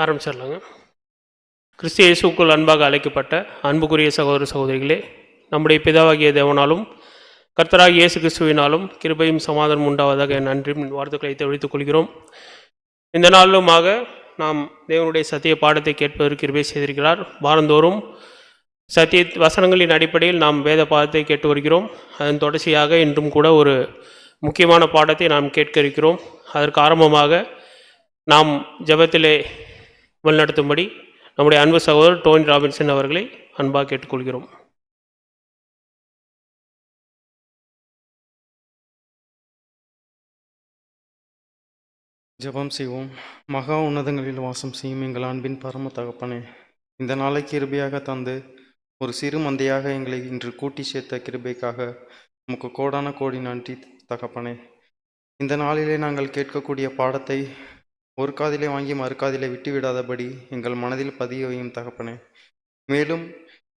ஆரம்பிச்சிடலாங்க. கிறிஸ்து இயேசுக்குள் அன்பாக அழைக்கப்பட்ட அன்புக்குரிய சகோதர சகோதரிகளே, நம்முடைய பிதாவாகிய தேவனாலும் கர்த்தராகிய இயேசு கிறிஸ்துவினாலும் கிருபையும் சமாதானம் உண்டாவதாக என் நன்றியும் வார்த்தைகளை தெரிவித்துக் கொள்கிறோம். இந்த நாளிலுமாக நாம் தேவனுடைய சத்திய பாடத்தை கேட்பதற்கு கிருபை செய்திருக்கிறார். வாரந்தோறும் சத்திய வசனங்களின் அடிப்படையில் நாம் வேத பாடத்தை கேட்டு வருகிறோம். அதன் தொடர்ச்சியாக இன்றும் கூட ஒரு முக்கியமான பாடத்தை நாம் கேட்க இருக்கிறோம். அதற்கு ஆரம்பமாக நாம் ஜெபத்திலே வழிநடத்தும்படி நம்முடைய அன்பு சகோதரர் டோனி ராபின்சன் அவர்களை அன்பாக கேட்டுக்கொள்கிறோம். ஜெபம் செய்வோம். மகா உன்னதங்களில் வாசம் செய்யும் எங்கள் அன்பின் பரம தகப்பனே, இந்த நாளை கிருபையாக தந்து ஒரு சிறு மந்தையாக எங்களை இன்று கூட்டி சேர்த்த கிருபைக்காக உமக்கு கோடான கோடி நன்றி தகப்பனே. இந்த நாளிலே நாங்கள் கேட்கக்கூடிய பாடத்தை ஒரு காதிலே வாங்கி மறுகாதிலே விட்டுவிடாதபடி எங்கள் மனதில் பதிய வையும் தகப்பனே. மேலும்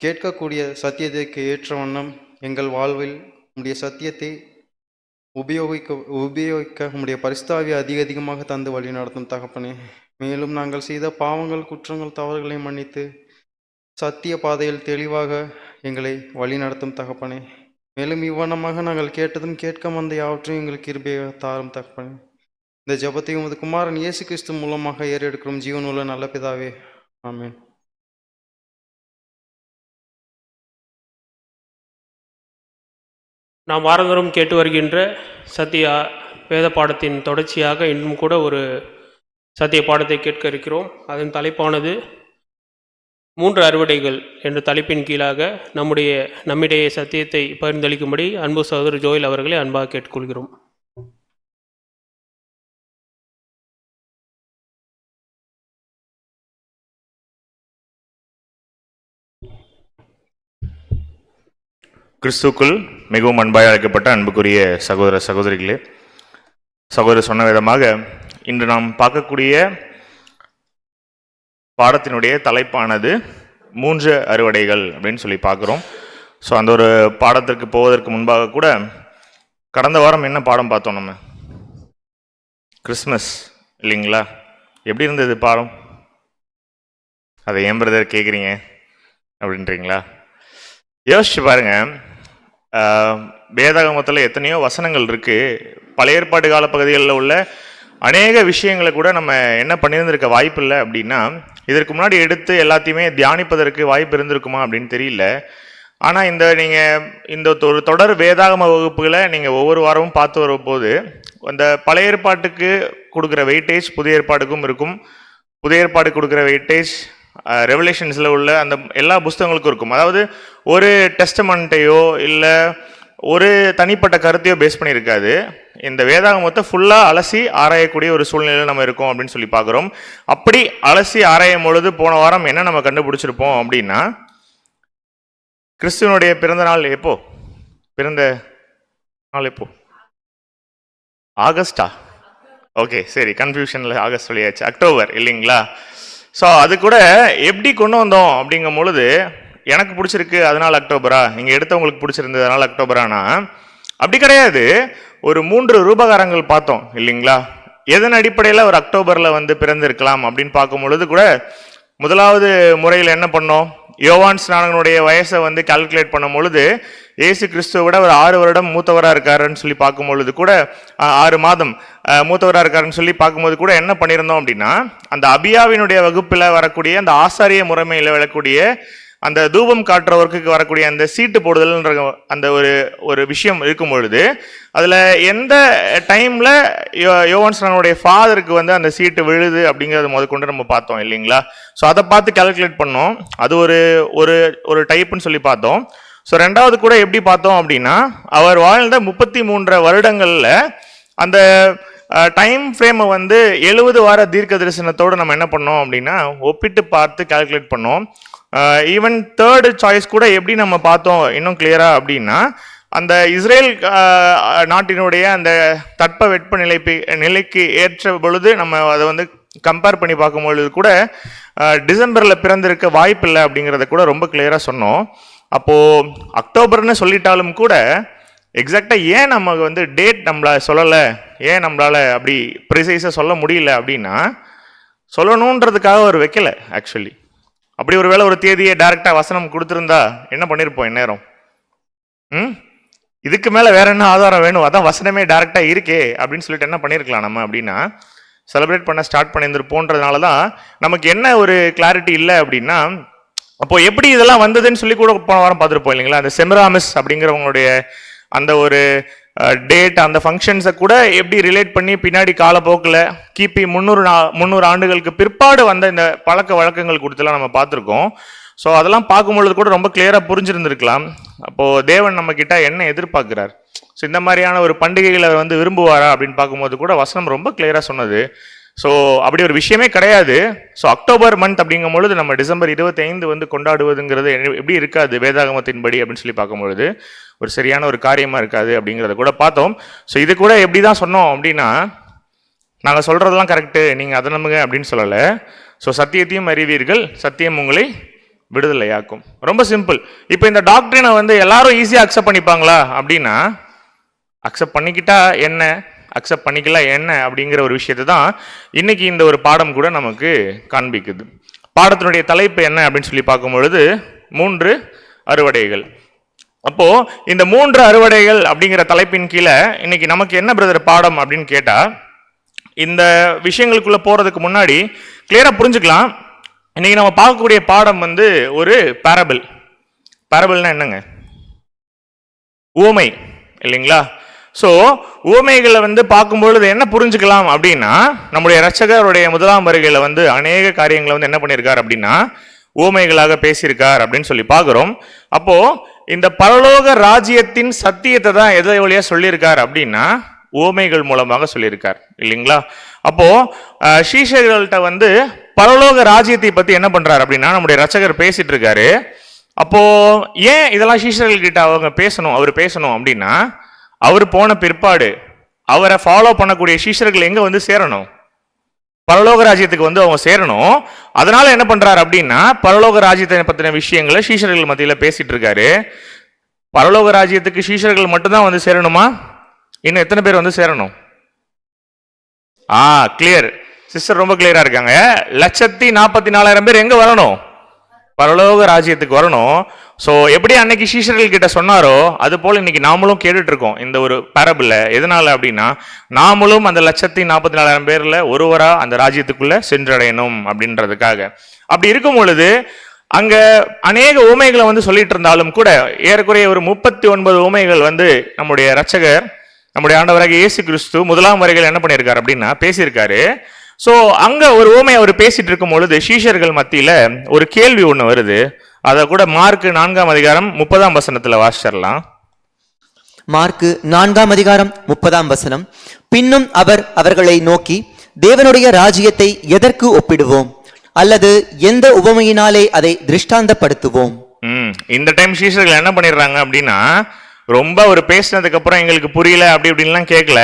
கேட்கக்கூடிய சத்தியத்திற்கு ஏற்ற வண்ணம் எங்கள் வாழ்வில் உடைய சத்தியத்தை உபயோகிக்க உம்முடைய பரிசுத்தாவியை அதிகமாக தந்து வழி நடத்தும் தகப்பனே. மேலும் நாங்கள் செய்த பாவங்கள், குற்றங்கள், தவறுகளை மன்னித்து சத்திய பாதையில் தெளிவாக எங்களை வழி நடத்தும் தகப்பனே. மேலும் இவ்வண்ணமாக நாங்கள் கேட்டதும் கேட்க வந்த யாவற்றையும் எங்களுக்கு கிருபையாக தாரும் தகப்பனே. இந்த ஜெபத்தை உமது குமாரன் இயேசு கிறிஸ்து மூலமாக ஏறெடுக்கிறோம் ஜீவனுள்ள நல்ல பிதாவே, ஆமென். நாம் வாரந்தோறும் கேட்டு வருகின்ற சத்திய வேத பாடத்தின் தொடர்ச்சியாக இன்னும் கூட ஒரு சத்திய பாடத்தை கேட்க இருக்கிறோம். அதன் தலைப்பானது 3 அறுவடைகள் என்ற தலைப்பின் கீழாக நம்மிடையே சத்தியத்தை பகிர்ந்தளிக்கும்படி அன்பு சகோதரர் ஜோயல் அவர்களை அன்பாக கேட்டுக்கொள்கிறோம். கிறிஸ்துக்குள் மிகவும் அன்பாய் அழைக்கப்பட்ட அன்புக்குரிய சகோதர சகோதரிகளே, சகோதரர் சொன்ன விதமாக இன்று நாம் பார்க்கக்கூடிய பாடத்தினுடைய தலைப்பானது 3 அறுவடைகள் அப்படின்னு சொல்லி பார்க்குறோம். ஸோ அந்த ஒரு பாடத்திற்கு போவதற்கு முன்பாக கூட கடந்த வாரம் என்ன பாடம் பார்த்தோம்? நம்ம கிறிஸ்மஸ் இல்லைங்களா? எப்படி இருந்தது பாடம்? அதை ஏன் பிரதர் கேட்குறீங்க அப்படின்றீங்களா? யோசிச்சு பாருங்க. வேதாகமத்தில் எத்தனையோ வசனங்கள் இருக்குது. பழைய ஏற்பாடு கால பகுதிகளில் உள்ள அநேக விஷயங்களை கூட நம்ம என்ன பண்ணியிருந்திருக்க வாய்ப்பு இல்லை அப்படின்னா, இதற்கு முன்னாடி எடுத்து எல்லாத்தையுமே தியானிப்பதற்கு வாய்ப்பு இருந்திருக்குமா அப்படின்னு தெரியல. ஆனால் இந்த ஒரு தொடர் வேதாகம வகுப்புகளை நீங்கள் ஒவ்வொரு வாரமும் பார்த்து வரும்போது அந்த பழைய ஏற்பாட்டுக்கு கொடுக்குற வெயிட்டேஜ் புதிய ஏற்பாடுக்கும் இருக்கும். புதிய ஏற்பாடு கொடுக்குற வெயிட்டேஜ் ரெவலேஷன்ஸில் உள்ள அந்த எல்லா புஸ்தகங்களுக்கும் இருக்கும். அதாவது ஒரு டெஸ்டமெண்ட்டையோ இல்லை ஒரு தனிப்பட்ட கருத்தையோ பேஸ் பண்ணியிருக்காது. இந்த வேதாகமத்தை ஃபுல்லாக அலசி ஆராயக்கூடிய ஒரு சூழ்நிலையில் நம்ம இருக்கோம் அப்படின்னு சொல்லி பார்க்குறோம். அப்படி அலசி ஆராயும் பொழுது போன வாரம் என்ன நம்ம கண்டுபிடிச்சிருப்போம் அப்படின்னா, கிறிஸ்துவனுடைய பிறந்த நாள் எப்போ? பிறந்த நாள் எப்போ? ஆகஸ்டா? ஓகே, சரி, கன்ஃபியூஷனில் ஆகஸ்ட் சொல்லியாச்சு. அக்டோபர் இல்லைங்களா? ஸோ அது கூட எப்படி கொண்டு வந்தோம் அப்படிங்கும் பொழுது எனக்கு பிடிச்சிருக்கு அதனால் அக்டோபரா, இங்கே எடுத்தவங்களுக்கு பிடிச்சிருந்தது அதனால் அக்டோபரானா அப்படி கிடையாது. ஒரு 3 ரூபகாரங்கள் பார்த்தோம் இல்லைங்களா? எதன் அடிப்படையில் ஒரு அக்டோபரில் பிறந்திருக்கலாம் அப்படின்னு பார்க்கும் பொழுது கூட முதலாவது முறையில் என்ன பண்ணோம்? யோவான் ஸ்நானகனுடைய வயசை கால்குலேட் பண்ணும் பொழுது இயேசு கிறிஸ்துவை விட ஒரு 6 வருடம் மூத்தவராக இருக்காருன்னு சொல்லி பார்க்கும் பொழுது கூட 6 மாதம் மூத்தவராக இருக்காருன்னு சொல்லி பார்க்கும்போது கூட என்ன பண்ணியிருந்தோம் அப்படின்னா, அந்த அபியாவினுடைய வகுப்பில் வரக்கூடிய அந்த ஆசாரிய முறைமையில் வரக்கூடிய அந்த தூபம் காட்டுற ஒர்க்குக்கு வரக்கூடிய அந்த சீட்டு போடுதல்ன்ற அந்த ஒரு விஷயம் இருக்கும் பொழுது அதில் எந்த டைமில் யோவான் ஸ்நானனுடைய ஃபாதருக்கு அந்த சீட்டு விழுது அப்படிங்கிறது முதற்கொண்டு நம்ம பார்த்தோம் இல்லைங்களா? ஸோ அதை பார்த்து கால்குலேட் பண்ணோம். அது ஒரு டைப்புன்னு சொல்லி பார்த்தோம். ஸோ ரெண்டாவது கூட எப்படி பார்த்தோம் அப்படின்னா, அவர் வாழ்ந்த 33 வருடங்களில் அந்த டைம் ஃப்ரேமை 70 வார தீர்க்க தரிசனத்தோடு நம்ம என்ன பண்ணோம் அப்படின்னா ஒப்பிட்டு பார்த்து கால்குலேட் பண்ணோம். ஈவன் தேர்டு சாய்ஸ் கூட எப்படி நம்ம பார்த்தோம் இன்னும் கிளியரா அப்படின்னா, அந்த இஸ்ரேல் நாட்டினுடைய அந்த தட்ப வெட்ப நிலைக்கு ஏற்ற பொழுது நம்ம அதை கம்பேர் பண்ணி பார்க்கும்பொழுது கூட டிசம்பரில் பிறந்திருக்க வாய்ப்பு இல்லை அப்படிங்கிறத கூட ரொம்ப கிளியராக சொன்னோம். அப்போது அக்டோபர்னு சொல்லிட்டாலும் கூட எக்ஸாக்டாக ஏன் நம்ம டேட் நம்மளை சொல்லலை, ஏன் நம்மளால் அப்படி ப்ரிசைஸாக சொல்ல முடியல அப்படின்னா, சொல்லணுன்றதுக்காக அவர் வைக்கல ஆக்சுவலி. அப்படி ஒரு வேளை ஒரு தேதியை டைரக்டா வசனம் கொடுத்திருந்தா என்ன பண்ணிருப்போம் இந்நேரம்? இதுக்கு மேல வேற என்ன ஆதாரம் வேணும்? அதான் வசனமே டைரக்டா இருக்கே அப்படின்னு சொல்லிட்டு என்ன பண்ணிருக்கலாம் நம்ம அப்படின்னா செலிப்ரேட் பண்ண ஸ்டார்ட் பண்ணியிருந்திருப்போன்றதுனால தான் நமக்கு என்ன ஒரு கிளாரிட்டி இல்லை அப்படின்னா, அப்போ எப்படி இதெல்லாம் வந்ததுன்னு சொல்லி கூட போன வாரம் பார்த்துருப்போம் இல்லைங்களா? அந்த செமிராமிஸ் அப்படிங்கிறவங்களுடைய அந்த ஒரு டேட், அந்த ஃபங்க்ஷன்ஸை கூட எப்படி ரிலேட் பண்ணி பின்னாடி காலப்போக்கில் கிபி 300 ஆண்டுகளுக்கு பிற்பாடு வந்த இந்த பழக்க வழக்கங்கள் கொடுத்துலாம் நம்ம பார்த்துருக்கோம். ஸோ அதெல்லாம் பார்க்கும்பொழுது கூட ரொம்ப கிளியராக புரிஞ்சிருந்திருக்கலாம். அப்போது தேவன் நம்ம கிட்ட என்ன எதிர்பார்க்கிறார், ஸோ இந்த மாதிரியான ஒரு பண்டிகைகளை வந்து விரும்புவாரா அப்படின்னு பார்க்கும்போது கூட வசனம் ரொம்ப கிளியராக சொன்னது. ஸோ அப்படி ஒரு விஷயமே கிடையாது. ஸோ அக்டோபர் மந்த் அப்படிங்கும் பொழுது நம்ம டிசம்பர் 25 வந்து கொண்டாடுவதுங்கிறது எப்படி இருக்காது வேதாகமத்தின்படி அப்படின்னு சொல்லி பார்க்கும்பொழுது ஒரு சரியான ஒரு காரியமாக இருக்காது அப்படிங்கிறத கூட பார்த்தோம். ஸோ இது கூட எப்படி தான் சொன்னோம் அப்படின்னா, நாங்கள் சொல்கிறதெல்லாம் கரெக்டு, நீங்கள் அதை நம்புங்க அப்படின்னு சொல்லலை. ஸோ சத்தியத்தையும் அறிவீர்கள், சத்தியம் உங்களை விடுதலையாக்கும். ரொம்ப சிம்பிள். இப்போ இந்த டாக்டரினை வந்து எல்லாரும் ஈஸியாக அக்செப்ட் பண்ணிப்பாங்களா அப்படின்னா, அக்செப்ட் பண்ணிக்கிட்டா என்ன, அக்செப்ட் பண்ணிக்கல என்ன அப்படிங்கிற ஒரு விஷயத்தை தான் இன்னைக்கு இந்த ஒரு பாடம் கூட நமக்கு காண்பிக்குது. பாடத்தினுடைய தலைப்பு என்ன அப்படின்னு சொல்லி பார்க்கும்பொழுது 3 அறுவடைகள். அப்போ இந்த 3 அறுவடைகள் அப்படிங்கிற தலைப்பின் கீழே இன்னைக்கு நமக்கு என்ன பிரதர் பாடம் அப்படின்னு கேட்டா, இந்த விஷயங்களுக்குள்ள போறதுக்கு முன்னாடி கிளியரா புரிஞ்சுக்கலாம். இன்னைக்கு நம்ம பார்க்கக்கூடிய பாடம் வந்து ஒரு பேரபிள். பேரபிள்னா என்னங்க? உவமை இல்லைங்களா? ஸோ உவமைகளை வந்து பார்க்கும்பொழுது என்ன புரிஞ்சுக்கலாம் அப்படின்னா, நம்முடைய இரட்சகருடைய முதலாம் வருகையில் வந்து அநேக காரியங்களை வந்து என்ன பண்ணியிருக்கார் அப்படின்னா உவமைகளாக பேசியிருக்கார் அப்படின்னு சொல்லி பார்க்குறோம். அப்போ இந்த பரலோக ராஜ்யத்தின் சத்தியத்தை தான் எதை வழியா சொல்லியிருக்கார் அப்படின்னா உவமைகள் மூலமாக சொல்லியிருக்கார் இல்லைங்களா? அப்போ சீஷர்கள்ட்ட வந்து பரலோக ராஜ்யத்தை பத்தி என்ன பண்றாரு அப்படின்னா நம்முடைய இரட்சகர் பேசிட்டு இருக்காரு. அப்போ ஏன் இதெல்லாம் சீஷர்கள் கிட்ட அவங்க பேசணும், அவர் பேசணும் அப்படின்னா, அவர் போன பிற்பாடு அவரை ஃபாலோ பண்ணக்கூடிய சீஷர்கள் எங்க வந்து சேரணும்? பரலோக ராஜ்யத்துக்கு வந்து அவங்க சேரணும். அதனால என்ன பண்றாரு அப்படின்னா பரலோக ராஜ்யத்தை பத்தின விஷயங்களை சீஷர்கள் மத்தியில பேசிட்டு இருக்காரு. பரலோக ராஜ்யத்துக்கு சீஷர்கள் மட்டும்தான் வந்து சேரணுமா? இன்னும் எத்தனை பேர் வந்து சேரணும்? கிளியர். சிஸ்டர் ரொம்ப கிளியரா இருக்காங்க. 1,44,000 பேர் எங்க வரணும்? பரலோக ராஜ்யத்துக்கு வரணும். ஸோ எப்படி அன்னைக்கு சீஷர்கள் கிட்ட சொன்னாரோ அது போல இன்னைக்கு நாமளும் கேட்டுட்டு இருக்கோம் இந்த ஒரு பேரபிள். எதனால அப்படின்னா நாமளும் அந்த 1,44,000 பேர்ல ஒருவரா அந்த ராஜ்யத்துக்குள்ள சென்றடையணும் அப்படின்றதுக்காக. அப்படி இருக்கும் பொழுது அங்க அநேக உவமைகளை வந்து சொல்லிட்டு இருந்தாலும் கூட ஏறக்குறைய ஒரு 39 உவமைகள் வந்து நம்முடைய இரட்சகர் நம்முடைய ஆண்டவராகிய இயேசு கிறிஸ்து முதலாம் வருகையில் என்ன பண்ணியிருக்காரு அப்படின்னா பேசியிருக்காரு. ஸோ அங்க ஒரு உவமை அவர் பேசிட்டு இருக்கும் பொழுது சீஷர்கள் மத்தியில ஒரு கேள்வி ஒன்று வருது. அதை கூட மார்க் 4ஆம் அதிகாரம் 30ஆம் வசனத்துல வாசிச்சிடலாம். மார்க் 4ஆம் அதிகாரம் 30ஆம் வசனம். பின்னும் அவர் அவர்களை நோக்கி, தேவனுடைய ராஜ்யத்தை எதற்கு ஒப்பிடுவோம், அல்லது எந்த உவமையினாலே அதை திருஷ்டாந்தப்படுத்துவோம்? இந்த டைம் சீஷர்கள் என்ன பண்ணிடுறாங்க அப்படின்னா ரொம்ப ஒரு பேசினதுக்கு அப்புறம் எங்களுக்கு புரியல அப்படி இப்படின்லாம் கேட்கல.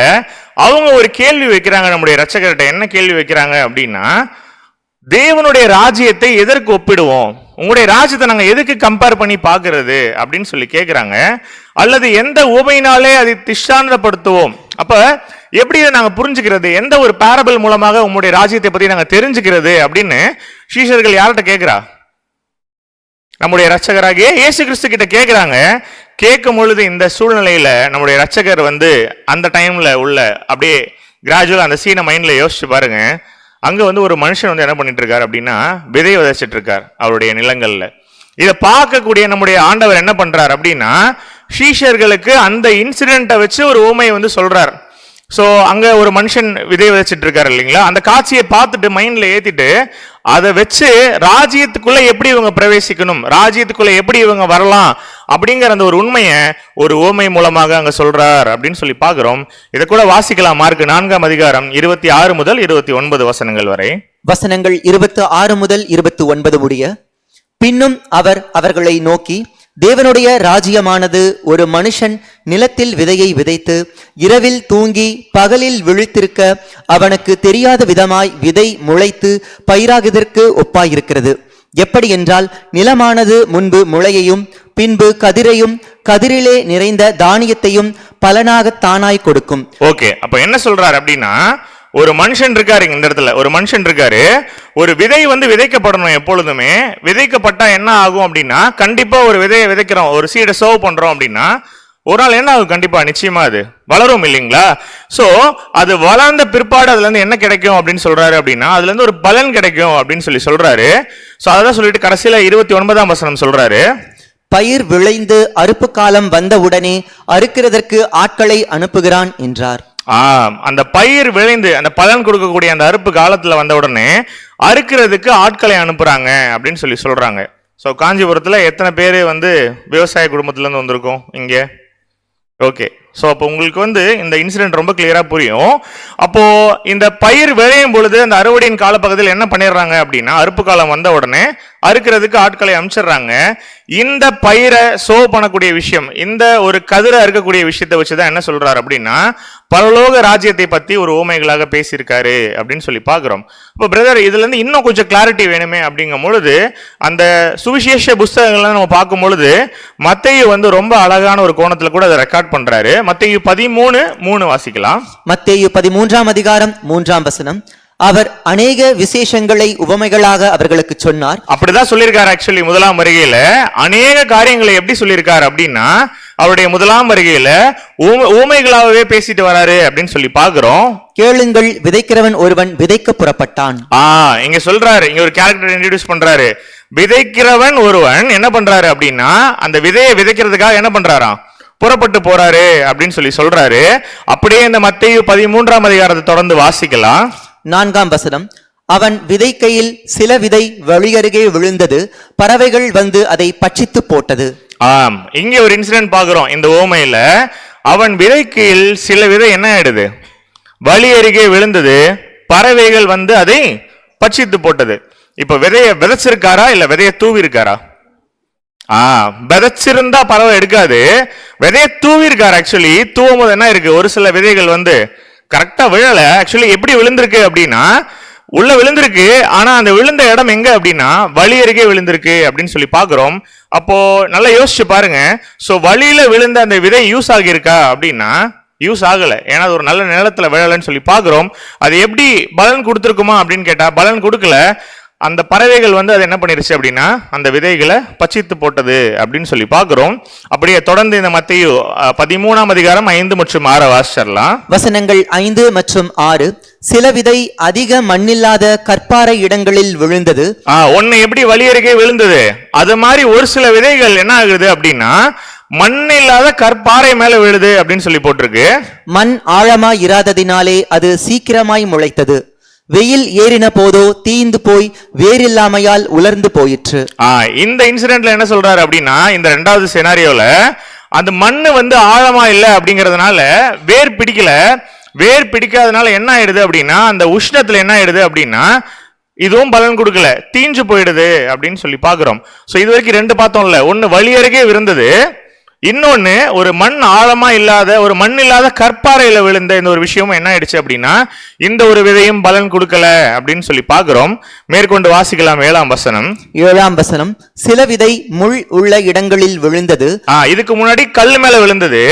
அவங்க ஒரு கேள்வி வைக்கிறாங்க நம்முடைய இரட்சகர்கிட்ட. என்ன கேள்வி வைக்கிறாங்க அப்படின்னா, தேவனுடைய ராஜ்யத்தை எதற்கு ஒப்பிடுவோம், உங்களுடைய ராஜ்யத்தை நாங்க எதுக்கு கம்பேர் பண்ணி பாக்குறது அப்படின்னு சொல்லி கேட்கிறாங்க. அல்லது எந்த உவமையினாலே அதை திஷ்டாந்தப்படுத்துவோம். அப்ப எப்படி இதை நாங்க புரிஞ்சுக்கிறது, எந்த ஒரு பேரபிள் மூலமாக உங்களுடைய ராஜ்யத்தை பத்தி நாங்க தெரிஞ்சுக்கிறது அப்படின்னு சீஷர்கள் யார்கிட்ட கேட்கிறா? நம்முடைய இரட்சகராகிய இயேசு கிறிஸ்து கிட்ட கேட்கிறாங்க. கேட்கும் பொழுது இந்த சூழ்நிலையில நம்முடைய இரட்சகர் வந்து அந்த டைம்ல உள்ள அப்படியே கிராஜுவலா அந்த சீனை மைண்ட்ல யோசிச்சு பாருங்க. அங்க வந்து ஒரு மனுஷன் வந்து என்ன பண்ணிட்டு இருக்காரு அப்படின்னா விதை விதைச்சிட்டு இருக்கார் அவருடைய நிலங்கள்ல. இதை பார்க்கக்கூடிய நம்முடைய ஆண்டவர் என்ன பண்றார் அப்படின்னா சீஷர்களுக்கு அந்த இன்சிடென்ட்டை வச்சு ஒரு உவமையை வந்து சொல்றார். ஸோ அங்க ஒரு மனுஷன் விதை விதைச்சிட்டு இருக்காரு இல்லைங்களா? அந்த காட்சியை பார்த்துட்டு மைண்ட்ல ஏத்திட்டு அதை வச்சு ராஜ்யத்துக்குள்ள எப்படி இவங்க பிரவேசிக்கணும், ராஜ்யத்துக்குள்ள எப்படி இவங்க வரலாம் அப்படிங்கிற அந்த ஒரு உண்மையை ஒரு உவமை மூலமாக அங்க சொல்றார் அப்படின்னு சொல்லி பாக்குறோம். இதை கூட வாசிக்கலாம். மார்க் 4ஆம் அதிகாரம் 26 முதல் 29 வசனங்கள் வரை. வசனங்கள் 26 முதல் 29 முடிய. பின்னும் அவர் அவர்களை நோக்கி, தேவனுடைய ராஜ்யமானது ஒரு மனுஷன் நிலத்தில் விதையை விதைத்து இரவில் தூங்கி பகலில் விழித்திருக்க அவனுக்கு தெரியாத விதமாய் விதை முளைத்து பயிராகுவதற்கு ஒப்பாயிருக்கிறது. எப்படி என்றால், நிலமானது முன்பு முளையையும் பின்பு கதிரையும் கதிரிலே நிறைந்த தானியத்தையும் பலனாக தானாய் கொடுக்கும். ஓகே, அப்ப என்ன சொல்றார் அப்படின்னா ஒரு மனுஷன் இருக்காரு இந்த இடத்துல, ஒரு மனுஷன் இருக்காரு. ஒரு விதை வந்து விதைக்கப்படணும். எப்பொழுதுமே விதைக்கப்பட்டா என்ன ஆகும் அப்படின்னா, கண்டிப்பா ஒரு விதையை விதைக்கிறோம், ஒரு சீடை சர்வ் பண்றோம் அப்படின்னா ஒரு நாள் என்ன ஆகும்? கண்டிப்பா நிச்சயமா அது வளரும் இல்லைங்களா? சோ அது வளர்ந்த பிற்பாடு அதுல இருந்து என்ன கிடைக்கும் அப்படின்னு சொல்றாரு அப்படின்னா, அதுல இருந்து ஒரு பலன் கிடைக்கும் அப்படின்னு சொல்றாரு. சோ அதான் சொல்லிட்டு கடைசியில 29ஆம் வசனம் சொல்றாரு, பயிர் விளைந்து அறுப்பு காலம் வந்தவுடனே அறுக்கிறதற்கு ஆட்களை அனுப்புகிறான் என்றார். அந்த பயிர் விளைந்து அந்த பலன் கொடுக்கக்கூடிய அந்த அறுப்பு காலத்துல வந்த உடனே அறுக்கிறதுக்கு ஆட்களை அனுப்புறாங்க அப்படின்னு சொல்றாங்க. ஸோ காஞ்சிபுரத்துல எத்தனை பேர் வந்து விவசாய குடும்பத்துல இருந்து வந்திருக்கோம் இங்க? ஓகே. ஸோ அப்போ உங்களுக்கு வந்து இந்த இன்சிடென்ட் ரொம்ப கிளியரா புரியும். அப்போ இந்த பயிர் விளையும் பொழுது அந்த அறுவடையின் காலப்பகுதியில் என்ன பண்ணிடுறாங்க அப்படின்னா, அறுப்பு காலம் வந்த உடனே அறுக்கிறதுக்கு ஆட்களை அனுப்பிச்சிடுறாங்க. இந்த பயிரை சோ பண்ணக்கூடிய விஷயம், இந்த ஒரு கதிரை அறுக்கக்கூடிய விஷயத்தை வச்சுதான் என்ன சொல்றாரு அப்படின்னா, பரலோக ராஜ்யத்தை பத்தி ஒரு ஊமைகளாக பேசியிருக்காரு அப்படின்னு பாக்குறோம். இப்போ பிரதர் இதுல இருந்து இன்னும் கொஞ்சம் கிளாரிட்டி வேணுமே அப்படிங்கும் பொழுது, அந்த சுவிசேஷ புஸ்தகங்கள்லாம் நம்ம பார்க்கும் பொழுது மத்தேயு வந்து ரொம்ப அழகான ஒரு கோணத்துல கூட அதை ரெக்கார்ட் பண்றாரு. மத்தேயு 13:3 வாசிக்கலாம். மத்தேயு 13ஆம் அதிகாரம் 3ஆம் வசனம், அவர் அநேக விசேஷங்களை உவமைகளாக அவர்களுக்கு சொன்னார். அப்படிதான் சொல்லியிருக்காரு. ஆக்சுவலி முதலாம் வருகையில அநேக காரியங்களை எப்படி சொல்லியிருக்காரு அப்படின்னா, அவருடைய முதலாம் வருகையில ஊமைகளாகவே பேசிட்டு வராரு அப்படின்னு பாக்குறோம். கேளுங்கள், விதைக்கிறவன் ஒருவன் விதைக்க புறப்பட்டான். இங்க சொல்றாரு, இங்க ஒரு கேரக்டர் இன்ட்ரோடியூஸ் பண்றாரு. விதைக்கிறவன் ஒருவன் என்ன பண்றாரு அப்படின்னா, அந்த விதையை விதைக்கிறதுக்காக என்ன பண்றாராம்? புறப்பட்டு போறாரு அப்படின்னு சொல்றாரு. அப்படியே இந்த மத்தேயு 13ஆம் அதிகாரத்தை தொடர்ந்து வாசிக்கலாம். 4ஆம் வசனம், அவன் விதைக்கையில் சில விதை வழியருகே விழுந்தது, பறவைகள் வந்து அதை பட்சித்து போட்டது. இங்க ஒரு இன்சிடென்ட் பாக்குறோம் இந்த ஓமையில. அவன் விதைக்கையில் சில விதை என்ன ஆயிடுது? வழி அருகே விழுந்தது, பறவைகள் வந்து அதை பட்சித்து போட்டது. இப்ப விதைய விதைச்சிருக்காரா இல்ல விதைய தூவி இருக்காரா? விதைச்சிருந்தா பறவை எடுக்காது. விதைய தூவி இருக்காரு. ஆக்சுவலி தூவும் போது என்ன இருக்கு, ஒரு சில விதைகள் வந்து கரெக்டா விழல. ஆக்சுவலி எப்படி விழுந்திருக்கு அப்படின்னா, உள்ள விழுந்திருக்கு, ஆனா அந்த விழுந்த இடம் எங்க அப்படின்னா வழி அருகே விழுந்திருக்கு அப்படின்னு பாக்குறோம். அப்போ நல்லா யோசிச்சு பாருங்க. சோ வழியில விழுந்த அந்த விதை யூஸ் ஆகியிருக்கா அப்படின்னா யூஸ் ஆகல. ஏன்னா அது ஒரு நல்ல நிலத்துல விழலன்னு பாக்குறோம். அது எப்படி பலன் கொடுத்துருக்குமா அப்படின்னு கேட்டா பலன் கொடுக்கல. அந்த பறவைகள் வந்து அது என்ன பண்ணிருச்சு அப்படின்னா அந்த விதைகளை பட்சித்து போட்டது அப்படின்னு பாக்குறோம். அப்படியே தொடர்ந்து இந்த மத்தேயு 13ஆம் அதிகாரம் 5 மற்றும் 6 வாசிச்சிடலாம். வசனங்கள் 5 மற்றும் 6, சில விதை அதிக மண்ணில்லாத கற்பாறை இடங்களில் விழுந்தது. ஒன்னு எப்படி வழி அருகே விழுந்தது, அது மாதிரி ஒரு சில விதைகள் என்ன ஆகுது அப்படின்னா மண் இல்லாத கற்பாறை மேல விழுது அப்படின்னு போட்டிருக்கு. மண் ஆழமாய் இராததினாலே அது சீக்கிரமாய் முளைத்தது. வெயில் ஏறின போதோ தீந்து போய் வேறில்லாமையால் உலர்ந்து போயிற்று. இந்த இன்சிடென்ட்ல என்ன சொல்றாரு அப்படின்னா, இந்த 2வது சினாரியோல அந்த மண்ணு வந்து ஆழமா இல்ல அப்படிங்கறதுனால வேர் பிடிக்கல. வேர் பிடிக்காதனால என்ன ஆயிடுது அப்படின்னா, அந்த உஷ்ணத்துல என்ன ஆயிடுது அப்படின்னா இதுவும் பலன் கொடுக்கல, தீஞ்சு போயிடுது அப்படின்னு பாக்குறோம். சோ இது வரைக்கும் 2 பார்த்தோம்ல. ஒன்னு வழி அருகே விழுந்தது, இன்னொன்னு ஒரு மண் ஆழமா இல்லாத ஒரு மண் இல்லாத கற்பாறையில விழுந்த இந்த ஒரு விஷயமும் என்ன ஆயிடுச்சு அப்படின்னா இந்த ஒரு விதையும் பலன் கொடுக்கல அப்படின்னு பாக்குறோம். மேற்கொண்டு வாசிக்கலாம் 7ஆம் வசனம். 7ஆம் வசனம், சில விதை முள் உள்ள இடங்களில் விழுந்தது. இதுக்கு முன்னாடி கல்லு மேல விழுந்தது,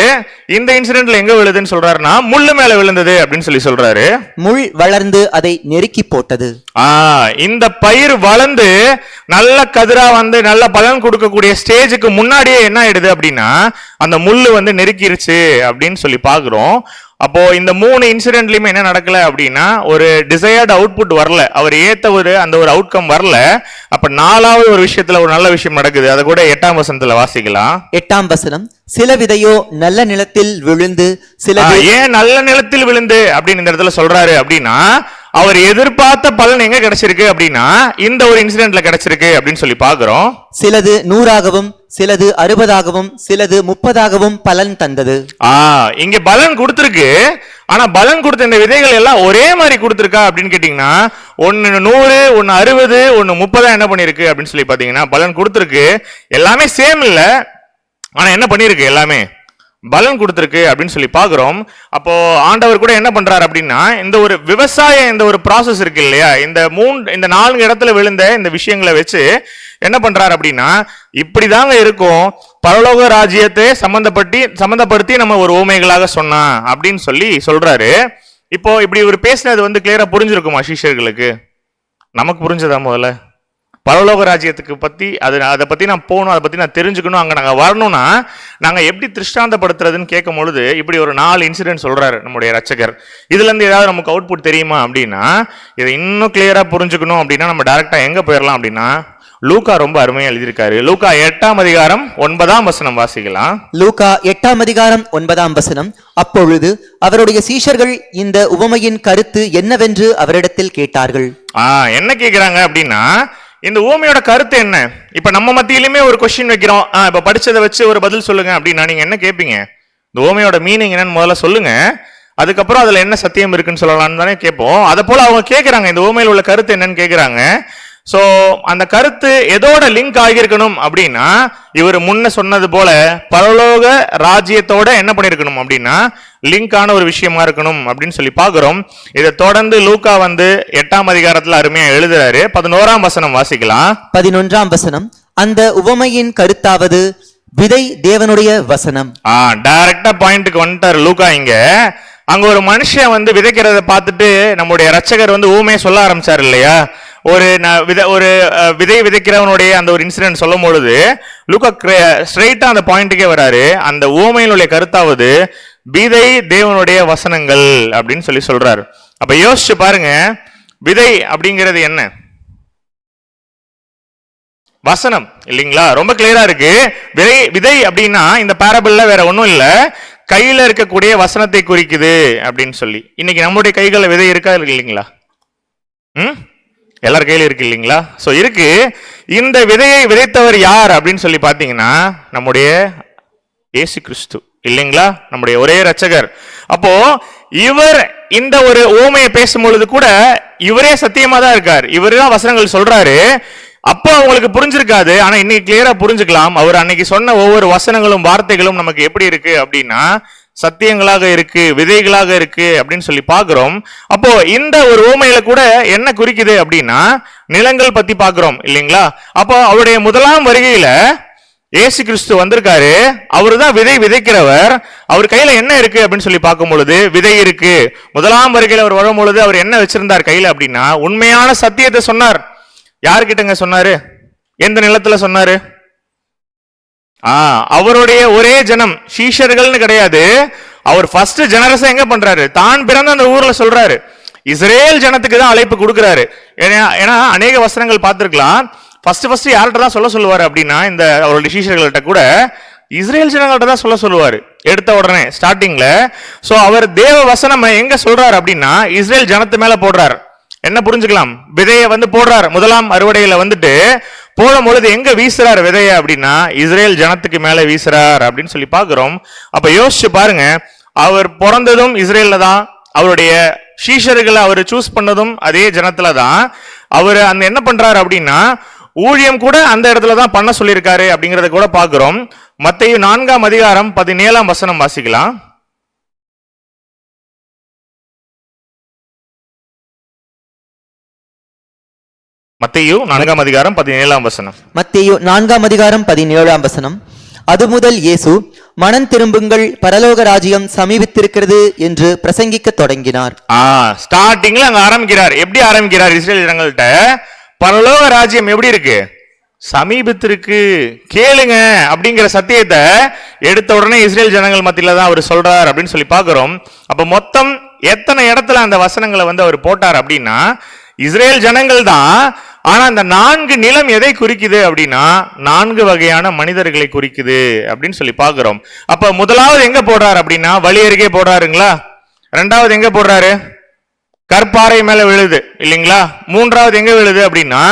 இந்த இன்சிடென்ட்ல எங்க விழுதுன்னு சொல்றாருன்னா முள்ளு மேல விழுந்தது அப்படின்னு சொல்றாரு. முள் வளர்ந்து அதை நெருக்கி போட்டது. இந்த பயிர் வளர்ந்து நல்ல கதிரா வந்து நல்ல பலன் கொடுக்கக்கூடிய ஸ்டேஜுக்கு முன்னாடியே என்ன ஆயிடுது அப்படின்னா அந்த முள்ளு வந்து நெருக்கிருச்சு அப்படின்னு பாக்குறோம். அப்போ இந்த 3 இன்சிடென்ட்லயுமே என்ன நடக்கல அப்படின்னா ஒரு டிசையர்ட் அவுட்புட் வரல, அவர் ஏத்த அந்த ஒரு அவுட்கம் வரல. அப்ப 4வது ஒரு விஷயத்துல ஒரு நல்ல விஷயம் நடக்குது. அதை கூட 8ஆம் வசனத்துல வாசிக்கலாம். 8ஆம் வசனம், சில விதையோ நல்ல நிலத்தில் விழுந்து சில ஏன் நல்ல நிலத்தில் விழுந்து அப்படின்னு இந்த இடத்துல சொல்றாரு அப்படின்னா அவர் எதிர்பார்த்த பலன் எங்க கிடைச்சிருக்கு அப்படின்னா இந்த ஒரு இன்சிடென்ட்ல கிடைச்சிருக்கு அப்படின்னு பாக்குறோம். சிலது 100ஆகவும் சிலது 60ஆகவும் சிலது 30ஆகவும் பலன் தந்தது. இங்க பலன் கொடுத்திருக்கு. ஆனா பலன் கொடுத்த இந்த விதைகள் எல்லாம் ஒரே மாதிரி கொடுத்திருக்கா அப்படின்னு கேட்டீங்கன்னா ஒன்னு 100, ஒன்னு 60, ஒன்னு 30 என்ன பண்ணிருக்கு அப்படின்னு பாத்தீங்கன்னா பலன் கொடுத்திருக்கு. எல்லாமே சேம் இல்ல, ஆனா என்ன பண்ணிருக்கு எல்லாமே பலன் கொடுத்திருக்கு அப்படின்னு பாக்குறோம். அப்போ ஆண்டவர் கூட என்ன பண்றாரு அப்படின்னா இந்த ஒரு விவசாய இந்த ஒரு ப்ராசஸ் இருக்கு இல்லையா, இந்த 4 இடத்துல விழுந்த இந்த விஷயங்களை வச்சு என்ன பண்றாரு அப்படின்னா இப்படிதாங்க இருக்கும் பரலோக ராஜ்யத்தை சம்பந்தப்படுத்தி நம்ம ஒரு ஊமைகளாக சொன்னா அப்படின்னு சொல்றாரு. இப்போ இப்படி இவர் பேசினது வந்து கிளியரா புரிஞ்சிருக்குமா சீஷர்களுக்கு? நமக்கு புரிஞ்சதா? முதல்ல பரலோக ராஜ்யத்துக்கு பத்தி அதை பத்தி நான் போகணும், அதை பத்தி நான் தெரிஞ்சுக்கணும், அங்க நாங்க வரணும்னா நாங்க எப்படி திருஷ்டாந்தப்படுத்துறதுன்னு கேட்கும் பொழுது இப்படி ஒரு 4 இன்சிடென்ட் சொல்றாரு நம்முடைய ரட்சகர். இதுல இருந்து ஏதாவது நமக்கு அவுட்புட் தெரியுமா அப்படின்னா, இதை இன்னும் கிளியரா புரிஞ்சுக்கணும் அப்படின்னா நம்ம டைரக்டா எங்க போயிடலாம் அப்படின்னா, லூக்கா ரொம்ப அருமையா எழுதியிருக்காரு. லூக்கா 8ஆம் அதிகாரம் 9ஆம் வசனம் வாசிக்கலாம். லூக்கா 8ஆம் அதிகாரம் 9ஆம் வசனம். அப்பொழுது அவருடைய சீஷர்கள் இந்த உவமையின் கருத்து என்னவென்று அவரிடத்தில் கேட்டார்கள். என்ன கேக்குறாங்க அப்படின்னா, இந்த ஊமையோட கருத்து என்ன? இப்ப நம்ம மத்தியிலுமே ஒரு கொஸ்டின் வைக்கிறோம். இப்ப படிச்சதை வச்சு ஒரு பதில் சொல்லுங்க அப்படின்னா நீங்க என்ன கேட்பீங்க? இந்த ஊமையோட மீனிங் என்னன்னு முதல்ல சொல்லுங்க, அதுக்கப்புறம் அதுல என்ன சத்தியம் இருக்குன்னு சொல்லலாம்னு தானே கேட்போம். அதை போல அவங்க கேட்கறாங்க, இந்த ஊமையில் உள்ள கருத்து என்னன்னு கேட்கறாங்க. சோ அந்த கருத்து எதோட லிங்க் ஆகியிருக்கணும் அப்படின்னா, இவர் முன்ன சொன்னது போல பரலோக ராஜ்யத்தோட என்ன பண்ணிருக்கணும் அப்படின்னா லிங்கான ஒரு விஷயமா இருக்கணும் அப்படின்னு சொல்லி பாக்குறோம். இதை தொடர்ந்து லூக்கா வந்து 8ஆம் அதிகாரத்துல அருமையா எழுதுறாரு. 11ஆம் வசனம் வாசிக்கலாம். 11ஆம் வசனம். அந்த உவமையின் கருத்தாவது விதை தேவனுடைய வசனம். டைரக்டா பாயிண்ட்க்கு வந்துட்டாரு லூக்கா. இங்க அங்க ஒரு மனுஷன் வந்து விதைக்கிறத பார்த்துட்டு நம்முடைய ரட்சகர் வந்து ஊமையை சொல்ல ஆரம்பிச்சாரு இல்லையா? ஒரு விதை விதைக்கிறவனுடைய அந்த ஒரு இன்சிடென்ட் சொல்லும் பொழுது லூக்கா ஸ்ட்ரைட்டா அந்த பாயிண்ட்டுக்கே வராரு. அந்த ஊமையினுடைய கருத்தாவது விதை தேவனுடைய வசனங்கள் அப்படின்னு சொல்லி சொல்றாரு. அப்ப யோசிச்சு பாருங்க, விதை அப்படிங்கிறது என்ன? வசனம் இல்லைங்களா? ரொம்ப கிளியரா இருக்கு. விதை அப்படின்னா இந்த பேரபிள்ல வேற ஒண்ணும் இல்ல, கையில இருக்கக்கூடிய வசனத்தை குறிக்குது அப்படின்னு சொல்லி. இன்னைக்கு நம்மளுடைய கைகள விதை இருக்கா இல்லைங்களா? எல்லார் கையில இருக்கு இல்லைங்களா? சோ இருக்கு. இந்த விதையை விதைத்தவர் யார் அப்படின்னு சொல்லி பாத்தீங்கன்னா நம்முடைய இயேசு கிறிஸ்து இல்லைங்களா? நம்முடைய ஒரே ரட்சகர். அப்போ இவர் இந்த ஒரு ஓமையை பேசும் பொழுது கூட இவரே சத்தியமா தான் இருக்கார், இவரு தான் வசனங்கள் சொல்றாரு. அப்போ அவங்களுக்கு புரிஞ்சிருக்காது, ஆனா இன்னைக்கு கிளியரா புரிஞ்சுக்கலாம். அவர் அன்னைக்கு சொன்ன ஒவ்வொரு வசனங்களும் வார்த்தைகளும் நமக்கு எப்படி இருக்கு அப்படின்னா சத்தியங்களாக இருக்கு, விதைகளாக இருக்கு அப்படின்னு சொல்லி பாக்குறோம். அப்போ இந்த ஒரு ஊமையில கூட என்ன குறிக்குது அப்படின்னா நிலங்கள் பத்தி பாக்குறோம் இல்லைங்களா? அப்போ அவருடைய முதலாம் வருகையில இயேசு கிறிஸ்து வந்திருக்காரு. அவரு தான் விதை விதைக்கிறவர். அவர் கையில என்ன இருக்கு அப்படின்னு சொல்லி பார்க்கும் பொழுது விதை இருக்கு. முதலாம் வருகையில அவர் வரும் பொழுது அவர் என்ன வச்சிருந்தார் கையில அப்படின்னா உண்மையான சத்தியத்தை சொன்னார். யாருக்கிட்டங்க சொன்னாரு? எந்த நிலத்துல சொன்னாரு? அவருடைய ஒரே ஜனம், சீஷர்கள்னு கிடையாது. அவர் ஃபர்ஸ்ட் ஜெனரஸா எங்க பண்றாரு? தான் பிறந்த அந்த ஊர்ல சொல்றாரு. இஸ்ரேல் ஜனத்துக்கு தான் அழைப்பு கொடுக்கிறாரு. ஏன்னா அநேக வசனங்கள் பார்த்திருக்கலாம். ஃபர்ஸ்ட் யார்கிட்ட தான் சொல்லுவாரு அப்படின்னா இந்த அவருடைய சீஷர்கள்ட்ட கூட இஸ்ரேல் ஜனங்கள்ட்ட தான் சொல்லுவாரு எடுத்த உடனே ஸ்டார்டிங்ல. சோ அவர் தேவ வசனம் எங்க சொல்றாரு அப்படின்னா இஸ்ரேல் ஜனத்து மேல போடுறாரு. என்ன புரிஞ்சுக்கலாம்? விதைய வந்து போடுறாரு. முதலாம் அறுவடையில வந்துட்டு போடும் பொழுது எங்க வீசுறாரு விதைய அப்படின்னா இஸ்ரேல் ஜனத்துக்கு மேல வீசுறார் அப்படின்னு சொல்லி பாக்குறோம். அப்ப யோசிச்சு பாருங்க, அவர் பிறந்ததும் இஸ்ரேல்ல தான், அவருடைய சீஷர்களை அவர் சூஸ் பண்ணதும் அதே ஜனத்துல தான். அவர் அந்த என்ன பண்றாரு அப்படின்னா ஊழியம் கூட அந்த இடத்துல தான் பண்ண சொல்லியிருக்காரு அப்படிங்கறத கூட பாக்குறோம். மத்தேயு 4ஆம் அதிகாரம் 17ஆம் வசனம் வாசிக்கலாம். மத்தேயு 4ஆம் அதிகாரம் 17ஆம் வசனம். மத்தேயு 4ஆம் அதிகாரம் 17ஆம் வசனம். அது முதல் இயேசு மனம் திரும்புங்கள், பரலோக ராஜ்யம் சமீபித்திருக்கிறது என்று பிரசங்கிக்க தொடங்கினார். ஸ்டார்டிங்ல அங்க ஆரம்பிக்கிறார். எப்படி ஆரம்பிக்கிறார்? இஸ்ரேல் ஜனங்கள்ட்ட பரலோக ராஜ்யம் எப்படி இருக்கு? சமீபத்திற்கு கேளுங்க அப்படிங்கிற சத்தியத்தை எடுத்த உடனே இஸ்ரேல் ஜனங்கள் மத்தியில தான் அவர் சொல்றார் அப்படின்னு சொல்லி பாக்குறோம். அப்ப மொத்தம் எத்தனை இடத்துல அந்த வசனங்களை வந்து அவர் போட்டார் அப்படின்னா இஸ்ரேல் ஜனங்கள் தான். ஆனா அந்த 4 நிலம் எதை குறிக்குது அப்படின்னா 4 வகையான மனிதர்களை குறிக்குது அப்படின்னு சொல்லி பாக்குறோம். அப்ப முதலாவது எங்க போடுறாரு அப்படின்னா வழி அருகே போடுறாருங்களா? 2வது எங்க போடுறாரு? கற்பாறை மேல விழுது இல்லைங்களா? 3வது எங்க விழுது அப்படின்னா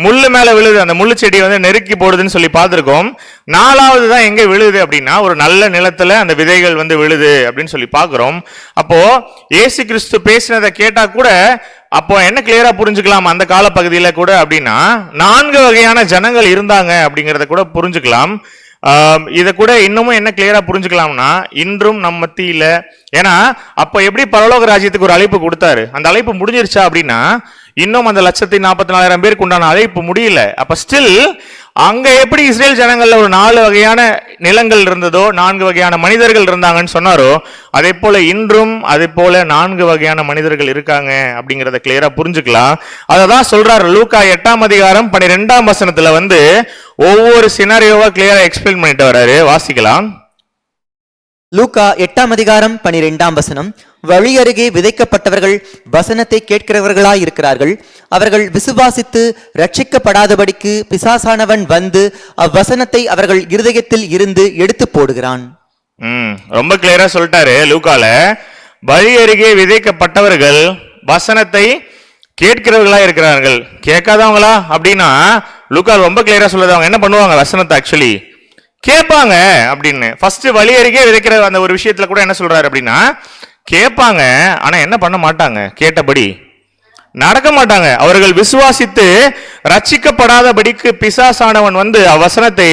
முள்ளு மேல விழுது, அந்த முள்ளு செடி வந்து நெருக்கி போடுதுன்னு சொல்லி பார்த்திருக்கோம். 4வது தான் எங்க விழுது அப்படின்னா ஒரு நல்ல நிலத்துல அந்த விதைகள் வந்து விழுது அப்படின்னு சொல்லி பாக்குறோம். அப்போ இயேசு கிறிஸ்து பேசினதை கேட்டா கூட அப்போ என்ன கிளியரா புரிஞ்சுக்கலாம் அந்த கால பகுதியில கூட அப்படின்னா 4 வகையான ஜனங்கள் இருந்தாங்க அப்படிங்கறத கூட புரிஞ்சுக்கலாம். இத கூட இன்னமும் என்ன கிளியரா புரிஞ்சுக்கலாம்னா இன்றும் நம்ம மத்தியில, ஏன்னா அப்ப எப்படி பரலோக ராஜ்யத்துக்கு ஒரு அழைப்பு கொடுத்தாரு, அந்த அழைப்பு முடிஞ்சிருச்சா அப்படின்னா இன்னும் அந்த 1,44,000 பேருக்கு உண்டான அழைப்பு முடியல. அப்ப ஸ்டில் அங்க எப்படி இஸ்ரேல் ஜனங்கள்ல ஒரு 4 வகையான நிலங்கள் இருந்ததோ, 4 வகையான மனிதர்கள் இருந்தாங்கன்னு சொன்னாரோ, அதே போல இன்றும் அதே போல 4 வகையான மனிதர்கள் இருக்காங்க அப்படிங்கறத கிளியரா புரிஞ்சுக்கலாம். அததான் சொல்றாரு லூக்கா 8:12 வந்து ஒவ்வொரு சினாரியோவா கிளியரா எக்ஸ்பிளைன் பண்ணிட்டு வர்றாரு. வாசிக்கலாம். லூக்கா 8:12 வழி அருகே விதைக்கப்பட்டவர்கள் வசனத்தை கேட்கிறவர்களாய் இருக்கிறார்கள். அவர்கள் விசுவாசித்து ரட்சிக்கப்படாதபடிக்கு பிசாசானவன் வந்து அவ்வசனத்தை அவர்கள் இருதயத்தில் இருந்து எடுத்து போடுகிறான். ரொம்ப கிளியரா சொல்லிட்டாரு லூக்கால. வழி அருகே விதைக்கப்பட்டவர்கள் வசனத்தை கேட்கிறவர்களா இருக்கிறார்கள். கேட்காதவங்களா அப்படின்னா லூக்கா ரொம்ப கிளியரா சொல்லுது. அவங்க என்ன பண்ணுவாங்க? வசனத்தை ஆக்சுவலி கேட்பாங்க அப்படின்னு. ஃபர்ஸ்ட் வழி அருகே விதைக்கிற அந்த ஒரு விஷயத்துல கூட என்ன சொல்றாரு அப்படின்னா, கேட்பாங்க, ஆனா என்ன பண்ண மாட்டாங்க, கேட்டபடி நடக்க மாட்டாங்க. அவர்கள் விசுவாசித்து ரட்சிக்கப்படாதபடிக்கு பிசாசானவன் வந்து அவசனத்தை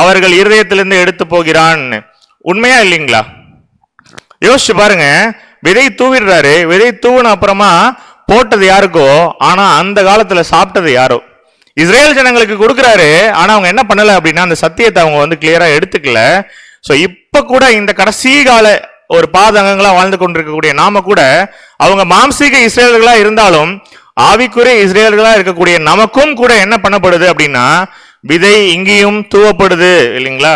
அவர்கள் இருதயத்திலிருந்து எடுத்து போகிறான். உண்மையா இல்லைங்களா? யோசிச்சு பாருங்க. விதை தூவிடுறாரு. விதை தூவின அப்புறமா போட்டது யாருக்கோ, ஆனா அந்த காலத்துல சாப்பிட்டது யாரோ. இஸ்ரேல் ஜனங்களுக்கு கொடுக்குறாரு, ஆனா அவங்க என்ன பண்ணல அப்படின்னா அந்த சத்தியத்தை அவங்க வந்து கிளியரா எடுத்துக்கல. சோ இப்ப கூட இந்த கடைசி கால ஒரு பாதங்களா வாழ்ந்து கொண்டிருக்கக்கூடிய நாம கூட அவங்க மாம்சீக இஸ்ரேலர்களா இருந்தாலும் ஆவிக்குரிய இஸ்ரேலர்களா இருக்கக்கூடிய நமக்கும் கூட என்ன பண்ணப்படுது அப்படின்னா விதை இங்கேயும் தூவப்படுது இல்லைங்களா?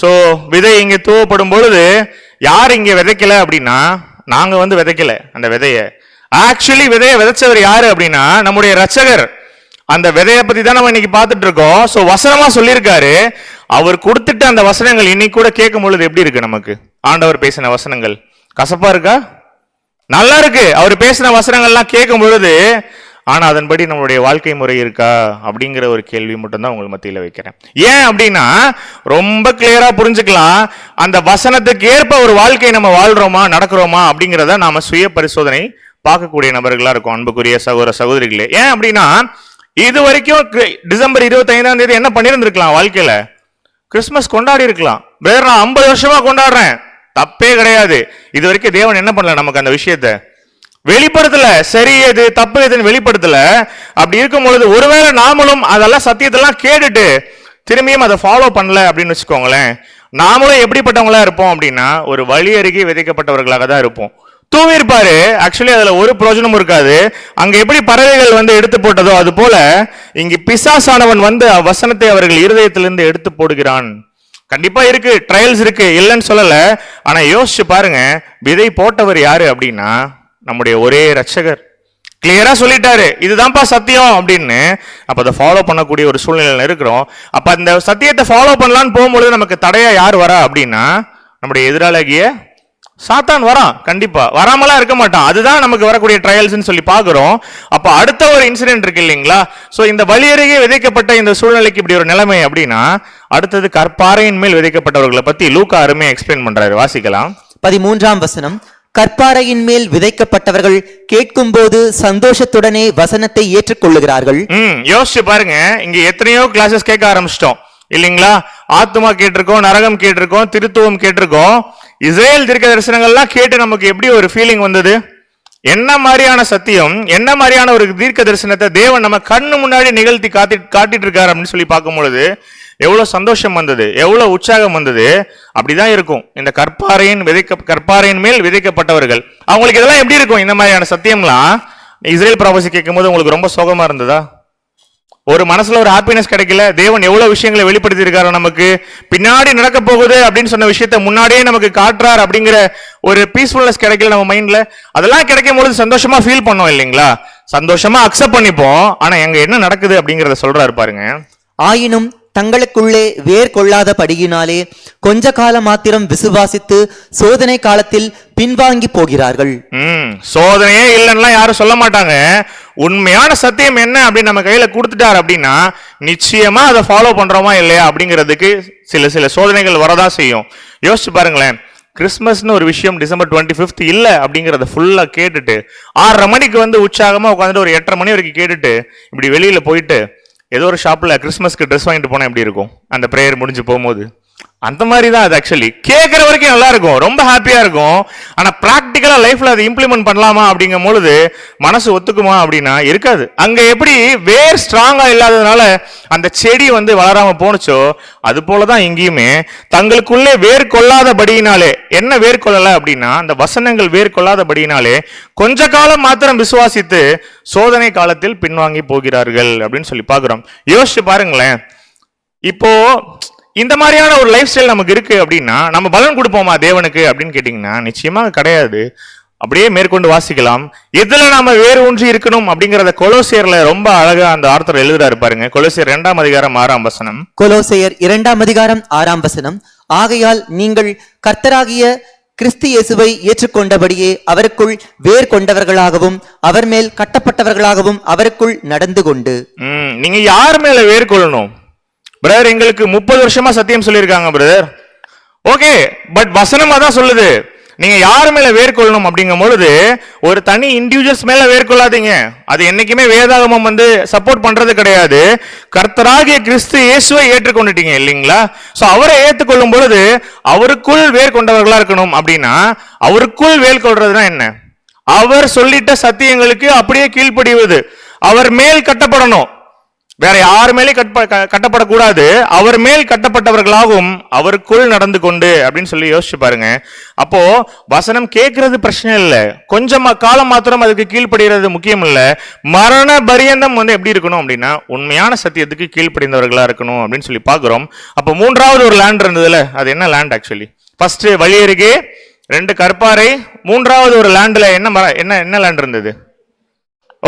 சோ விதை இங்க தூவப்படும் பொழுது யார் இங்க விதைக்கல அப்படின்னா நாங்க வந்து விதைக்கல அந்த விதைய. ஆக்சுவலி விதைய விதைச்சவர் யாரு அப்படின்னா நம்முடைய ரட்சகர். அந்த விதையை பத்தி தான் நம்ம இன்னைக்கு பார்த்துட்டு இருக்கோம். சோ வசனமா சொல்லியிருக்காரு. அவர் கொடுத்துட்டு அந்த வசனங்கள் இன்னைக்கு கூட கேட்கும் பொழுது எப்படி இருக்கு நமக்கு? ஆண்டவர் பேசின வசனங்கள் கசப்பா இருக்கா? நல்லா இருக்கு. அவர் பேசின வசனங்கள்லாம் கேட்கும் பொழுது. ஆனா அதன்படி நம்மளுடைய வாழ்க்கை முறை இருக்கா அப்படிங்கிற ஒரு கேள்வி மட்டும் தான் உங்களுக்கு மத்தியில வைக்கிறேன். ஏன் அப்படின்னா ரொம்ப கிளியரா புரிஞ்சுக்கலாம். அந்த வசனத்துக்கு ஏற்ப ஒரு வாழ்க்கையை நம்ம வாழ்றோமா நடக்கிறோமா அப்படிங்கிறத நாம சுய பரிசோதனை பார்க்கக்கூடிய நபர்களா இருக்கும் அன்புக்குரிய சகோதர சகோதரிகளே. ஏன் அப்படின்னா இது வரைக்கும் டிசம்பர் 25 என்ன பண்ணிருந்திருக்கலாம்? வாழ்க்கையில கிறிஸ்துமஸ் கொண்டாடி இருக்கலாம். பிரதர் நான் 50 வருஷமா கொண்டாடுறேன், தப்பே கிடையாது. இது வரைக்கும் தேவன் என்ன பண்ணல? நமக்கு அந்த விஷயத்தை வெளிப்படுத்தல. சரி எது தப்பு எதுன்னு வெளிப்படுத்தல. அப்படி இருக்கும் பொழுது ஒருவேளை நாமளும் அதெல்லாம் சத்தியத்தெல்லாம் கேட்டுட்டு திரும்பியும் அதை ஃபாலோ பண்ணல அப்படின்னு வச்சுக்கோங்களேன், நாமளும் எப்படிப்பட்டவங்களா இருப்போம் அப்படின்னா ஒரு வழி அருகே விதைக்கப்பட்டவர்களாக தான் இருப்போம். தூவி இருப்பாரு. ஆக்சுவலி அதுல ஒரு பிரயோஜனமும் இருக்காது. அங்க எப்படி பறவைகள் வந்து எடுத்து போட்டதோ அது போல இங்க பிசாசானவன் வந்து வசனத்தை அவர்கள் இருதயத்திலிருந்து எடுத்து போடுகிறான். கண்டிப்பா இருக்கு, ட்ரையல்ஸ் இருக்கு, இல்லைன்னு சொல்லல. ஆனா யோசிச்சு பாருங்க, விதை போட்டவர் யாரு அப்படின்னா நம்முடைய ஒரே ரட்சகர். கிளியரா சொல்லிட்டாரு இதுதான்ப்பா சத்தியம் அப்படின்னு. அப்ப அதை ஃபாலோ பண்ணக்கூடிய ஒரு சூழ்நிலையில இருக்கிறோம். அப்ப அந்த சத்தியத்தை ஃபாலோ பண்ணலான்னு போகும்பொழுது நமக்கு தடையா யார் வரா அப்படின்னா நம்முடைய எதிராளிய சாத்தான் வரான். கண்டிப்பா வராமலாம் இருக்க மாட்டான். அதுதான் நமக்கு வரக்கூடிய ட்ரையல்ஸ்னு சொல்லி பாக்குறோம். அப்ப அடுத்த ஒரு இன்சிடென்ட் இருக்கு இல்லைங்களா? சோ இந்த வழி அருகே விதைக்கப்பட்ட இந்த சூழ்நிலைக்கு இப்படி ஒரு நிலைமை அப்படின்னா அடுத்தது கற்பாறையின் மேல் விதைக்கப்பட்டவர்களை பத்தி லூக்கா அருமையா எக்ஸ்பிளைன் பண்றாரு. வாசிக்கலாம். 13 கற்பாறையின் மேல் விதைக்கப்பட்டவர்கள் கேட்கும் போது சந்தோஷத்துடனே வசனத்தை ஏற்றுக்கொள்ளுகிறார்கள். யோசிச்சு பாருங்க, இங்க எத்தனையோ கிளாஸஸ் கேட்க ஆரம்பிச்சிட்டோம் இல்லைங்களா? ஆத்துமா கேட்டிருக்கோம், நரகம் கேட்டிருக்கோம், திருத்துவம் கேட்டிருக்கோம். இஸ்ரேல் தீர்க்க தரிசனங்கள்லாம் கேட்டு நமக்கு எப்படி ஒரு ஃபீலிங் வந்தது? என்ன மாதிரியான சத்தியம், என்ன மாதிரியான ஒரு தீர்க்க தரிசனத்தை தேவன் நம்ம கண்ணு முன்னாடி நிகழ்த்தி காட்டிட்டு இருக்காரு அப்படின்னு சொல்லி பார்க்கும் பொழுது எவ்வளவு சந்தோஷம் வந்தது, எவ்வளவு உற்சாகம் வந்தது. அப்படிதான் இருக்கும் இந்த கற்பாறையின் மேல் விதைக்கப்பட்டவர்கள். அவங்களுக்கு இதெல்லாம் எப்படி இருக்கும்? இந்த மாதிரியான சத்தியம்லாம் இஸ்ரேல் ப்ராபசி கேட்கும் போது உங்களுக்கு ரொம்ப சோகமா இருந்ததா? ஒரு மனசுல ஒரு ஹாப்பினஸ் கிடைக்கல? தேவன் எவ்வளவு விஷயங்களை வெளிப்படுத்தி இருக்காரு, நமக்கு பின்னாடி நடக்க போகுது அப்படின்னு சொன்ன விஷயத்த முன்னாடியே நமக்கு காட்டுறார் அப்படிங்கிற ஒரு பீஸ்ஃபுல்னஸ் கிடைக்கல நம்ம மைண்ட்ல. அதெல்லாம் கிடைக்கும் பொழுது சந்தோஷமா ஃபீல் பண்ணோம் இல்லைங்களா? சந்தோஷமா அக்செப்ட் பண்ணிப்போம். ஆனா எங்க என்ன நடக்குது அப்படிங்கறத சொல்றாரு பாருங்க. ஆயினும் தங்களுக்குள்ளே வேர் கொள்ளாதபடியினாலே கொஞ்ச காலம் மாத்திரம் விசுவாசித்து சோதனை காலத்தில் பின்வாங்கி போகிறார்கள். சோதனையே இல்லைன்னா யாரும் சொல்ல மாட்டாங்க. உண்மையான சத்தியம் என்ன அப்படின்னு நம்ம கையில கொடுத்துட்டார் அப்படின்னா நிச்சயமா அதை ஃபாலோ பண்றோமா இல்லையா அப்படிங்கிறதுக்கு சில சோதனைகள் வரதான் செய்யும். யோசிச்சு பாருங்களேன், கிறிஸ்மஸ்னு ஒரு விஷயம் டிசம்பர் 25 இல்ல அப்படிங்கறத ஃபுல்லா கேட்டுட்டு 6:30 மணிக்கு வந்து உற்சாகமா உட்காந்துட்டு ஒரு 8:30 மணி வரைக்கும் கேட்டுட்டு இப்படி வெளியில போயிட்டு ஏதோ ஒரு ஷாப்ல கிறிஸ்மஸ்க்கு ட்ரெஸ் வாங்கிட்டு போனா எப்படி இருக்கும்? அந்த பிரேயர் முடிஞ்சு போகும்போது அந்த மாதிரி தான் அது ஆக்சுவலி கேட்குற வரைக்கும் நல்லா இருக்கும், ரொம்ப ஹாப்பியா இருக்கும். ஆனா பிராக்டிக்கலா லைஃப்ல அதை இம்ப்ளிமெண்ட் பண்ணலாமா அப்படிங்கும் பொழுது மனசு ஒத்துக்குமா அப்படின்னா இருக்காது. அங்க எப்படி வேர் ஸ்ட்ராங்கா இல்லாததுனால அந்த செடி வந்து வளராம போனுச்சோ அது போலதான் இங்கேயுமே தங்களுக்குள்ளே வேர் கொள்ளாதபடியினாலே, என்ன வேர் கொள்ளல அப்படின்னா அந்த வசனங்கள் வேர் கொள்ளாதபடியினாலே கொஞ்ச காலம் மாத்திரம் விசுவாசித்து சோதனை காலத்தில் பின்வாங்கி போகிறார்கள் அப்படின்னு சொல்லி பாக்குறோம். யோசிச்சு பாருங்களேன், இப்போ இந்த மாதிரியான ஒரு லைஃப் ஸ்டைல் நமக்கு இருக்கு அப்படின்னா நம்ம பலன் கொடுப்போமா தேவனுக்கு அப்படின்னு கேட்டீங்கன்னா நிச்சயமா கிடையாது. அப்படியே மேற்கொண்டு வாசிக்கலாம். எதுல நாம வேறு ஒன்றி இருக்கணும் அப்படிங்கறத கொலோசியர்ல ரொம்ப அழகா அந்த ஆர்த்தர் எழுதுறாரு பாருங்க. கொலோசியர் 2 அதிகாரம் 6 வசனம். கொலோசையர் 2 அதிகாரம் 6 வசனம். ஆகையால் நீங்கள் கர்த்தராகிய கிறிஸ்து இயேசுவை ஏற்றுக்கொண்டபடியே அவருக்குள் வேர் கொண்டவர்களாகவும் அவர் மேல் கட்டப்பட்டவர்களாகவும் அவருக்குள் நடந்து கொண்டு. நீங்க யார் மேல வேர் கொள்ளணும் பிரதர்? எங்களுக்கு 30 வருஷமா சத்தியம் சொல்லியிருக்காங்க பிரதர். ஓகே, பட் வசனம் அதான் சொல்லுது, நீங்க யார் மேல வேர்கொள்ளணும் அப்படிங்கும் பொழுது ஒரு தனி இண்டிவிஜுவல்ஸ் மேல வேர்கொள்ளாதீங்க. அது என்னைக்குமே வேதாகமம் வந்து சப்போர்ட் பண்றது கிடையாது. கர்த்தராகிய கிறிஸ்து இயேசுவை ஏற்றுக்கொண்டுட்டீங்க இல்லைங்களா? சோ அவரை ஏற்றுக்கொள்ளும் பொழுது அவருக்குள் வேர் கொண்டவர்களா இருக்கணும். அப்படின்னா அவருக்குள் வேர் கொள்றதுனா என்ன? அவர் சொல்லிட்ட சத்தியங்களுக்கு அப்படியே கீழ்ப்படிவது, அவர் மேல் கட்டப்படணும், வேற யார் மேலே கட்டப்படக்கூடாது, அவர் மேல் கட்டப்பட்டவர்களாகவும் அவருக்குள் நடந்து கொண்டு அப்படின்னு சொல்லி யோசிச்சு பாருங்க. அப்போ வசனம் கேட்கறது பிரச்சனை இல்லை, கொஞ்சம் காலம் மாத்திரம் அதுக்கு கீழ்ப்படுகிறது முக்கியம் இல்லை. மரண பரியந்தம் வந்து எப்படி இருக்கணும் அப்படின்னா உண்மையான சத்தியத்துக்கு கீழ்ப்படிந்தவர்களா இருக்கணும் அப்படின்னு சொல்லி பாக்குறோம். அப்போ 3வது ஒரு லேண்ட் இருந்ததுல, அது என்ன லேண்ட் ஆக்சுவலி? ஃபர்ஸ்ட் வழி அருகே 2 கற்பாறை, 3வது ஒரு லேண்ட்ல என்ன லேண்ட் இருந்தது?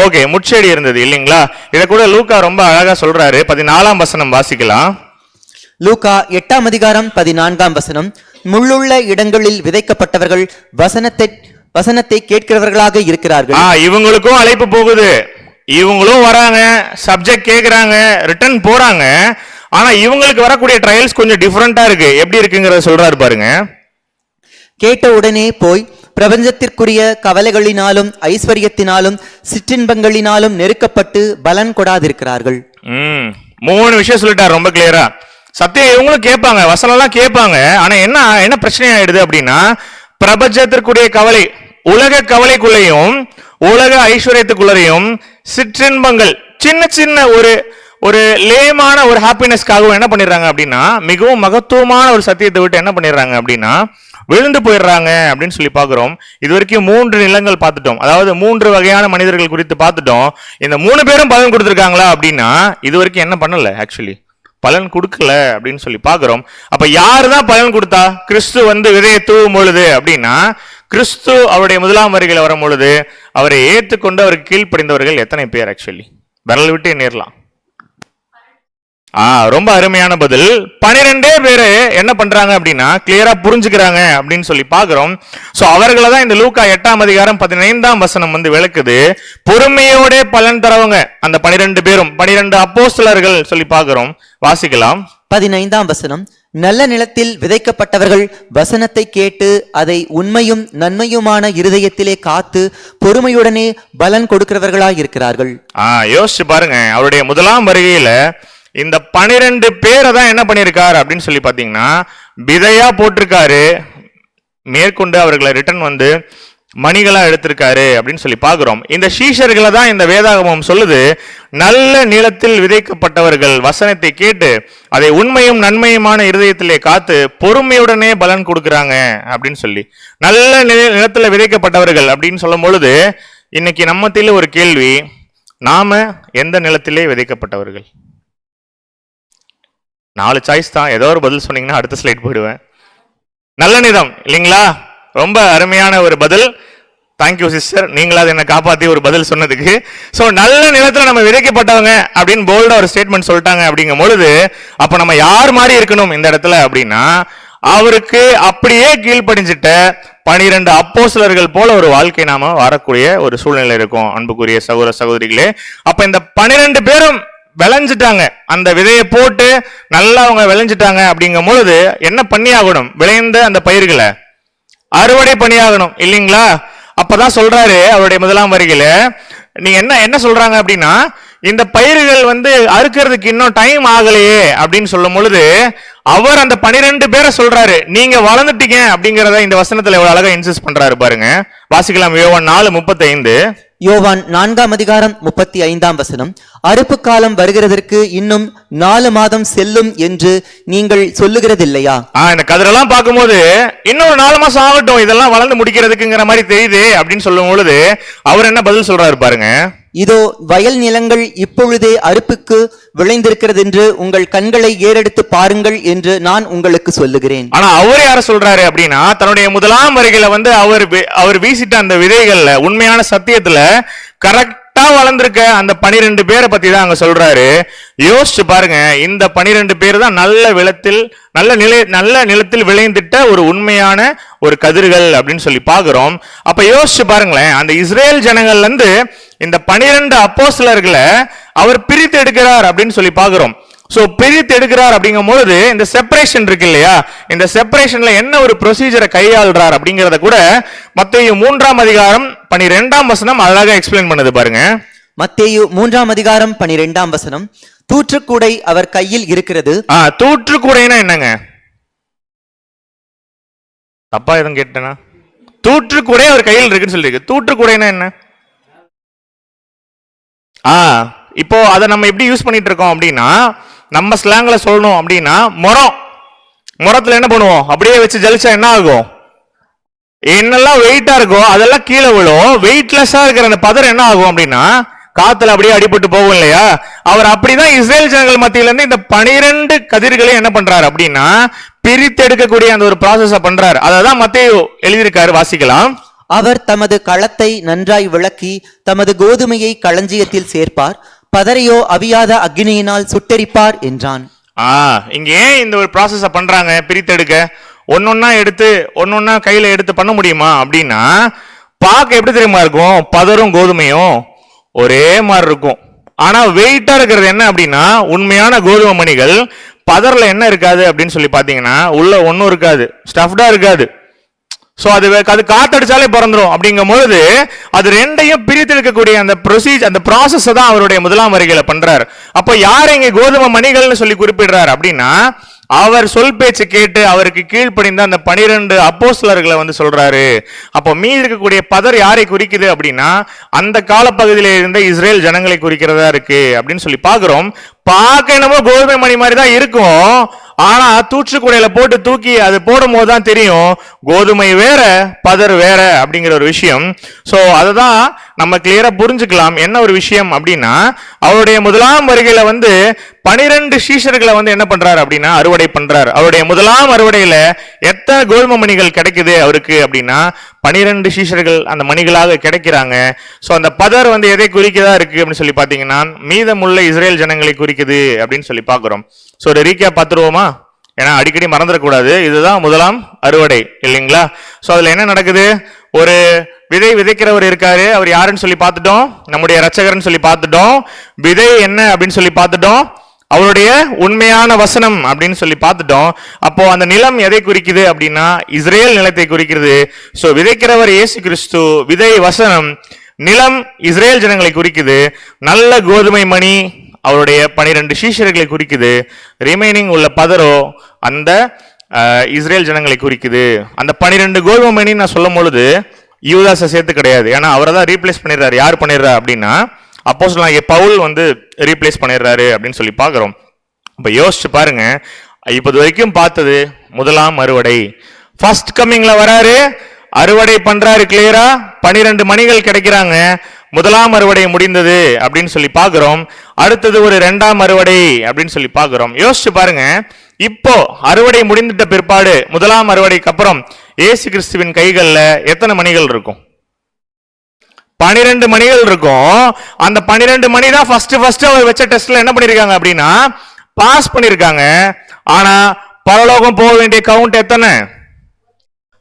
ஓகே, முட்செடி இருந்தது இல்லைங்களா? இத கூட லூக்கா ரொம்ப அழகா சொல்றாரு. 14 வசனம் வாசிக்கலாம். லூக்கா 8 அதிகாரம் 14 வசனம். முள்ளுள்ள இடங்களில் விதைக்கப்பட்டவர்கள் வசனத்தை கேட்கிறவர்களாக இருக்கிறார்கள். இவங்களுக்கும் அழைப்பு போகுது, இவங்களும் வராங்க, சப்ஜெக்ட் கேக்குறாங்க, ரிட்டர்ன் போறாங்க. ஆனா இவங்களுக்கு வரக்கூடிய ட்ரையல்ஸ் கொஞ்சம் டிஃபரெண்டா இருக்கு. எப்படி இருக்குங்கிறத சொல்றாரு பாருங்க. கேட்ட உடனே போய் பிரபஞ்சத்திற்குரிய கவலைகளினாலும் ஐஸ்வர்யத்தினாலும் சிற்றின்பங்களினாலும் நெருக்கப்பட்டு பலன் கொடாதிருக்கிறார்கள். 3 விஷயம் சொல்லிட்டார் ரொம்ப கிளியரா. சத்தியம் இவங்களும் கேட்பாங்க, வசனம் எல்லாம் கேட்பாங்க. ஆனா என்ன பிரச்சனை ஆயிடுது அப்படின்னா பிரபஞ்சத்திற்குரிய கவலை, உலக கவலைக்குள்ளையும் உலக ஐஸ்வர்யத்துக்குள்ளரையும் சிற்றின்பங்கள், சின்ன சின்ன ஒரு லேமான ஒரு ஹாப்பினஸ்க்காகவும் என்ன பண்ணிடுறாங்க அப்படின்னா மிகவும் மகத்துவமான ஒரு சத்தியத்தை விட்டு என்ன பண்ணிடுறாங்க அப்படின்னா விழுந்து போயிடுறாங்க அப்படின்னு சொல்லி பாக்குறோம். இது வரைக்கும் 3 நிலங்கள் பார்த்துட்டோம், அதாவது 3 வகையான மனிதர்கள் குறித்து பார்த்துட்டோம். இந்த 3 பேரும் பலன் கொடுத்திருக்காங்களா அப்படின்னா இது வரைக்கும் என்ன பண்ணல, ஆக்சுவலி பலன் கொடுக்கல அப்படின்னு சொல்லி பாக்குறோம். அப்ப யாரு தான் பலன் கொடுத்தா? கிறிஸ்து வந்து விதையை தூவும் பொழுது அப்படின்னா கிறிஸ்து அவருடைய 1ஆம் வருகையில் வரும் பொழுது அவரை ஏற்றுக்கொண்டு அவருக்கு கீழ்ப்படிந்தவர்கள் எத்தனை பேர்? ஆக்சுவலி விரல் விட்டு நேரலாம். ரொம்ப அருமையான பதில். 12 பேரு என்ன பண்றாங்க அப்படின்னா கிளியரா புரிஞ்சுக்கிறாங்க அப்படின்னு சொல்லி பாக்குறோம். சோ அவர்களை தான் இந்த லூக்கா 8 அதிகாரம் 15 வசனம் வந்து விளக்குது. பொறுமையோட பலன் தரவங்க அந்த 12 பேரும் 12 அப்போஸ்தலர்கள் சொல்லி பாக்குறோம். வாசிக்கலாம். 15 வசனம். நல்ல நிலத்தில் விதைக்கப்பட்டவர்கள் வசனத்தை கேட்டு அதை உண்மையும் நன்மையுமான இருதயத்திலே காத்து பொறுமையுடனே பலன் கொடுக்கிறவர்களாய் இருக்கிறார்கள். யோசிச்சு பாருங்க, அவருடைய 1ஆம் வருகையில இந்த 12 பேரை தான் என்ன பண்ணிருக்காரு அப்படின்னு சொல்லி பாத்தீங்கன்னா விதையா போட்டிருக்காரு, மேற்கொண்டு அவர்களை ரிட்டர்ன் வந்து மணிகளா எடுத்திருக்காரு அப்படின்னு சொல்லி பாக்குறோம். இந்த சீஷர்களை தான் இந்த வேதாகமம் சொல்லுது நல்ல நிலத்தில் விதைக்கப்பட்டவர்கள் வசனத்தை கேட்டு அதை உண்மையும் நன்மையுமான இருதயத்திலே காத்து பொறுமையுடனே பலன் கொடுக்கறாங்க அப்படின்னு சொல்லி. நல்ல நிலத்துல விதைக்கப்பட்டவர்கள் அப்படின்னு சொல்லும் பொழுது இன்னைக்கு நம்மத்தில ஒரு கேள்வி, நாம எந்த நிலத்திலே விதைக்கப்பட்டவர்கள்? 4 சாய்ஸ் தான், ஏதோ ஒரு பதில் சொன்னீங்கன்னா அடுத்த ஸ்லைட் போயிடுவேன். நல்ல நிலம் இல்லைங்களா? ரொம்ப அருமையான ஒரு பதில். தேங்க்யூ சிஸ்டர், நீங்களாவது என்ன காப்பாத்தி ஒரு பதில் சொன்னதுக்கு. சோ நல்ல நிலத்துல நம்ம விதைக்கப்பட்டவங்க அப்படின்னு போல்டா ஒரு ஸ்டேட்மெண்ட் சொல்லிட்டாங்க. அப்படிங்கும் பொழுது அப்ப நம்ம யார் மாதிரி இருக்கணும் இந்த இடத்துல அப்படின்னா அவருக்கு அப்படியே கீழ்ப்படிஞ்சிட்ட 12 அப்போஸ்தலர்கள் போல ஒரு வாழ்க்கை நாம வரக்கூடிய ஒரு சூழ்நிலை இருக்கும். அன்புக்குரிய சகோதர சகோதரிகளே, அப்ப இந்த 12 பேரும் விளைஞ்சிட்டாங்க, அந்த விதையை போட்டு நல்லா அவங்க விளைஞ்சிட்டாங்க. அப்படிங்கும் பொழுது என்ன பண்ணி ஆகணும்? விளைந்த அந்த பயிர்களை அறுவடை பண்ணியாகணும் இல்லைங்களா? அப்பதான் சொல்றாரு அவருடைய 1ஆம் வருகையில, நீங்க என்ன சொல்றாங்க அப்படின்னா இந்த பயிர்கள் வந்து அறுக்கிறதுக்கு இன்னும் டைம் ஆகலையே அப்படின்னு சொல்லும் பொழுது அவர் அந்த 12 பேரை சொல்றாரு, நீங்க வளர்ந்துட்டீங்க அப்படிங்கறத இந்த வசனத்துல எவ்வளவு அழகா இன்சிஸ்ட் பண்றாரு பாருங்க. வாசிக்கலாம் யோவான் 4:35. யோவான் 4:35 அறுப்பு காலம் வருகிறதற்கு இன்னும் 4 மாதம் செல்லும் என்று நீங்கள் சொல்லுகிறதில்லையா? இந்த கதிரெல்லாம் பார்க்கும்போது இன்னொரு 4 மாசம் ஆகட்டும் இதெல்லாம் வளர்ந்து முடிக்கிறதுக்குங்கிற மாதிரி தெரியுது அப்படின்னு சொல்லும் பொழுது அவர் என்ன பதில் சொல்றாரு பாருங்க. இதோ வயல் நிலங்கள் இப்பொழுதே அறுப்புக்கு விளைந்திருக்கிறது என்று உங்கள் கண்களை ஏறெடுத்து பாருங்கள் என்று நான் உங்களுக்கு சொல்லுகிறேன். ஆனா அவர் யார சொல்றாரு அப்படின்னா, தன்னுடைய முதலாம் வருகையில வந்து அவர் வீசிட்ட அந்த விதைகள்ல உண்மையான சத்தியத்துல கரெக்டா வளர்ந்திருக்க அந்த 12 பேரை பத்தி தான் அங்க சொல்றாரு. யோசிச்சு பாருங்க, இந்த 12 பேர் தான் நல்ல நிலத்தில் விளைந்திட்ட ஒரு உண்மையான ஒரு கதிர்கள் அப்படின்னு சொல்லி பாக்குறோம். அப்ப யோசிச்சு பாருங்களேன், அந்த இஸ்ரேல் ஜனங்கள்ல இருந்து இந்த 12 அப்போஸ்தலர்களை அவர் பிரித்து எடுக்கிறார் அப்படின்னு சொல்லி பாக்குறோம். சோ பிரித்து எடுக்கிறார் அப்படிங்கும் பொழுது இந்த செப்பரேஷன் இருக்கு இல்லையா, இந்த செப்பரேஷன்ல என்ன ஒரு ப்ரொசீஜரை கையாளுறார் அப்படிங்கறத கூட மத்தேயு 3:12 அழகா எக்ஸ்பிளைன் பண்ணுது பாருங்க. மத்தேயு 3:12 தூற்றுக்கூடை அவர் கையில் இருக்கிறது. தூற்றுக்கூடைனா என்னங்க? தப்பா எதுவும் கேட்டேனா? தூற்றுக்கூடை அவர் கையில் இருக்குன்னு சொல்லிருக்கு. தூற்றுக்கூடைனா என்ன? இப்போ அதை நம்ம எப்படி யூஸ் பண்ணிட்டு இருக்கோம் அப்படின்னா, நம்ம ஸ்லாங்ல சொல்லணும் அப்படின்னா, முறத்துல என்ன பண்ணுவோம், அப்படியே வச்சு ஜலிச்சா என்ன ஆகும், என்னெல்லாம் வெயிட்டா இருக்கோ அதெல்லாம் கீழே விழும். வெயிட்லெஸ்ஸா இருக்கிற அந்த பதர் என்ன ஆகும் அப்படின்னா காத்துல அப்படியே அடிபட்டு போகும் இல்லையா. அவர் அப்படிதான் இஸ்ரேல் ஜனங்கள் மத்தியில இருந்து இந்த 12 கதிர்களை என்ன பண்றாரு அப்படின்னா பிரித்து எடுக்கக்கூடிய அந்த ஒரு ப்ராசஸ பண்றாரு. அததான் மத்தேயு எழுதியிருக்காரு, வாசிக்கலாம். அவர் தமது களத்தை நன்றாய் விளக்கி தமது கோதுமையை களஞ்சியத்தில் சேர்ப்பார், பதரையோ அவியாத அக்னியினால் சுட்டெரிப்பார் என்றான். இங்க ஏன் இந்த ஒரு ப்ராசஸ பண்றாங்க பிரித்தெடுக்க? ஒன்னொன்னா கையில எடுத்து பண்ண முடியுமா அப்படின்னா, பார்க்க எப்படி தெரியுமா இருக்கும், பதரும் கோதுமையும் ஒரே மாதிரி இருக்கும். ஆனா வெயிட்டா இருக்கிறது என்ன அப்படின்னா உண்மையான கோதுமை மணிகள். பதர்ல என்ன இருக்காது அப்படின்னு சொல்லி பாத்தீங்கன்னா உள்ள ஒன்னும் இருக்காது, ஸ்டஃப்டா இருக்காது. சோ அது காத்தடிச்சாலே பறந்துரும். அப்படிங்கும் பொழுது அது ரெண்டையும் பிரித்தெடுக்கக்கூடிய அந்த ப்ரொசீஜர், அந்த ப்ராசஸ் தான் அவருடைய முதலாம் வருகையில பண்றாரு. அப்ப யார் இங்க கோதுமை மணிகள்னு சொல்லி குறிப்பிடுறாரு அப்படின்னா, அவர் சொல் பேச்சு கேட்டு அவருக்கு கீழ்ப்படிந்த அந்த 12 அப்போஸ்தலர்களை வந்து சொல்றாரு. அப்போ மீதி இருக்கக்கூடிய பதர் யாரை குறிக்குது அப்படின்னா அந்த காலப்பகுதியில இருந்த இஸ்ரேல் ஜனங்களை குறிக்கிறதா இருக்கு அப்படின்னு சொல்லி பாக்குறோம். பார்க்க என்னமோ கோதுமை மணி மாதிரி தான் இருக்கும், ஆனா தூற்றுக்குடையில போட்டு தூக்கி அது போடும் போதுதான் தெரியும் கோதுமை வேற பதர் வேற அப்படிங்கிற ஒரு விஷயம். சோ அததான் நம்ம கிளியரா புரிஞ்சுக்கலாம். என்ன ஒரு விஷயம் அப்படின்னா, அவருடைய முதலாம் வருகையில வந்து 12 சீஷர்களை வந்து என்ன பண்றாரு அப்படின்னா அறுவடை பண்றாரு. அவருடைய முதலாம் அறுவடையில எத்தனை கோதுமை மணிகள் கிடைக்குது அவருக்கு அப்படின்னா 12 சீஷர்கள் அந்த மணிகளாக கிடைக்கிறாங்க. சோ அந்த பதர் வந்து எதை குறிக்கதா இருக்கு அப்படின்னு சொல்லி பாத்தீங்கன்னா மீதமுள்ள இஸ்ரேல் ஜனங்களை குறிக்குது அப்படின்னு சொல்லி பாக்குறோம். சோ ஒரு ரீகேப் பார்த்துருவோமா, ஏன்னா அடிக்கடி மறந்துடக்கூடாது. இதுதான் முதலாம் அறுவடை இல்லைங்களா. சோ அதுல என்ன நடக்குது, ஒரு விதைக்கிறவர் இருக்காரு, அவர் யாருன்னு சொல்லி பார்த்துட்டோம், நம்முடைய இரட்சகர்னு சொல்லி பார்த்துட்டோம். விதை என்ன அப்படின்னு சொல்லி பார்த்துட்டோம், அவருடைய உண்மையான வசனம் அப்படின்னு சொல்லி பார்த்துட்டோம். அப்போ அந்த நிலம் எதை குறிக்குது அப்படின்னா இஸ்ரேல் நிலத்தை குறிக்கிறது. சோ விதைக்கிறவர் இயேசு கிறிஸ்து, விதை வசனம், நிலம் இஸ்ரேல் ஜனங்களை குறிக்குது. நல்ல கோதுமை மணி அவருடைய 12 சீஷர்களை குறிக்குது. ரிமைனிங் உள்ள பதரோ அந்த இஸ்ரேல் ஜனங்களை குறிக்குது. அந்த 12 கோதுமை மணி நான் சொல்லும் பொழுது யூதாஸை சேர்த்து கிடையாது, ஏன்னா அவரை தான் ரீப்ளேஸ் பண்ணிடுறாரு. யார் பண்ணிடுறா அப்படின்னா அப்போஸ்தலனாகிய பவுல் வந்து ரீப்ளேஸ் பண்ணிடுறாரு அப்படின்னு சொல்லி பார்க்குறோம். இப்போ யோசிச்சு பாருங்க, இப்போது வரைக்கும் பார்த்தது முதலாம் அறுவடை, ஃபர்ஸ்ட் கம்மிங்ல வராரு, அறுவடை பண்றாரு கிளியரா, 12 மணிகள் கிடைக்கிறாங்க, முதலாம் அறுவடை முடிந்தது அப்படின்னு சொல்லி பார்க்கிறோம். அடுத்தது ஒரு 2ஆம் அறுவடை அப்படின்னு சொல்லி பார்க்கிறோம். யோசிச்சு பாருங்க, இப்போ அறுவடை முடிந்துட்ட பிற்பாடு முதலாம் அறுவடைக்கு அப்புறம் இயேசு கிறிஸ்துவின் கைகள்ல எத்தனை மணிகள் இருக்கும்? 12 மணிகள் இருக்கும். அந்த 12 மணி தான் ஃபர்ஸ்ட் அவர் வச்ச டெஸ்ட்ல என்ன பண்ணிருக்காங்க அப்படின்னா பாஸ் பண்ணிருக்காங்க. ஆனா பரலோகம் போக வேண்டிய கவுண்ட் எத்தனை?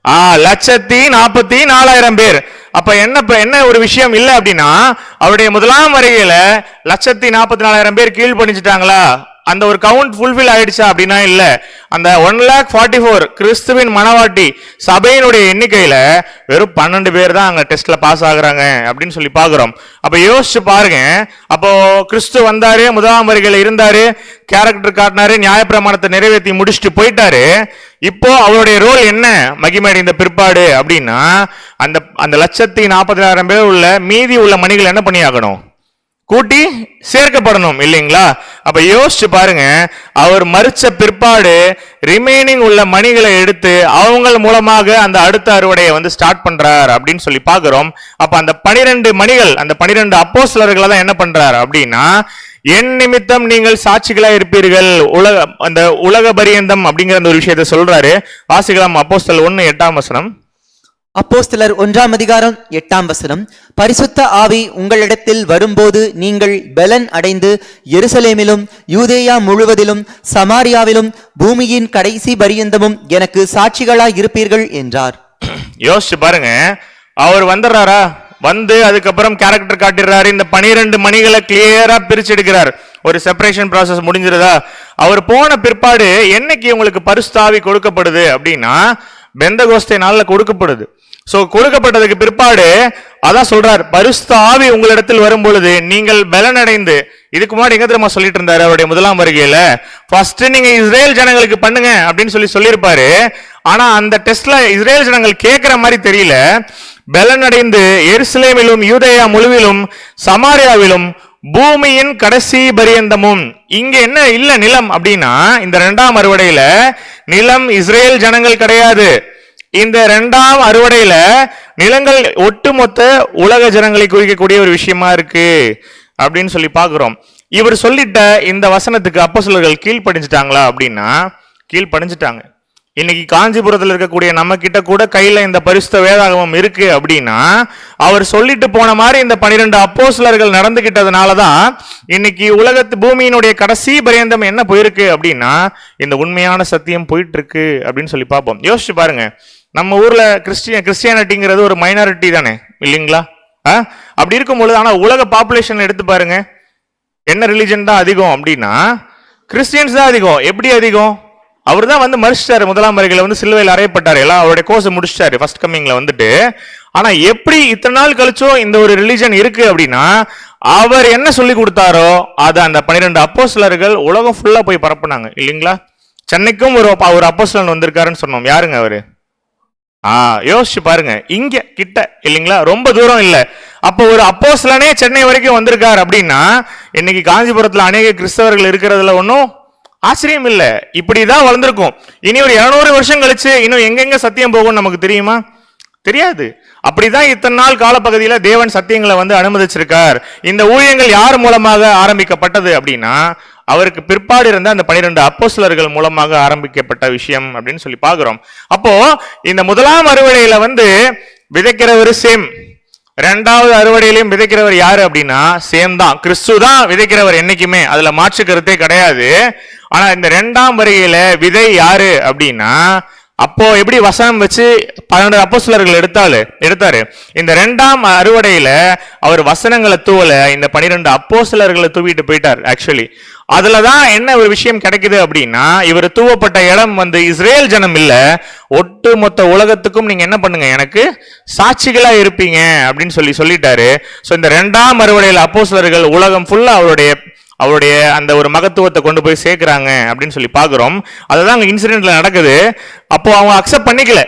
1,44,000 பேர். அப்ப என்ன ஒரு விஷயம் இல்ல அப்படின்னா அவருடைய முதலாம் வருகையில 1,44,000 பேர் கீழ்ப்படிஞ்சிட்டாங்களா அந்த ஒரு கவுண்ட் ஃபுல்ஃபில் ஆயிடுச்சா அப்படின்னா இல்ல. அந்த 1,44,000 கிறிஸ்துவின் மனவாட்டி சபையினுடைய எண்ணிக்கையில வெறும் 12 பேர் தான் அங்க டெஸ்ட்ல பாஸ் ஆகுறாங்க அப்படின்னு சொல்லி பாக்குறோம். அப்ப யோசிச்சு பாருங்க. அப்போ கிறிஸ்து வந்தாரு, முதலாம் வருகையில இருந்தாரு, கேரக்டர் காட்டினாரு, நியாயப்பிரமாணத்தை நிறைவேற்றி முடிச்சுட்டு போயிட்டாரு. இப்போ அவருடைய ரோல் என்ன மகிமையடைந்த பிற்பாடு அப்படின்னா, அந்த 1,40,000 பேர் உள்ள மீதி உள்ள மணிகள் என்ன பண்ணி ஆகணும்? கூட்டி சேர்க்கப்படணும் இல்லைங்களா? அப்ப யோசிச்சு பாருங்க, அவர் மரிச்ச பிற்பாடு ரிமைனிங் உள்ள மணிகளை எடுத்து அவங்க மூலமாக அந்த அடுத்த அறுவடையை வந்து ஸ்டார்ட் பண்றார் அப்படின்னு சொல்லி பாக்குறோம். அப்ப அந்த 12 மணிகள், அந்த 12 அப்போஸ்தலர்களை தான் என்ன பண்றாரு அப்படின்னா, என் நிமித்தம் நீங்கள் சாட்சிகளா இருப்பீர்கள் அந்த உலக பரியந்தம் அப்படிங்கிற அந்த ஒரு விஷயத்தை சொல்றாரு. வாசிக்கலாம் அப்போஸ்தலர் 1:8. அப்போஸ்தலர் 1:8. பரிசுத்த ஆவி உங்களிடத்தில் வரும்போது நீங்கள் பெலன் அடைந்து எருசலேமிலும் யூதேயா முழுவதிலும் சமாரியாவிலும் பூமியின் கடைசி பரியந்தமும் எனக்கு சாட்சிகளாய் இருப்பீர்கள் என்றார். யோசிச்சு பாருங்க, அவர் வந்துடுறாரா? வந்து அதுக்கப்புறம் கேரக்டர் காட்டிடுறாரு. இந்த 12 மணிகளை கிளியரா பிரிச்சு எடுக்கிறார். ஒரு செப்பரேஷன் ப்ராசஸ் முடிஞ்சிருதா? அவர் போன பிற்பாடு என்னைக்கு உங்களுக்கு பரிசுத்த ஆவி கொடுக்கப்படுது அப்படின்னா, பெந்தகோஸ்தே நாள்ல கொடுக்கப்படுது. சோ கொடுக்கப்பட்டதுக்கு பிற்பாடு அதான் சொல்றார், பரிசுத்த ஆவி உங்களிடத்தில் வரும் பொழுது நீங்கள் பலனடைந்து. இதுக்கு முன்னாடி எங்க தெரியுமா சொல்லிட்டு இருந்தாரு அவருடைய முதலாம் வருகையில? ஃபர்ஸ்ட் நீங்க இஸ்ரேல் ஜனங்களுக்கு பண்ணுங்க அப்படின்னு சொல்லியிருப்பாரு. ஆனா அந்த டெஸ்ட்ல இஸ்ரேல் ஜனங்கள் கேட்கிற மாதிரி தெரியல. பலனடைந்து எருசலேமிலும் யூதேயா முழுவிலும் சமாரியாவிலும் பூமியின் கடைசி பரியந்தமும். இங்க என்ன இல்ல நிலம் அப்படின்னா, இந்த 2ஆம் அறுவடையில நிலம் இஸ்ரேல் ஜனங்கள் கிடையாது. இந்த 2ஆம் அறுவடையில நிலங்கள் ஒட்டுமொத்த உலக ஜனங்களை குறிக்கக்கூடிய ஒரு விஷயமா இருக்கு அப்படின்னு சொல்லி பாக்குறோம். இவர் சொல்லிட்ட இந்த வசனத்துக்கு அப்போஸ்தலர்கள் கீழ்ப்படிஞ்சிட்டாங்களா அப்படின்னா கீழ்ப்படிஞ்சிட்டாங்க. இன்னைக்கு காஞ்சிபுரத்தில் இருக்கக்கூடிய நம்ம கிட்ட கூட கையில இந்த பரிசுத்த வேதாகமம் இருக்கு அப்படின்னா, அவர் சொல்லிட்டு போன மாதிரி இந்த 12 அப்போஸ்தலர்கள் நடந்துகிட்டதுனாலதான் இன்னைக்கு உலகத்து பூமியினுடைய கடைசி பரியந்தம் என்ன போயிருக்கு அப்படின்னா, இந்த உண்மையான சத்தியம் போயிட்டு இருக்கு அப்படின்னு சொல்லி பார்ப்போம். யோசிச்சு பாருங்க, நம்ம ஊர்ல கிறிஸ்டியானிட்டிங்கிறது ஒரு மைனாரிட்டி தானே இல்லைங்களா? அப்படி இருக்கும் பொழுது ஆனா உலக பாப்புலேஷன் எடுத்து பாருங்க, என்ன ரிலிஜன் தான் அதிகம் அப்படின்னா கிறிஸ்டியன்ஸ் தான் அதிகம். எப்படி அதிகம்? அவர் தான் வந்து மரிச்சிட்டாரு, முதலாம் வருகையில வந்து சிலுவையில் அறையப்பட்டாரு, எல்லாம் அவருடைய கோர்ஸ் முடிச்சிட்டாரு ஃபர்ஸ்ட் கம்மிங்ல வந்துட்டு. ஆனா எப்படி இத்தனை நாள் கழிச்சும் இந்த ஒரு ரிலிஜன் இருக்கு அப்படின்னா, அவர் என்ன சொல்லி கொடுத்தாரோ அதை அந்த 12 அப்போஸ்தலர்கள் உலகம் ஃபுல்லா போய் பரப்புனாங்க இல்லைங்களா? சென்னைக்கும் ஒரு அப்போஸ்தலன் வந்திருக்காருன்னு சொன்னோம். யாருங்க அவரு? யோசிச்சு பாருங்க, இங்க கிட்ட இல்லைங்களா, ரொம்ப தூரம் இல்ல. அப்போ ஒரு அப்போஸ்தலனே சென்னை வரைக்கும் வந்திருக்காரு அப்படின்னா, இன்னைக்கு காஞ்சிபுரத்துல அநேக கிறிஸ்தவர்கள் இருக்கிறதுல ஒன்றும் ஆச்சரியம் இல்ல. இப்படிதான் வளர்ந்துருக்கும். இனி ஒரு 200 வருஷம் கழிச்சு இன்னும் எங்கெங்க சத்தியம் போகும் நமக்கு தெரியுமா? தெரியாது. அப்படிதான் இத்தனை நாள் காலப்பகுதியில தேவன் சத்தியங்களை வந்து அனுமதிச்சிருக்கார். இந்த ஊழியங்கள் யார் மூலமாக ஆரம்பிக்கப்பட்டது அப்படின்னா, அவருக்கு பிற்பாடு இருந்த அந்த 12 அப்போஸ்தலர்கள் மூலமாக ஆரம்பிக்கப்பட்ட விஷயம் அப்படின்னு சொல்லி பாக்குறோம். அப்போ இந்த முதலாம் அறுவடையில வந்து விதைக்கிறவர் சேம், 2வது அறுவடையிலையும் விதைக்கிறவர் யாரு அப்படின்னா சேம் தான், கிறிஸ்து தான் விதைக்கிறவர் என்னைக்குமே, அதுல மாற்று கருத்தே கிடையாது. ஆனா இந்த 2ஆம் வருகையில விதை யாரு அப்படின்னா, அப்போ எப்படி வசனம் வச்சு 12 அப்போஸ்தலர்கள் எடுத்தாரு, இந்த 2ஆம் அறுவடையில அவர் வசனங்களை தூவல, இந்த 12 அப்போஸ்தலர்களை தூவிட்டு போயிட்டார். ஆக்சுவலி அதுலதான் என்ன ஒரு விஷயம் கிடைக்குது அப்படின்னா, இவர் தூவப்பட்ட இடம் வந்து இஸ்ரேல் ஜனம் இல்ல, ஒட்டு மொத்த உலகத்துக்கும் நீங்க என்ன பண்ணுங்க, எனக்கு சாட்சிகளா இருப்பீங்க அப்படின்னு சொல்லிட்டாரு. சோ இந்த 2ஆம் அறுவடையில அப்போஸ்தலர்கள் உலகம் ஃபுல்லா அவருடைய அந்த ஒரு மகத்துவத்தை கொண்டு போய் சேர்க்கிறாங்க அப்படின்னு சொல்லி பாக்குறோம். அதுதான் அங்க இன்சிடென்ட்ல நடக்குது. அப்போ அவங்க அக்செப்ட் பண்ணிக்கல,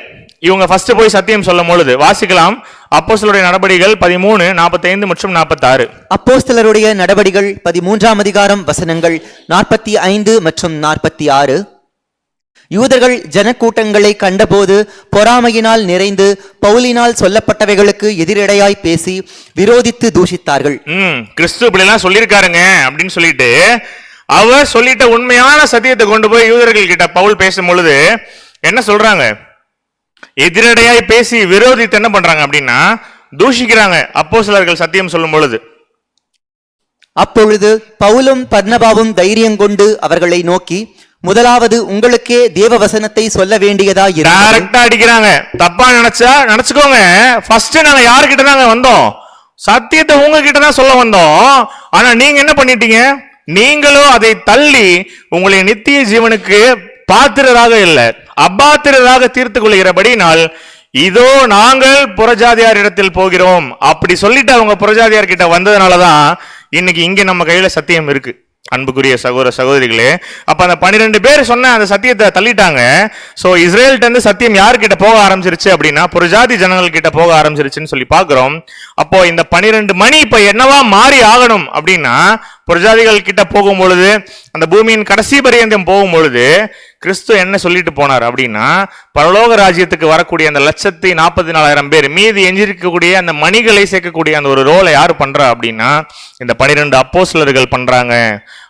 இவங்க ஃபர்ஸ்ட் போய் சத்தியம் சொல்லும் பொழுது. வாசிக்கலாம் அப்போஸ்தலருடைய நடபடிகள் 13, 45 மற்றும் 46. அப்போஸ்தலருடைய நடபடிகள் 13ஆம் அதிகாரம் வசனங்கள் 45 மற்றும் 46. யூதர்கள் ஜனக்கூட்டங்களை கண்டபோது பொறாமையினால் நிறைந்து பவுலினால் சொல்லப்பட்டவைகளுக்கு எதிரடையாய் பேசி விரோதித்து தூஷித்தார்கள். கிறிஸ்து இப்படி எல்லாம் சொல்லியிருக்காருங்க அப்படின்னு சொல்லிட்டு அவர் சொல்லிட்ட உண்மையான சத்தியத்தை கொண்டு போய் யூதர்கள் கிட்ட பவுல் பேசும் பொழுது என்ன சொல்றாங்க? எதிரடையாய் பேசி விரோதித்து என்ன பண்றாங்க அப்படின்னா தூஷிக்கிறாங்க அப்போஸ்தலர்கள் சத்தியம் சொல்லும் பொழுது. அப்பொழுது பவுலும் பர்னபாவும் தைரியம் கொண்டு அவர்களை நோக்கி, முதலாவது உங்களுக்கே தேவ வசனத்தை சொல்ல வேண்டியதா டைரக்டா அடிக்கிறாங்க. தப்பா நினைச்சுக்கோங்க, ஃபர்ஸ்ட் நாங்க யாருக்கிட்ட தாங்க வந்தோம்? சத்தியத்தை உங்ககிட்ட தான் சொல்ல வந்தோம். ஆனா நீங்க என்ன பண்ணிட்டீங்க? நீங்களோ அதை தள்ளி உங்களை நித்திய ஜீவனுக்கு பாத்திரராக இல்லை, அபாத்திரராக தீர்த்து கொள்கிறபடினால் இதோ நாங்கள் புறஜாதியார் இடத்தில் போகிறோம். அப்படி சொல்லிட்டு அவங்க புறஜாதியார் கிட்ட வந்ததுனாலதான் இன்னைக்கு இங்க நம்ம கையில சத்தியம் இருக்கு. அன்புக்குரிய சகோதர சகோதரிகளே, அப்ப அந்த 12 பேர் சொன்ன அந்த சத்தியத்தை தள்ளிட்டாங்க. சோ இஸ்ரேல்ட்ட இருந்து சத்தியம் யார்கிட்ட போக ஆரம்பிச்சிருச்சு அப்படின்னா புறஜாதி ஜனங்கள் கிட்ட போக ஆரம்பிச்சிருச்சுன்னு சொல்லி பாக்குறோம். அப்போ இந்த 12 மணி இப்ப என்னவா மாறி ஆகணும் அப்படின்னா, புறஜாதிகள் கிட்ட போகும் பொழுது, அந்த பூமியின் கடைசி பரியந்தம் போகும் பொழுது கிறிஸ்து என்ன சொல்லிட்டு போனார் அப்படின்னா, பரலோக ராஜ்யத்துக்கு வரக்கூடிய அந்த 1,44,000 பேர் மீதி எஞ்சிருக்கக்கூடிய அந்த மணிகளை சேர்க்கக்கூடிய அந்த ஒரு ரோலை யாரு பண்றா அப்படின்னா இந்த 12 அப்போஸ்தலர்கள் பண்றாங்க.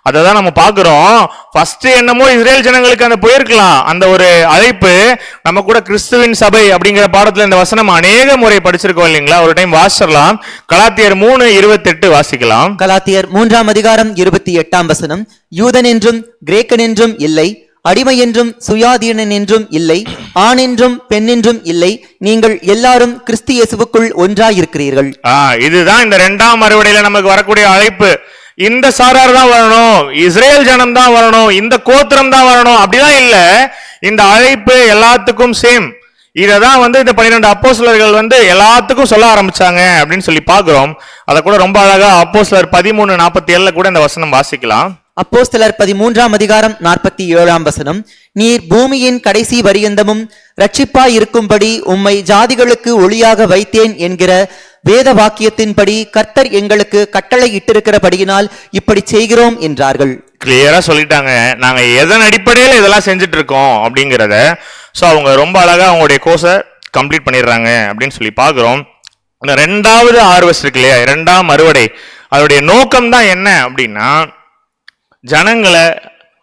அததான் நம்ம பாக்குறோம். ஃபர்ஸ்ட் என்னமோ இஸ்ரேல் ஜனங்களுக்கு அந்த போயிருக்கலாம் அந்த ஒரு அழைப்பு. நம்ம கூட கிறிஸ்துவின் சபை அப்படிங்கிற பாடத்துல இந்த வசனம் அநேக முறை படிச்சிருக்கோம் இல்லைங்களா? ஒரு டைம் வாசிச்சிடலாம். கலாத்தியர் 3:28 வாசிக்கலாம். கலாத்தியர் 3:28 யூதன் என்றும் கிரேக்கன் என்றும் இல்லை, அடிமை என்றும் சுயாதீனன் என்றும் இல்லை, ஆண் என்றும் பெண் என்றும் இல்லை, நீங்கள் எல்லாரும் கிறிஸ்து இயேசுவுக்குள் ஒன்றாயிருக்கிறீர்கள். இதுதான் இந்த 2ஆம் அறுவடையில நமக்கு வரக்கூடிய அழைப்பு. இந்த சாரார் தான் வரணும், இஸ்ரேல் ஜனம் தான் வரணும், இந்த கோத்திரம் தான் வரணும் அப்படிலாம் இல்ல. இந்த அழைப்பு எல்லாத்துக்கும் சேம். இததான் இந்த 12 அப்போஸ்தலர்கள் எல்லாத்துக்கும் சொல்ல ஆரம்பிச்சாங்க அப்படின்னு சொல்லி பாக்குறோம். அத கூட ரொம்ப அழகா அப்போஸ்தலர் 13:47 கூட இந்த வசனம் வாசிக்கலாம். அப்போஸ்தலர் 13:47 நீர் பூமியின் கடைசி பரியந்தமும் இரட்சிப்பாய் இருக்கும்படி உம்மை ஜாதிகளுக்கு ஒளியாக வைத்தேன் என்கிற வேத வாக்கியத்தின்படி கர்த்தர் எங்களுக்கு கட்டளை இட்டிருக்கிறபடியினால் இப்படி செய்கிறோம் என்றார்கள். கிளியரா சொல்லிட்டாங்க, நாங்க எதன் அடிப்படையில இதெல்லாம் செஞ்சுட்டு இருக்கோம் அப்படிங்கிறத. சோ அவங்க ரொம்ப அழகா அவங்களுடைய கோர்ஸை கம்ப்ளீட் பண்ணிடுறாங்க அப்படின்னு சொல்லி பாக்குறோம். இந்த 2வது ஹார்வெஸ்ட் இருக்கு இல்லையா, 2ஆம் அறுவடை, அதோடைய நோக்கம் தான் என்ன அப்படின்னா, ஜனங்களை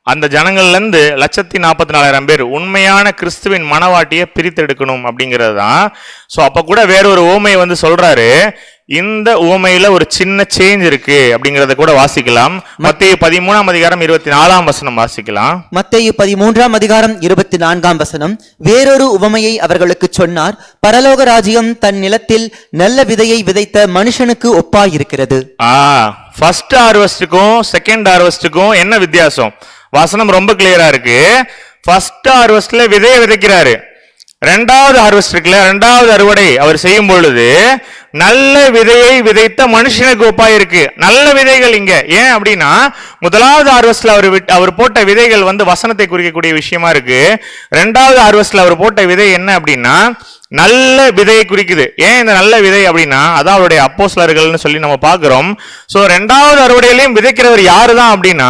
அந்த ஜனங்கள்ல இருந்து 1,44,000 பேர் உண்மையான கிறிஸ்துவின் மனவாட்டியை பிரித்தெடுக்கணும் அப்படிங்கிறது தான். சோ அப்ப கூட வேறொரு உவமை சொல்றாரு. இந்த உவமையில ஒரு சின்ன சேஞ்ச் இருக்கு அப்படிங்கறத கூட வாசிக்கலாம். மத்தேயு 13:24 வாசிக்கலாம். மத்தேயு 13:24 வேறொரு உவமையை அவர்களுக்கு சொன்னார். பரலோக ராஜ்யம் தன் நிலத்தில் நல்ல விதையை விதைத்த மனுஷனுக்கு ஒப்பாயிருக்கிறது. ஃபர்ஸ்ட் ஹார்வெஸ்டுக்கும் செகண்ட் ஹார்வெஸ்டுக்கும் என்ன வித்தியாசம்? வசனம் ரொம்ப கிளியரா இருக்கு. ஃபர்ஸ்ட் ஹார்வெஸ்ட்ல விதையை விதைக்கிறாரு. 2வது ஹார்வெஸ்ட் இருக்குல்ல, 2வது அறுவடை அவர் செய்யும் பொழுது நல்ல விதையை விதைத்த மனுஷனுக்கு ஒப்பாய் இருக்கு. நல்ல விதைகள் இங்க ஏன் அப்படின்னா, 1வது ஹார்வெஸ்ட்ல அவர் போட்ட விதைகள் வசனத்தை குறிக்கக்கூடிய விஷயமா இருக்கு. 2வது ஹார்வெஸ்ட்ல அவர் போட்ட விதை என்ன அப்படின்னா நல்ல விதையை குறிக்குது. ஏன் இந்த நல்ல விதை அப்படின்னா அதான் அவருடைய அப்போஸ்தலர்கள்னு சொல்லி நம்ம பாக்குறோம். சோ 2வது அறுவடையிலையும் விதைக்கிறவர் யாரு தான் அப்படின்னா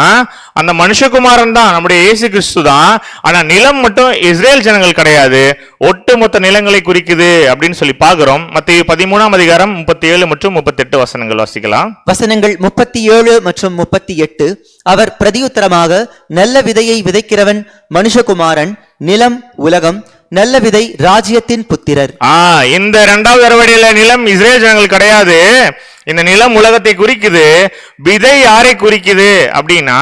அந்த மனுஷகுமாரன் தான், நம்முடைய இயேசு கிறிஸ்து தான். ஆனா நிலம் மட்டும் இஸ்ரேல் ஜனங்கள் கிடையாது, ஒட்டுமொத்த நிலங்களை குறிக்குது அப்படின்னு சொல்லி பாக்குறோம். மத்தேயு 13:37 மற்றும் 38 வசனங்கள் வாசிக்கலாம். வசனங்கள் 37 மற்றும் 38. அவர் பிரதியுத்தரமாக, நல்ல விதையை விதைக்கிறவன் மனுஷகுமாரன், நிலம் உலகம், நல்ல விதை ராஜ்யத்தின் புத்திரர். இந்த 2வது அறுவடையில நிலம் இஸ்ரேல் ஜனங்கள் கிடையாது, இந்த நிலம் உலகத்தை குறிக்குது. விதை யாரை குறிக்குது அப்படின்னா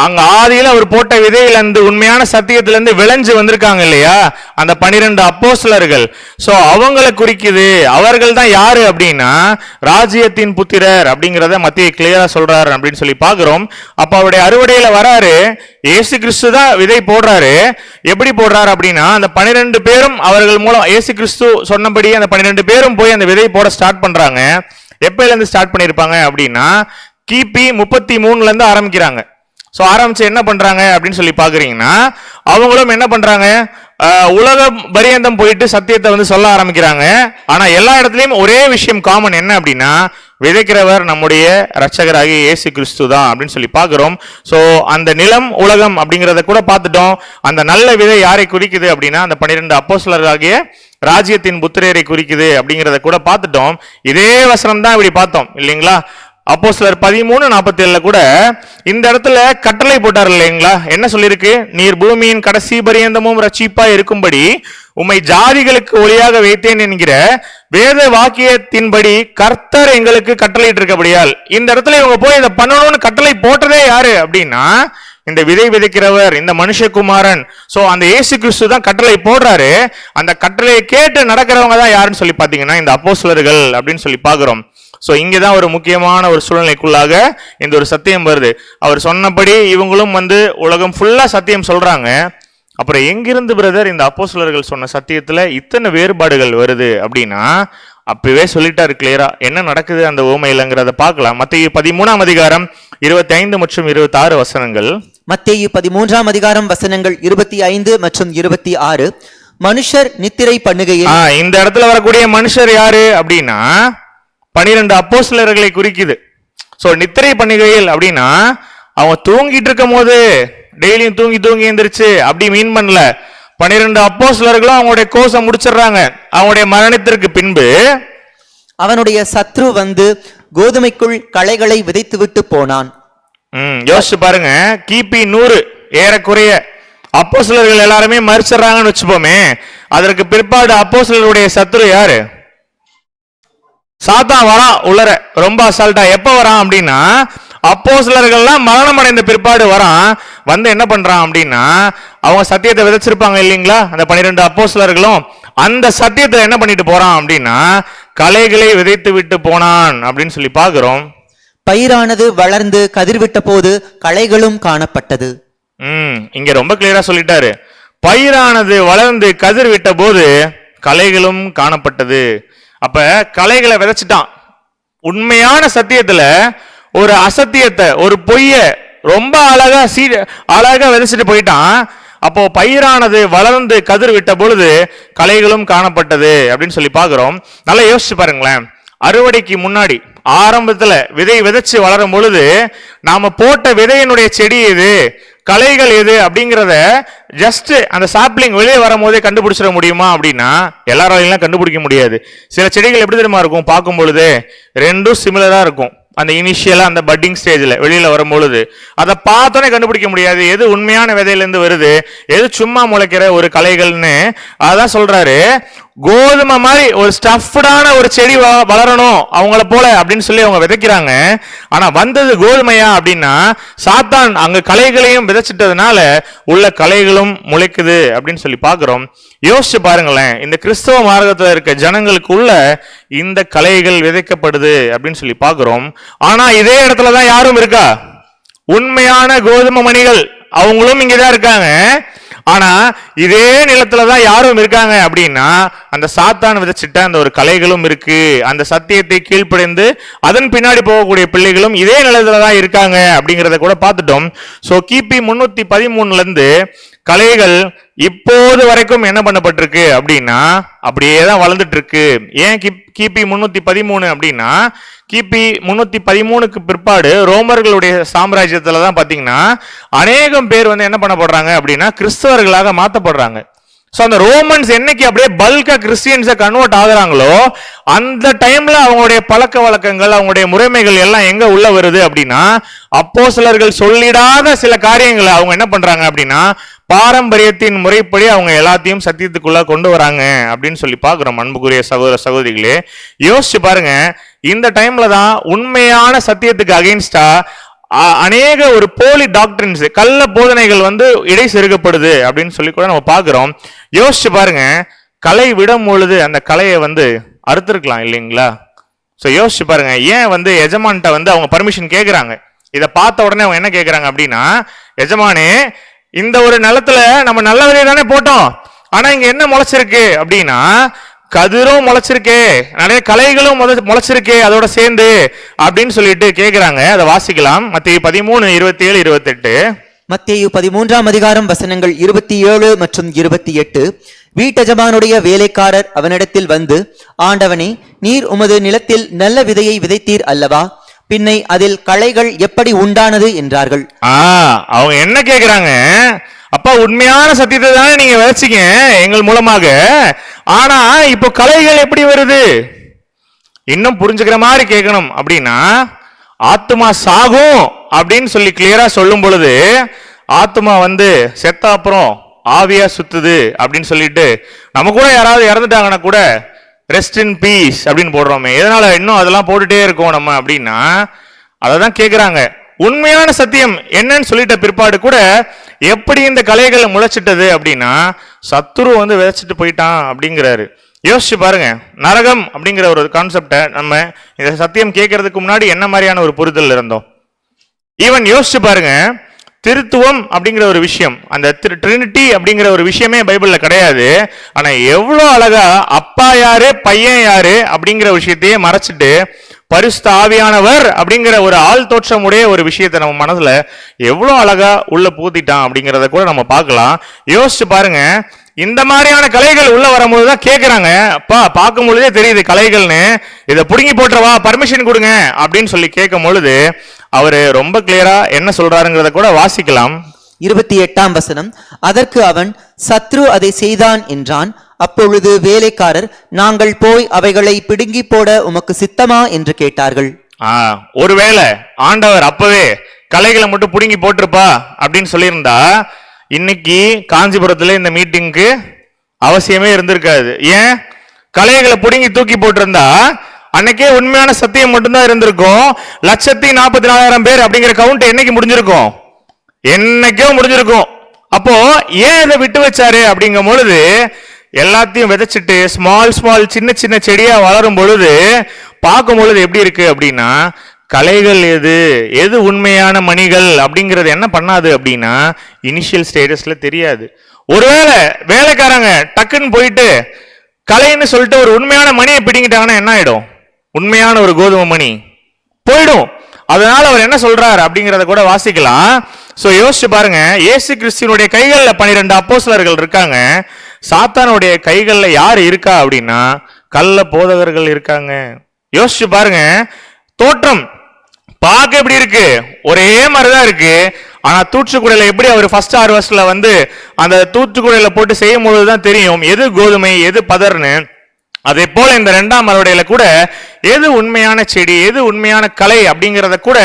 அங்க ஆதியில அவர் போட்ட விதையில இருந்து உண்மையான சத்தியத்திலிருந்து விளைஞ்சு வந்திருக்காங்க இல்லையா, அந்த 12 அப்போஸ்தலர்கள். சோ அவங்களை குறிக்குது. அவர்கள் தான் யாரு அப்படின்னா ராஜ்யத்தின் புத்திரர் அப்படிங்கிறத மத்திய கிளியரா சொல்றாரு அப்படின்னு சொல்லி பாக்குறோம். அப்ப அவருடைய அறுவடையில வராரு, இயேசு கிறிஸ்து தான் விதை போடுறாரு. எப்படி போடுறாரு அப்படின்னா அந்த 12 பேரும் அவர்கள் மூலம் இயேசு கிறிஸ்து சொன்னபடி அந்த 12 பேரும் போய் அந்த விதை போட ஸ்டார்ட் பண்றாங்க. எப்பல இருந்து ஸ்டார்ட் பண்ணிருப்பாங்க அப்படின்னா கிபி 33 இருந்து ஆரம்பிக்கிறாங்க. சோ ஆரம்பிச்சு என்ன பண்றாங்க அப்படின்னு சொல்லி பாக்குறீங்கன்னா அவங்களும் என்ன பண்றாங்க, உலக பரியந்தம் போயிட்டு சத்தியத்தை சொல்ல ஆரம்பிக்கிறாங்க. ஆனா எல்லா இடத்துலயும் ஒரே விஷயம் காமன் என்ன அப்படின்னா விதைக்கிறவர் நம்முடைய இரட்சகராகிய இயேசு கிறிஸ்து தான் அப்படின்னு சொல்லி பாக்குறோம். சோ அந்த நிலம் உலகம் அப்படிங்கறத கூட பார்த்துட்டோம். அந்த நல்ல விதை யாரை குறிக்குது அப்படின்னா அந்த 12 அப்போஸ்தலராகிய ராஜ்யத்தின் புத்திரரை குறிக்குது அப்படிங்கறத கூட பார்த்துட்டோம். இதே வசனம் தான் இப்படி பார்த்தோம் இல்லைங்களா? அப்போஸ்தலர் 13:47 கூட இந்த இடத்துல கட்டளை போட்டார் இல்லைங்களா? என்ன சொல்லிருக்கு? நீர் பூமியின் கடைசி பரியந்தமும் ரட்சிப்பா இருக்கும்படி உம்மை ஜாதிகளுக்கு ஒளியாக வைத்தேன் என்கிற வேத வாக்கியத்தின்படி கர்த்தர் எங்களுக்கு கட்டளையிட்டு இருக்கபடியால். இந்த இடத்துல இவங்க போய் இதை பண்ணணும்னு கட்டளை போட்டதே யாரு அப்படின்னா இந்த விதை விதைக்கிறவர், இந்த மனுஷகுமாரன். சோ அந்த இயேசு கிறிஸ்து தான் கட்டளை போடுறாரு. அந்த கட்டளையை கேட்டு நடக்கிறவங்க தான் யாருன்னு சொல்லி பாத்தீங்கன்னா இந்த அப்போஸ்தலர்கள் அப்படின்னு சொல்லி பாக்குறோம். ஸோ இங்கே தான் ஒரு முக்கியமான ஒரு சூழ்நிலைக்குள்ளாக இந்த ஒரு சத்தியம் வருது. அவர் சொன்னபடி இவங்களும் வந்து உலகம் ஃபுல்லா சத்தியம் சொல்றாங்க. அப்புறம் எங்கிருந்து பிரதர் இந்த அப்போஸ்தலர்கள் சொன்ன சத்தியத்துல இத்தனை வேறுபாடுகள் வருது அப்படின்னா, அப்பவே சொல்லிட்டாரு கிளியரா என்ன நடக்குது அந்த ஓமையிலங்கிறத பார்க்கலாம். மத்தேயு 13ஆம் அதிகாரம் 25 மற்றும் 26 வசனங்கள். மத்தேயு 13ஆம் அதிகாரம் வசனங்கள் 25 மற்றும் 26. மனுஷர் நித்திரை பண்ணுகையில். இந்த இடத்துல வரக்கூடிய மனுஷர் யாரு அப்படின்னா 12 அப்போஸ்தலர்களை குறிக்குது. சோ நித்திரை பண்ணுகையில் அப்படின்னா அவங்க தூங்கிட்டு இருக்கும் போது, டெய்லியும் தூங்கி தூங்கி எந்திரிச்சு அப்படி மீன் பண்ணல. 12 அப்போஸ்தலர்களும் அவங்களுடைய கோர்ஸை முடிச்சிடுறாங்க. அவங்களுடைய மரணத்திற்கு பின்பு அவனுடைய சத்ரு வந்து கோதுமைக்குள் களைகளை விதைத்துவிட்டு போனான். யோசிச்சு பாருங்க, கிபி 100 ஏறக்குறைய அப்போஸ்தலர்கள் எல்லாருமே மறிச்சிடறாங்கன்னு வச்சுப்போமே. அதற்கு பிற்பாடு அப்போஸ்தலருடைய சத்ரு யாரு? சாத்தான் வரான் உள்ளர, ரொம்ப அசால்ட்டா. எப்ப வரான் அப்படின்னா அப்போஸ்தலர்கள்லாம் மரணம் அடைந்த பிற்பாடு வரான். வந்து என்ன பண்றான் அப்படின்னா, அவங்க சத்தியத்தை விதைச்சிருப்பாங்க இல்லைங்களா, அந்த 12 அப்போஸ்தலர்களும் அந்த சத்தியத்தை என்ன பண்ணிட்டு போறான் அப்படின்னா களைகளை விதைத்து விட்டு போனான் அப்படின்னு சொல்லி பாக்குறோம். பயிரானது வளர்ந்து கதிர்விட்ட போது களைகளும் காணப்பட்டது. இங்க ரொம்ப கிளியரா சொல்லிட்டாரு. பயிரானது வளர்ந்து கதிர் விட்ட போது களைகளும் காணப்பட்டது. அப்ப களைகளை விதைச்சிட்டான். உண்மையான சத்தியத்துல ஒரு அசத்தியத்தை, ஒரு பொய்ய ரொம்ப அழகா விதைச்சிட்டு போயிட்டான். அப்போ பயிரானது வளர்ந்து கதிர் விட்ட பொழுது களைகளும் காணப்பட்டது அப்படின்னு சொல்லி பாக்குறோம். நல்லா யோசிச்சு பாருங்களேன். அறுவடைக்கு முன்னாடி ஆரம்பத்துல விதை விதைச்சு வளரும் பொழுது நாம போட்ட விதையினுடைய செடி எது, களைகள் எது அப்படிங்கிறத ஜஸ்ட் அந்த சாப்ளிங் வெளியே வரும் போதே கண்டுபிடிச்சிட முடியுமா அப்படின்னா எல்லாராலையும் கண்டுபிடிக்க முடியாது. சில செடிகள் எப்படி தெரியுமா இருக்கும், பார்க்கும் பொழுது ரெண்டும் சிமிலரா இருக்கும். அந்த இனிஷியலா அந்த பட்டிங் ஸ்டேஜ்ல வெளியில வரும்பொழுது அதை பார்த்தோன்னே கண்டுபிடிக்க முடியாது எது உண்மையான விதையிலிருந்து வருது, எது சும்மா முளைக்கிற ஒரு களைகள்னு. அதான் சொல்றாரு, கோதுமை மாதிரி ஒரு ஸ்டஃப்டான ஒரு செடி வளரணும் அவங்கள போல அப்படின்னு சொல்லி அவங்க விதைக்கிறாங்க. ஆனா வந்தது கோதுமையா அப்படின்னா சாத்தான் அங்க களைகளையும் விதைச்சிட்டதுனால உள்ள களைகளும் முளைக்குது அப்படின்னு சொல்லி பாக்குறோம். யோசிச்சு பாருங்களேன், இந்த கிறிஸ்தவ மார்க்கத்துல இருக்க ஜனங்களுக்குள்ள இந்த களைகள் விதைக்கப்படுது அப்படின்னு சொல்லி பாக்குறோம். ஆனா இதே இடத்துலதான் யாரும் இருக்கா, உண்மையான கோதுமை மணிகள் அவங்களும் இங்கதான் இருக்காங்க. ஆனா இதே நிலத்துலதான் யாரும் இருக்காங்க அப்படின்னா அந்த சாத்தான் விதைச்சிட்ட அந்த ஒரு களைகளும் இருக்கு. அந்த சத்தியத்தை கீழ்ப்படைந்து அதன் பின்னாடி போகக்கூடிய பிள்ளைகளும் இதே நிலத்துலதான் இருக்காங்க அப்படிங்கிறத கூட பார்த்துட்டோம். சோ கிபி 313 இருந்து களைகள் இப்போது வரைக்கும் என்ன பண்ணப்பட்டிருக்கு அப்படின்னா அப்படியே தான் வளர்ந்துட்டு இருக்கு. ஏன் கிபி 313 அப்படின்னா கிபி 313க்கு பிற்பாடு ரோமர்களுடைய சாம்ராஜ்யத்துல தான் பாத்தீங்கன்னா அநேகம் பேர் வந்து என்ன பண்ணப்படுறாங்க அப்படின்னா கிறிஸ்தவர்களாக மாத்தப்படுறாங்க. சோ அந்த ரோமன்ஸ் என்னைக்கு அப்படியே பல்கா கிறிஸ்டியன்ஸை கன்வெர்ட் ஆகுறாங்களோ அந்த டைம்ல அவங்களுடைய பழக்க வழக்கங்கள், அவங்களுடைய முறைமைகள் எல்லாம் எங்க உள்ள வருது அப்படின்னா அப்போஸ்தலர்கள் சொல்லிடாத சில காரியங்களை அவங்க என்ன பண்றாங்க அப்படின்னா பாரம்பரியத்தின் முறைப்படி அவங்க எல்லாத்தையும் சத்தியத்துக்குள்ள கொண்டு வராங்க அப்படின்னு சொல்லி பாக்குறோம். அன்புக்குரிய சகோதர சகோதரிகளே, யோசிச்சு பாருங்க, இந்த டைம்ல தான் உண்மையான சத்தியத்துக்கு அகைன்ஸ்டா அநேக ஒரு போலி டாக்டரின்ஸ், கள்ள போதனைகள் வந்து இடை செருகப்படுது அப்படின்னு சொல்லி கூட நம்ம பாக்குறோம். யோசிச்சு பாருங்க, களை விடும் பொழுது அந்த கலையை வந்து அறுத்திருக்கலாம் இல்லைங்களா? சோ யோசிச்சு பாருங்க, ஏன் வந்து எஜமான்ட்ட வந்து அவங்க பர்மிஷன் கேட்கறாங்க. இதை பார்த்த உடனே அவங்க என்ன கேட்கறாங்க அப்படின்னா, எஜமானே இந்த ஒரு நிலத்துல நம்ம நல்ல விதையை தானே போட்டோம், ஆனா இங்க என்ன முளைச்சிருக்கு அப்படின்னா கதிரும் முளைச்சிருக்கே, நிறைய களைகளும் முளைச்சிருக்கே அதோட சேர்ந்து அப்படின்னு சொல்லிட்டு கேக்குறாங்க. அதை வாசிக்கலாம். மத்தேயு 13, 27, 28. மத்தேயு 13ஆம் அதிகாரம் வசனங்கள் 27 மற்றும் 28. வீட்டஜமானுடைய வேலைக்காரர் அவனிடத்தில் வந்து, ஆண்டவனே, நீர் உமது நிலத்தில் நல்ல விதையை விதைத்தீர் அல்லவா, பின்னை அதில் களைகள் எப்படி உண்டானது என்றார்கள். அவங்க என்ன கேக்குறாங்க, அப்பா உண்மையான சத்தியத்தை தானே நீங்க விதைச்சீங்க எங்கள் மூலமாக, ஆனா இப்போ களைகள் எப்படி வருது? இன்னும் புரிஞ்சுக்கிற மாதிரி கேட்கணும் அப்படின்னா ஆத்மா சாகும் அப்படின்னு சொல்லி கிளியரா சொல்லும் பொழுது ஆத்மா வந்து செத்த அப்புறம் ஆவியா சுத்துது அப்படின்னு சொல்லிட்டு நம்ம கூட யாராவது இறந்துட்டாங்கன்னா கூட ரெஸ்ட் இன் பீஸ் அப்படின்னு போடுறோமே, எதனால இன்னும் அதெல்லாம் போட்டுட்டே இருக்கோம் நம்ம அப்படின்னா அததான் கேக்குறாங்க. உண்மையான சத்தியம் என்னன்னு சொல்லிட்ட பிற்பாடு கூட எப்படி இந்த களைகள் முளைச்சிட்டது அப்படின்னா சத்துரு வந்து விதைச்சிட்டு போயிட்டான் அப்படிங்கிறாரு. யோசிச்சு பாருங்க, நரகம் அப்படிங்கிற ஒரு கான்செப்டை நம்ம இந்த சத்தியம் கேட்கறதுக்கு முன்னாடி என்ன மாதிரியான ஒரு புரிதல் இருந்தோம். ஈவன் யோசிச்சு பாருங்க, திருத்துவம் அப்படிங்கிற ஒரு விஷயம், அந்த ட்ரினிட்டி அப்படிங்கிற ஒரு விஷயமே பைபிள்ல கிடையாது. ஆனா எவ்வளவு அழகா அப்பா யாரு பையன் யாரு அப்படிங்கிற விஷயத்தையே மறைச்சிட்டு பரிசுத்த ஆவியானவர் அப்படிங்கிற ஒரு ஆள் தோற்றமுடைய ஒரு விஷயத்தை நம்ம மனசுல எவ்வளவு அழகா உள்ள பூத்திட்டான் அப்படிங்கிறத கூட நம்ம பார்க்கலாம். யோசிச்சு பாருங்க, இந்த மாதிரியான கலைகள் உள்ள வரும்போது தான் கேட்குறாங்க, அப்பா பார்க்கும் பொழுதே தெரியுது கலைகள்னு, இதை புடுங்கி போட்டுறவா, பர்மிஷன் கொடுங்க அப்படின்னு சொல்லி கேட்கும் பொழுது அவரு ரொம்ப கிளியரா என்ன சொல்றாருங்கிறத கூட வாசிக்கலாம். 28ஆம் வசனம், அதற்கு அவன், சத்ரு அதை செய்தான் என்றான். அப்பொழுது வேலைக்காரர், நாங்கள் போய் அவைகளை பிடுங்கி போட உமக்கு சித்தமா என்று கேட்டார்கள். ஒருவேளை ஆண்டவர் அப்பவே கலைகளை மட்டும் புடுங்கி போட்டிருப்பா அப்படின்னு சொல்லியிருந்தா இன்னைக்கு காஞ்சிபுரத்துல இந்த மீட்டிங்க்கு அவசியமே இருந்திருக்காது. ஏன்? கலைகளை புடுங்கி தூக்கி போட்டிருந்தா அன்னைக்கே உண்மையான சத்தியம் மட்டும்தான் இருந்திருக்கும். 1,44,000 பேர் அப்படிங்கிற கவுண்ட் என்னைக்கு முடிஞ்சிருக்கும்? என்னைக்கோ முடிஞ்சிருக்கும். அப்போ ஏன் இதை விட்டு வச்சாரு அப்படிங்கும் பொழுது, எல்லாத்தையும் விதைச்சிட்டு ஸ்மால் சின்ன சின்ன செடியா வளரும் பொழுது பார்க்கும் பொழுது எப்படி இருக்கு அப்படின்னா, கலைகள் எது உண்மையான மணிகள் அப்படிங்கிறது என்ன பண்ணாது அப்படின்னா இனிஷியல் ஸ்டேட்டஸ்ல தெரியாது. ஒருவேளை வேலைக்காரங்க டக்குன்னு போயிட்டு கலைன்னு சொல்லிட்டு ஒரு உண்மையான மணியை பிடிங்கிட்டாங்கன்னா என்ன ஆயிடும்? உண்மையான ஒரு கோதுமை மணி போயிடும். அதனால அவர் என்ன சொல்றாரு அப்படிங்கிறத கூட வாசிக்கலாம். சோ யோசிச்சு பாருங்க, இயேசு கிறிஸ்துவினுடைய கைகள்ல 12 அப்போஸ்தலர்கள் இருக்காங்க. சாத்தானுடைய கைகள்ல யார் இருக்கா அப்படின்னா கள்ள போதகர்கள் இருக்காங்க. யோசிச்சு பாருங்க, தோற்றம் பார்க்க எப்படி இருக்கு? ஒரே மாதிரிதான் இருக்கு. ஆனா தூற்றுக்குடையில எப்படி அவர் ஃபர்ஸ்ட் ஹார்வெஸ்ட்ல வந்து அந்த தூற்றுக்குடையில போட்டு செய்யும் பொழுதுதான் தெரியும் எது கோதுமை எது பதர்னு. அதே போல இந்த 2ஆம் அறுவடையில கூட எது உண்மையான செடி எது உண்மையான கலை அப்படிங்கிறத கூட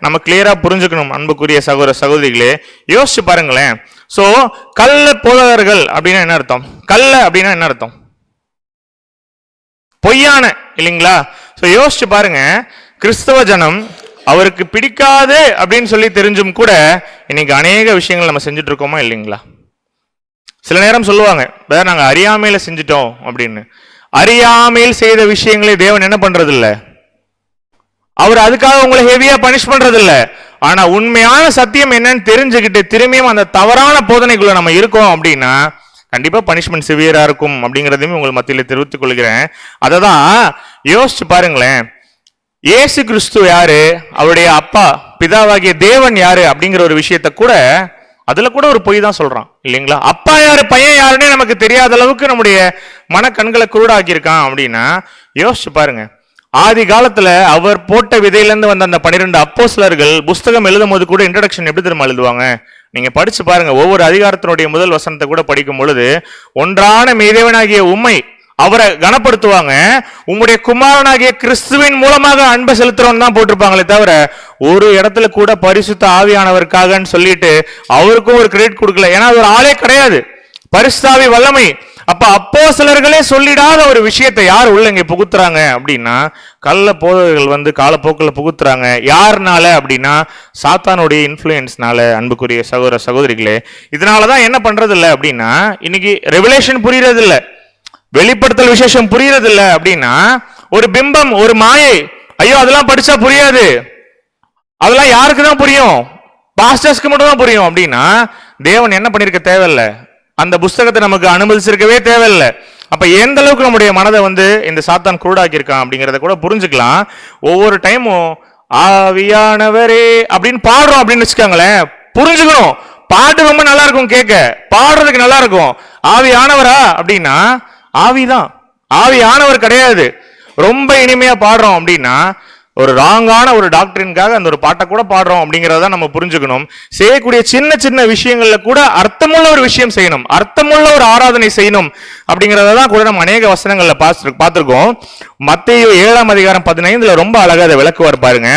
நம்ம கிளியரா புரிஞ்சுக்கணும். அன்புக்குரிய சகோதர சகோதரிகளே, யோசிச்சு பாருங்களேன். சோ கள்ள போதகர்கள் அப்படின்னா என்ன அர்த்தம்? கள்ள அப்படின்னா என்ன அர்த்தம்? பொய்யான, இல்லைங்களா? சோ யோசிச்சு பாருங்க, கிறிஸ்தவ ஜனம் அவருக்கு பிடிக்காது அப்படின்னு சொல்லி தெரிஞ்சும் கூட இன்னைக்கு அநேக விஷயங்கள் நம்ம செஞ்சுட்டு இருக்கோமா இல்லைங்களா? சில நேரம் சொல்லுவாங்க, நாங்க அறியாமையில செஞ்சுட்டோம் அப்படின்னு. அறியாமையில் செய்த விஷயங்களை தேவன் என்ன பண்றது இல்ல, அவர் அதுக்காக உங்களை ஹெவியா பனிஷ் பண்றது இல்ல. ஆனா உண்மையான சத்தியம் என்னன்னு தெரிஞ்சுக்கிட்டு திரும்பியும் அந்த தவறான போதனைக்குள்ள நம்ம இருக்கோம் அப்படின்னா கண்டிப்பா பனிஷ்மெண்ட் சிவியரா இருக்கும் அப்படிங்கிறதையும் உங்கள் மத்தியில தெரிவித்துக் கொள்கிறேன். அததான் யோசிச்சு பாருங்களேன், இயேசு கிறிஸ்து யாரு, அவருடைய அப்பா பிதாவாகிய தேவன் யாரு அப்படிங்கிற ஒரு விஷயத்த கூட அதுல கூட ஒரு பொய் தான் சொல்றான், இல்லைங்களா? அப்பா யாரு பையன் யாருன்னு நமக்கு தெரியாத அளவுக்கு நம்முடைய மன கண்களை குருடாக்கி இருக்கான் அப்படின்னா யோசிச்சு பாருங்க. ஆதி காலத்துல அவர் போட்ட விதையிலிருந்து வந்த அந்த 12 அப்போஸ்தலர்கள் புஸ்தகம் எழுதும் போது கூட இன்ட்ரடக்ஷன் எப்படி தெரியுமா எழுதுவாங்க? நீங்க படிச்சு பாருங்க. ஒவ்வொரு அதிகாரத்தினுடைய முதல் வசனத்தை கூட படிக்கும் பொழுது, ஒன்றான மெய்தேவனாகிய உம்மை அவரை கனப்படுத்துவாங்க, உம்முடைய குமாரனாகிய கிறிஸ்துவின் மூலமாக அன்பை செலுத்துறோம் தான் போட்டிருப்பாங்களே தவிர ஒரு இடத்துல கூட பரிசுத்த ஆவியானவருக்காகன்னு சொல்லிட்டு அவருக்கும் ஒரு கிரெடிட் கொடுக்கல. ஏன்னா அது ஒரு ஆளே கிடையாது, பரிசுத்தாவி வல்லமை. அப்ப அப்போஸ்தலர்களே சொல்லிடாத ஒரு விஷயத்தை யார் உள்ள இங்க புகுத்துறாங்க அப்படின்னா கள்ள போதகர்கள் வந்து காலப்போக்கில் புகுத்துறாங்க. யாருனால அப்படின்னா சாத்தானுடைய இன்ஃப்ளூயன்ஸ்னால. அன்புக்குரிய சகோதர சகோதரிகளே, இதனாலதான் என்ன பண்றது இல்லை அப்படின்னா இன்னைக்கு ரெவலேஷன் புரியறது இல்லை, வெளிப்படுத்தல் விசேஷம் புரியறது இல்லை. அப்படின்னா ஒரு பிம்பம் ஒரு மாயை, ஐயோ அதெல்லாம் படிச்சா புரியாது, அதெல்லாம் யாருக்கு தான் புரியும்? பாஸ்டர்ஸ்க்கு மட்டும் தான் புரியும். அப்படின்னா தேவன் என்ன பண்ணிருக்க தேவையில்லை, அந்த புஸ்தகத்தை நமக்கு அனுமதிச்சிருக்கவே தேவையில்லை. அப்ப எந்த அளவுக்கு நம்முடைய மனதை வந்து இந்த சாத்தான் குருடாக்கி இருக்கான் அப்படிங்கிறத கூட புரிஞ்சுக்கலாம். ஒவ்வொரு டைமும் ஆவியானவரே அப்படின்னு பாடுறோம் அப்படின்னு வச்சுக்காங்களேன், புரிஞ்சுக்கணும். பாட்டு ரொம்ப நல்லா இருக்கும், கேட்க பாடுறதுக்கு நல்லா இருக்கும். ஆவியானவரா அப்படின்னா ஆவிதான், ஆவியானவர் கிடையாது. ரொம்ப இனிமையா பாடுறோம் அப்படின்னா ஒரு ராங்கான ஒரு டாக்டரின்காக அந்த ஒரு பாட்டை கூட பாடுறோம் அப்படிங்கறத நம்ம புரிஞ்சுக்கணும். செய்யக்கூடிய சின்ன சின்ன விஷயங்கள்ல கூட அர்த்தமுள்ள ஒரு விஷயம் செய்யணும், அர்த்தமுள்ள ஒரு ஆராதனை செய்யணும் அப்படிங்கறதான் கூட நம்ம அநேக வசனங்கள்ல பார்த்திருக்கோம். மத்தேயு 7ஆம் அதிகாரம் 15 ரொம்ப அழகா அதை விளக்குவார் பாருங்க.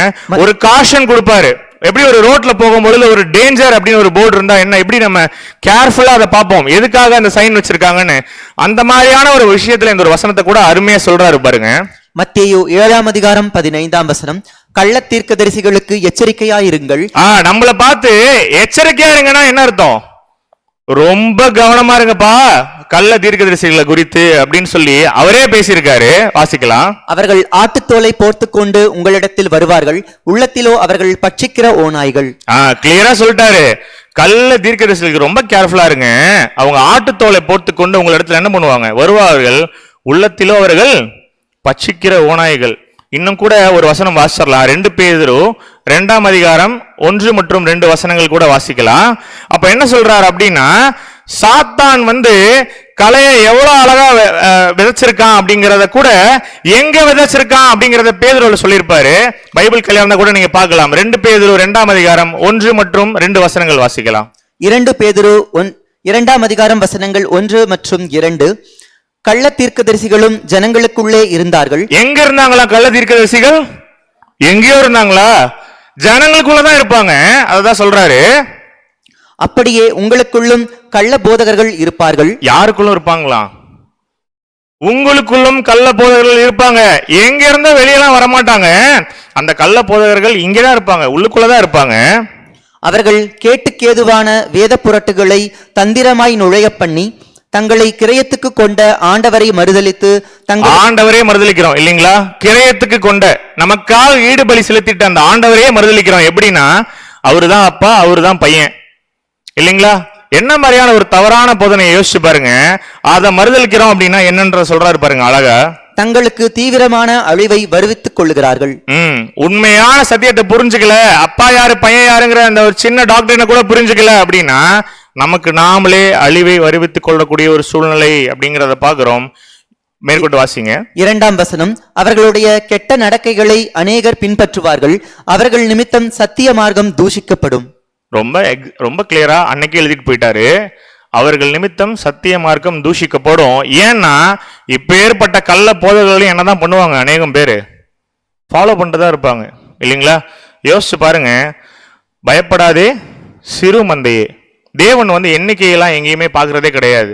ஒரு காஷன் கொடுப்பாரு. எப்படி ஒரு ரோட்ல போகும்பொழுது ஒரு டேஞ்சர் அப்படின்னு ஒரு போர்டு இருந்தா என்ன, எப்படி நம்ம கேர்ஃபுல்லா அதை பார்ப்போம், எதுக்காக அந்த சைன் வச்சிருக்காங்கன்னு. அந்த மாதிரியான ஒரு விஷயத்துல இந்த ஒரு வசனத்தை கூட அருமையா சொல்றாரு பாருங்க. மத்தேயு 7ஆம் அதிகாரம் 15ஆம் வசனம், கள்ள தீர்க்கதரிசிகளுக்கு எச்சரிக்கையாயிருங்கள். நம்மள பார்த்து எச்சரிக்கையா இருங்கன்னா என்ன அர்த்தம்? ரொம்ப கவனமா இருங்கப்பா, கள்ள தீர்க்கதரிசிகளை குறித்து அப்படின்னு சொல்லி அவரே பேசியிருக்காரு. வாசிக்கலாம். அவர்கள் ஆட்டுத்தோலை போர்த்துக் கொண்டு உங்களிடத்தில் வருவார்கள், உள்ளத்திலோ அவர்கள் பட்சிக்கிற ஓநாய்கள். கிளியரா சொல்லிட்டாரு. கள்ள தீர்க்கதரிசிகளுக்கு ரொம்ப கேர்ஃபுல்லா இருங்க. அவங்க ஆட்டுத்தோலை போர்த்துக் கொண்டு உங்களிடத்துல என்ன பண்ணுவாங்க? வருவார்கள், உள்ளத்திலோ அவர்கள் பட்சிக்கிற ஓநாய்கள். இன்னும் கூட ஒரு வசனம் வாசிச்சிடலாம். 2 பேதுரு 2ஆம் அதிகாரம் 1 மற்றும் 2 வசனங்கள் கூட வாசிக்கலாம். அப்ப என்ன சொல்றாரு அப்படின்னா, சாத்தான் வந்து கலையை எவ்வளவு அழகா விதைச்சிருக்கான் அப்படிங்கறத கூட எங்க விதைச்சிருக்கான் அப்படிங்கறத பேதுருல சொல்லியிருப்பாரு. பைபிள் கல்யாணம் கூட நீங்க பார்க்கலாம். 2 பேதுரு 2ஆம் அதிகாரம் 1 மற்றும் 2 வசனங்கள் வாசிக்கலாம். 2 பேதுரு 2ஆம் அதிகாரம் வசனங்கள் 1 மற்றும் 2. கள்ள தீர்க்கதரிசிகளும் ஜனங்களுக்குள்ளே இருந்தார்கள். எங்க இருந்தாங்களா கள்ள தீர்க்கதரிசிகள்? எங்கேயோ இருந்தாங்களா? ஜனங்களுக்குள்ளதான் இருப்பாங்க. அததான் சொல்றாரு. அப்படியே உங்களுக்குள்ளும் கள்ள போதகர்கள் இருப்பார்கள். யாருக்குள்ளும் இருப்பாங்களா? உங்களுக்குள்ளும் கள்ள போதகர்கள் இருப்பாங்க. எங்க இருந்தா வெளியெல்லாம் வரமாட்டாங்க. அந்த கள்ள போதகர்கள் இங்கதான் இருப்பாங்க, உள்ளுக்குள்ளதான் இருப்பாங்க. அவர்கள் கேட்டுக்கேதுவான வேத புரட்டுகளை தந்திரமாய் நுழைய பண்ணி தங்களை கிரயத்துக்கு கொண்ட ஆண்டவரை மறுதலித்து ஆண்டவரே மறுதலிக்கிறோம் இல்லைங்களா? கிரயத்துக்கு கொண்ட, நமக்கால் ஈடுபலி செலுத்திட்டு அந்த ஆண்டவரே மறுதலிக்கிறோம். எப்படின்னா, அவருதான் அப்பா, அவருதான் பையன் இல்லைங்களா? என்ன மாதிரியான ஒரு தவறான போதனை யோசிச்சு பாருங்க. அதை மறுதலிக்கிறோம் அப்படின்னா என்னன்ற சொல்றாரு பாருங்க அழகா. தங்களுக்கு தீவிரமான அழிவை வருவித்துக் கொள்ளுகிறார்கள். உண்மையான சத்தியத்தை புரிஞ்சுக்கல, அப்பா யாரு பையன் யாருங்கிற அந்த ஒரு சின்ன டாக்டரினை கூட புரிஞ்சுக்கல அப்படின்னா நமக்கு நாமளே அழிவை வருவித்துக் கொள்ளக்கூடிய ஒரு சூழ்நிலை அப்படிங்கிறத பாக்குறோம். மேற்கொண்டு வாசிங்க. 2ஆம் வசனம். அவர்களுடைய கெட்ட நடக்கைகளை அநேகர் பின்பற்றுவார்கள், அவர்கள் நிமித்தம் சத்திய மார்க்கம் தூஷிக்கப்படும். ரொம்ப கிளியரா அன்னைக்கு எழுதிட்டு போயிட்டாரு. அவர்கள் நிமித்தம் சத்திய மார்க்கம் தூஷிக்கப்படும். ஏன்னா இப்ப ஏற்பட்ட கள்ள போதகர்களையும் என்னதான் பண்ணுவாங்க? அநேகம் பேரு ஃபாலோ பண்ணிட்டுதான் இருப்பாங்க இல்லைங்களா? யோசிச்சு பாருங்க. பயப்படாதே சிறு மந்தையே. தேவன் வந்து எண்ணிக்கையெல்லாம் எங்கேயுமே பார்க்கறதே கிடையாது.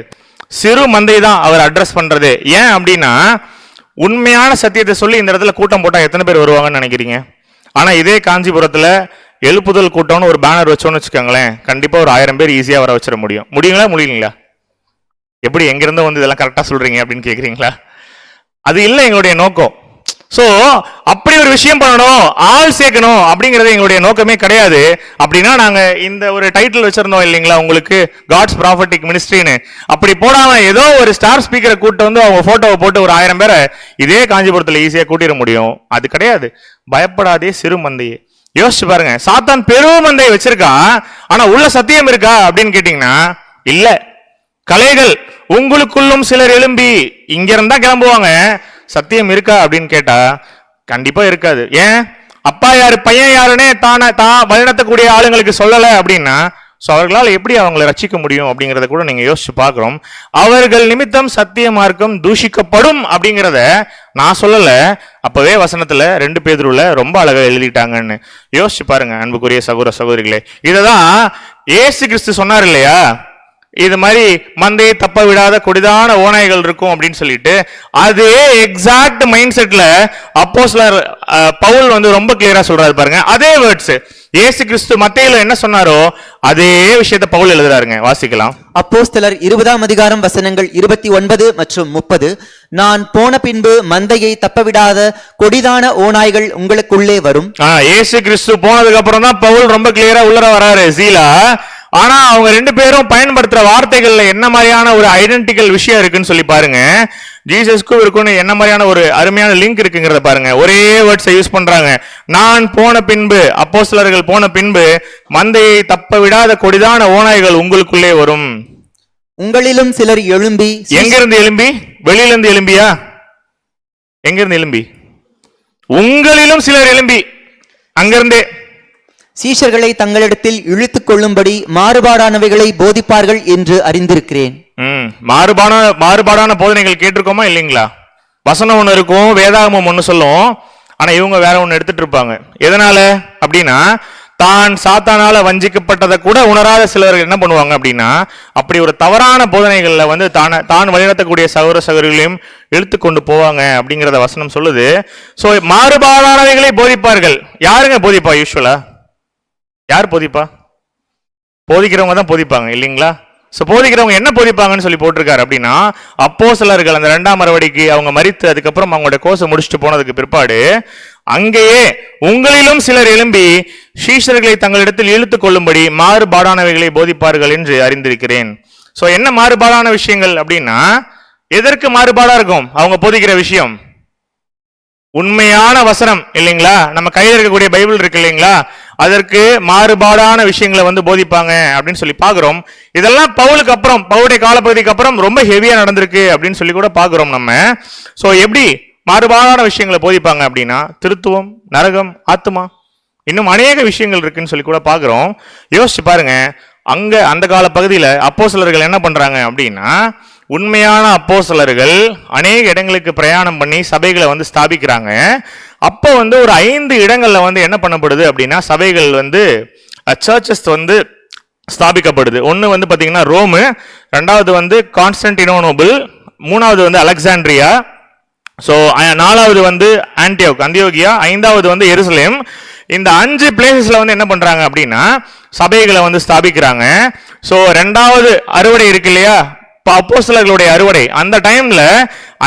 சிறு மந்தை தான் அவர் அட்ரஸ் பண்றது. ஏன் அப்படின்னா, உண்மையான சத்தியத்தை சொல்லி இந்த இடத்துல கூட்டம் போட்டா எத்தனை பேர் வருவாங்கன்னு நினைக்கிறீங்க? ஆனா இதே காஞ்சிபுரத்துல எழுப்புதல் கூட்டம்னு ஒரு பேனர் வச்சோன்னு வச்சுக்கோங்களேன், கண்டிப்பா ஒரு 1000 பேர் ஈஸியா வர வச்சிட முடியும். முடியுங்களா? எப்படி எங்கிருந்தோ வந்து இதெல்லாம் கரெக்டா சொல்றீங்க அப்படின்னு கேக்குறீங்களா? அது இல்லை எங்களுடைய நோக்கம். சோ அப்படி ஒரு விஷயம் பண்ணணும், ஆள் சேர்க்கணும் அப்படிங்கறது எங்களுடைய நோக்கமே கிடையாது. அப்படின்னா நாங்க இந்த ஒரு டைட்டில் வச்சிருந்தோம் இல்லைங்களா உங்களுக்கு, காட்ஸ் ப்ராஃபட்டிக் மினிஸ்ட்ரின்னு. அப்படி போடாம ஏதோ ஒரு ஸ்டார் ஸ்பீக்கரை கூட்டு வந்து அவங்க போட்டோவை போட்டு ஒரு 1000 பேரை இதே காஞ்சிபுரத்துல ஈஸியா கூட்டிட முடியும். அது கிடையாது. பயப்படாதே சிறு மந்தையே. யோசிச்சு பாருங்க. சாத்தான் பெரும் மந்தையை வச்சிருக்கான், ஆனா உள்ள சத்தியம் இருக்கா அப்படின்னு கேட்டீங்கன்னா இல்ல. கலைகள் உங்களுக்குள்ளும் சிலர் எழும்பி இங்க இருந்தா கிளம்புவாங்க. சத்தியம் இருக்கா அப்படின்னு கேட்டா கண்டிப்பா இருக்காது. ஏன்? அப்பா யாரு பையன் யாருன்னு தான் வழிநடத்தக்கூடிய ஆளுங்களுக்கு சொல்லல அப்படின்னா அவர்களால் எப்படி அவங்களை ரட்சிக்க முடியும் அப்படிங்கறத கூட நீங்க யோசிச்சு பாக்குறோம். அவர்கள் நிமித்தம் சத்திய மார்க்கம் தூஷிக்கப்படும் அப்படிங்கிறத நான் சொல்லல, அப்பவே வசனத்துல 2 பேதுருல ரொம்ப அழகா எழுதிட்டாங்கன்னு. யோசிச்சு பாருங்க அன்புக்குரிய சகோதர சகோதரிகளே. இததான் இயேசு கிறிஸ்து சொன்னார் இல்லையா, இது மாதிரி மந்தையை தப்ப விடாத கொடிதான ஓநாய்கள் இருக்கும் அப்படின்னு சொல்லிட்டு. அதே எக்ஸாக்ட் மைண்ட் செட்ல அப்போஸ்தலர் பவுல் வந்து ரொம்ப கிளியரா சொல்றாரு பாருங்க. அதே வேர்ட்ஸ் இயேசு கிறிஸ்து மத்தேயுல என்ன சொன்னாரோ அதே விஷயத்தை பவுல் எழுதுறாருங்க. வாசிக்கலாம். அப்போஸ்தலர் 20ஆம் அதிகாரம் வசனங்கள் 29 மற்றும் 30. நான் போன பின்பு மந்தையை தப்பவிடாத கொடிதான ஓநாய்கள் உங்களுக்குள்ளே வரும். இயேசு கிறிஸ்து போனதுக்கு அப்புறம் தான் பவுல் ரொம்ப கிளியரா உள்ளர வராரு சீலா. ஆனா அவங்க 2 பேரும் பயன்படுத்துற வார்த்தைகள்ல என்ன மாதிரியான ஒரு ஐடென்டிக்கல் விஷயம் இருக்குன்னு சொல்லி பாருங்க. ஜீசஸ்க்கும் இருக்குன்னு என்ன மாதிரியான ஒரு அருமையான லிங்க் இருக்குங்கிறத பாருங்க. ஒரே வேர்ட்ஸை யூஸ் பண்றாங்க. நான் போன பின்பு, அப்போஸ்தலர்கள் போன பின்பு மந்தையை தப்ப விடாத கொடிதான ஓநாய்கள் உங்களுக்குள்ளே வரும். உங்களிலும் சிலர் எழும்பி. எங்க இருந்து எழும்பி? வெளியில இருந்து எழும்பியா? எங்க இருந்து எழும்பி? உங்களிலும் சிலர் எழும்பி அங்கிருந்தே சீஷர்களை தங்களிடத்தில் இழுத்துக் கொள்ளும்படி மாறுபாடானவைகளை போதிப்பார்கள் என்று அறிந்திருக்கிறேன். மாறுபாடான போதனைகள் கேட்டிருக்கோமா இல்லைங்களா? வசனம் ஒண்ணு இருக்கும், வேதாகமம் ஒண்ணு சொல்லும், ஆனா இவங்க வேற ஒண்ணு எடுத்துட்டு இருப்பாங்க. எதனால அப்படின்னா, தான் சாத்தானால வஞ்சிக்கப்பட்டதை கூட உணராத சிலர் என்ன பண்ணுவாங்க அப்படின்னா, அப்படி ஒரு தவறான போதனைகள்ல வந்து தான் வழிநடத்தக்கூடிய சகோதர சகோதரிகளையும் இழுத்து கொண்டு போவாங்க அப்படிங்கிறத வசனம் சொல்லுது. சோ மாறுபாடானவைகளை போதிப்பார்கள். யாருங்க போதிப்பா? யூஸ்வலா யார் போதிப்பா? போதிக்கிறவங்க தான் போதிப்பாங்க இல்லைங்களா? ஸோ போதிக்கிறவங்க என்ன போதிப்பாங்கன்னு சொல்லி போட்டிருக்காரு அப்படின்னா, அப்போஸ்தலர்கள் அந்த 2ஆம் அறுவடைக்கு அவங்க மரித்து அதுக்கப்புறம் அவங்களோட கோர்ஸை முடிச்சுட்டு போனதுக்கு பிற்பாடு அங்கேயே உங்களிலும் சிலர் எழும்பி சீஷர்களை தங்களிடத்தில் இழுத்துக் கொள்ளும்படி மாறுபாடானவைகளை போதிப்பார்கள் என்று அறிந்திருக்கிறேன். ஸோ என்ன மாறுபாடான விஷயங்கள் அப்படின்னா, எதற்கு மாறுபாடா இருக்கும் அவங்க போதிக்கிற விஷயம்? உண்மையான வசனம் இல்லைங்களா, நம்ம கையில் இருக்கக்கூடிய பைபிள் இருக்கு இல்லைங்களா, அதற்கு மாறுபாடான விஷயங்களை வந்து போதிப்பாங்க அப்படின்னு சொல்லி பாக்குறோம். இதெல்லாம் பவுலுக்கு அப்புறம், பவுலுடைய காலப்பகுதிக்கு அப்புறம் ரொம்ப ஹெவியா நடந்திருக்கு அப்படின்னு சொல்லி கூட பாக்குறோம் நம்ம. சோ எப்படி மாறுபாடான விஷயங்களை போதிப்பாங்க அப்படின்னா, திருத்துவம், நரகம், ஆத்மா, இன்னும் அநேக விஷயங்கள் இருக்குன்னு சொல்லி கூட பாக்குறோம். யோசிச்சு பாருங்க, அங்க அந்த கால பகுதியில அப்போஸ்தலர்கள் என்ன பண்றாங்க அப்படின்னா, உண்மையான அப்போஸ்தலர்கள் அநேக இடங்களுக்கு பிரயாணம் பண்ணி சபைகளை வந்து ஸ்தாபிக்கிறாங்க. அப்போ வந்து ஒரு 5 இடங்கள்ல வந்து என்ன பண்ணப்படுது அப்படின்னா, சபைகள் வந்து சர்ச்சஸ் வந்து ஸ்தாபிக்கப்படுது. ஒன்று வந்து பார்த்தீங்கன்னா ரோமு, 2வது வந்து கான்ஸ்டன்டினோபிள், 3வது வந்து அலெக்சாண்ட்ரியா, ஸோ 4வது வந்து அந்தியோகியா, 5வது வந்து எருசலேம். இந்த 5 பிளேசஸ்ல வந்து என்ன பண்றாங்க அப்படின்னா சபைகளை வந்து ஸ்தாபிக்கிறாங்க. ஸோ 2வது அறுவடை இருக்கு இல்லையா, அப்போஸ்தலர்களுடைய அறுவடை, அந்த டைம்ல